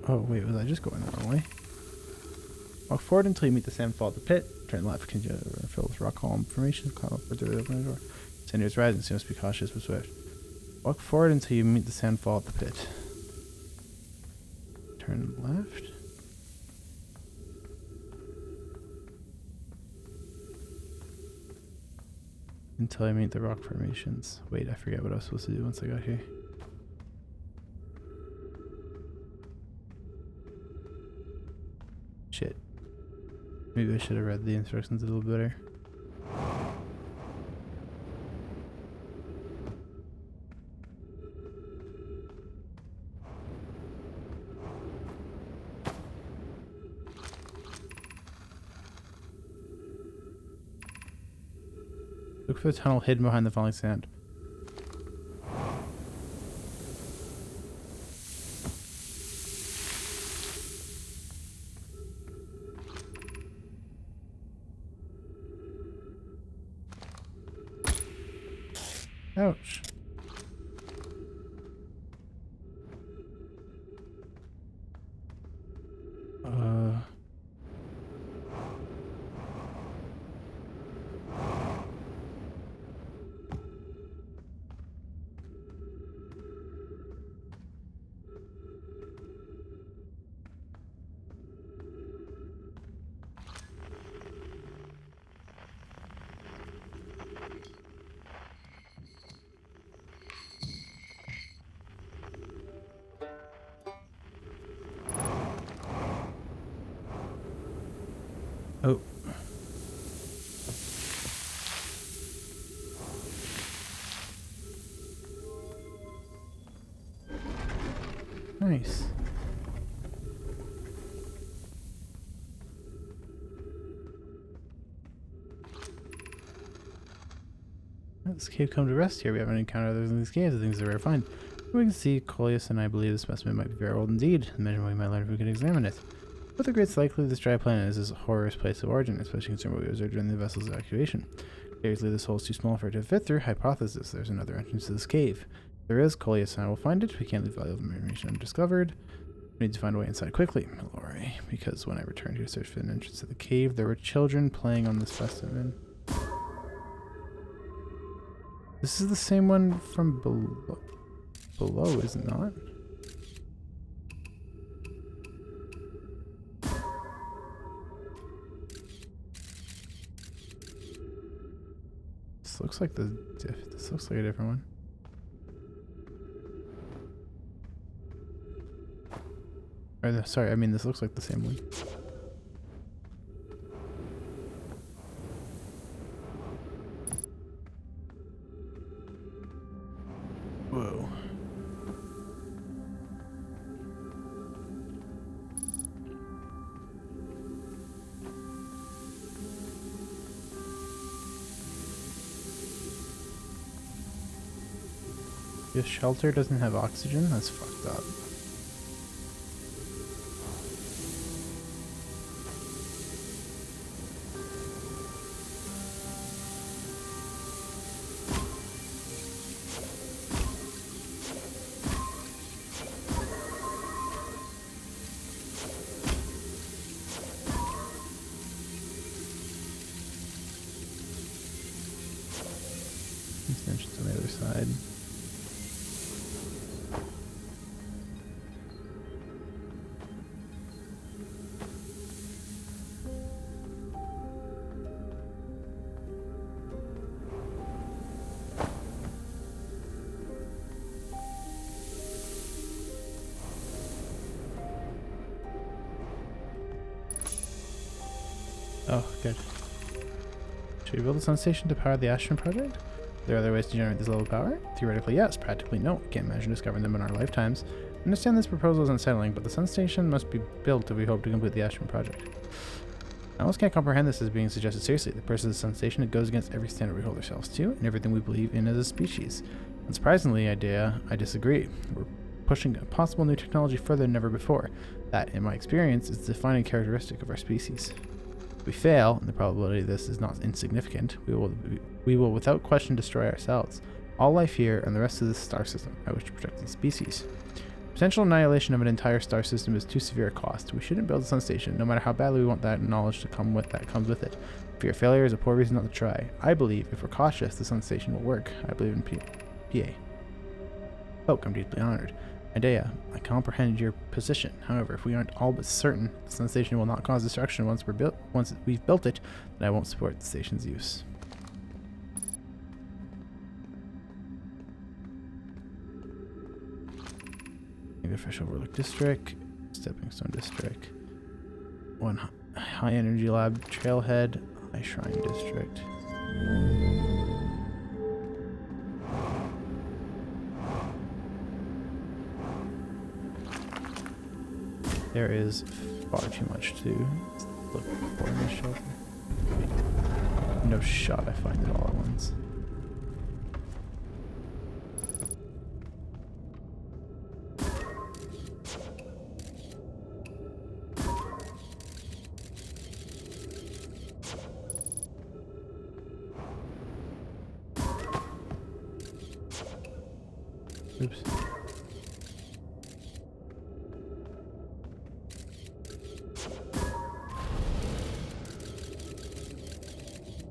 Oh, wait, was I just going the wrong way? Walk forward until you meet the sandfall at the pit. Turn left, continue to fill with rock column formations. Climb upward to the open door. Sand is rising, so you must be cautious but swift. Walk forward until you meet the sandfall at the pit. Turn left. Until I meet the rock formations. Wait, I forget what I was supposed to do once I got here. Shit. Maybe I should have read the instructions a little better. Look for the tunnel hidden behind the falling sand. Ouch. Oh. Nice. This cave come to rest here. We haven't encountered others in these caves. I think it's a rare find. We can see Coleus and I believe the specimen might be very old indeed. Imagine we might learn if we can examine it. With the greatest likelihood, this dry planet is this horror's place of origin, especially considering what we observed during the vessel's evacuation. Curiously, this hole is too small for it to fit through. Hypothesis: there's another entrance to this cave. If there is, Coleus and I will find it. We can't leave valuable information undiscovered. We need to find a way inside quickly, Mallory, because when I returned here to search for an entrance to the cave, there were children playing on the specimen. This is the same one from below, is it not? This looks like this looks like a different one. Sorry, I mean this looks like the same one. Whoa. This shelter doesn't have oxygen? That's fucked up. Extensions on the other side. Oh, good. Should we build a sun station to power the Ashton project? Are there other ways to generate this level of power? Theoretically, yes. Practically, no. Can't imagine discovering them in our lifetimes. I understand this proposal is unsettling, but the sun station must be built if we hope to complete the Ashton project. I almost can't comprehend this as being suggested seriously. The purpose of the sun station, it goes against every standard we hold ourselves to, and everything we believe in as a species. Unsurprisingly, I disagree. We're pushing a possible new technology further than ever before. That, in my experience, is the defining characteristic of our species. If we fail, and the probability of this is not insignificant, we will without question destroy ourselves, all life here, and the rest of the star system. I wish to protect the species. Potential annihilation of an entire star system is too severe a cost. We shouldn't build a sun station, no matter how badly we want that knowledge to come with that comes with it. Fear of failure is a poor reason not to try. I believe if we're cautious, the sun station will work. I believe in PA. Oh, I'm deeply honored. Idea, I comprehend your position. However, if we aren't all but certain the sun station will not cause destruction once we've built it, then I won't support the station's use. Fish Overlook District, Stepping Stone District, one High Energy Lab Trailhead, High Shrine District. There is far too much to look for in this shelter. No shot I find it all at once. Oops.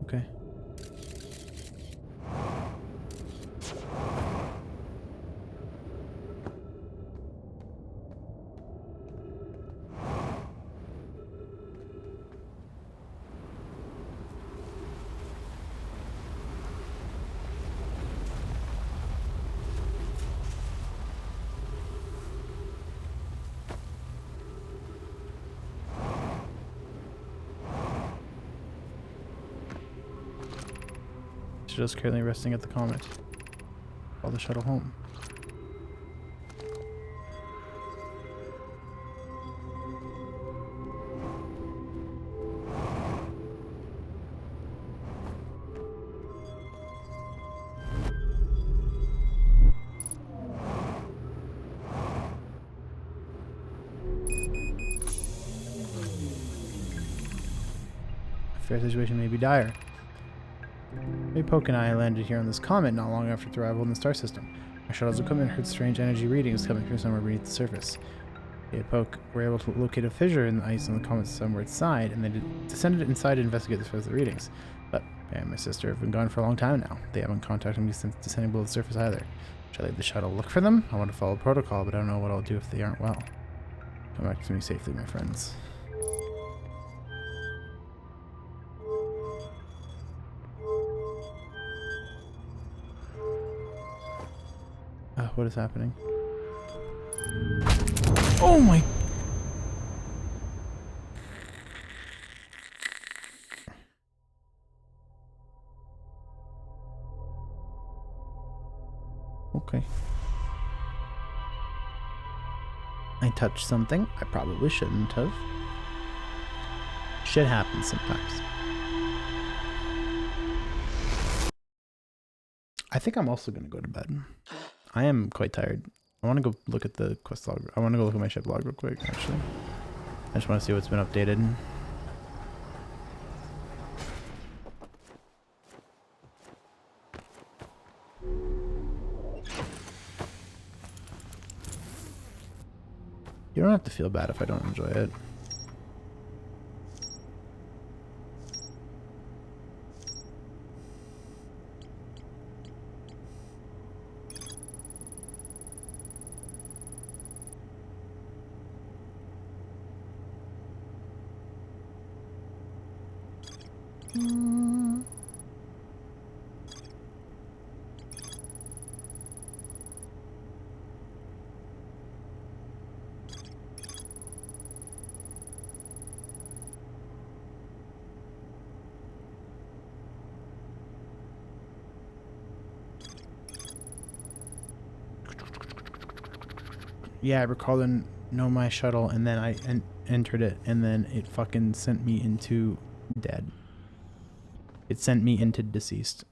Okay. Just currently resting at the Comet. Call the shuttle home. Fair situation may be dire. Poke and I landed here on this comet not long after its arrival in the star system. Our shuttle's equipment heard strange energy readings coming from somewhere beneath the surface. Me and Poke were able to locate a fissure in the ice on the comet's somewhere side, and they descended inside to investigate the source of the readings. But Pam and my sister have been gone for a long time now. They haven't contacted me since descending below the surface either. Should I leave the shuttle look for them? I want to follow protocol, but I don't know what I'll do if they aren't well. Come back to me safely, my friends. What is happening? Oh my! Okay. I touched something I probably shouldn't have. Shit happens sometimes. I think I'm also gonna go to bed. I am quite tired. I want to go look at the quest log. I want to go look at my ship log real quick, actually. I just want to see what's been updated. You don't have to feel bad if I don't enjoy it. Yeah, I recall the Know My Shuttle, and then I entered it, and then it fucking sent me into dead. It sent me into deceased.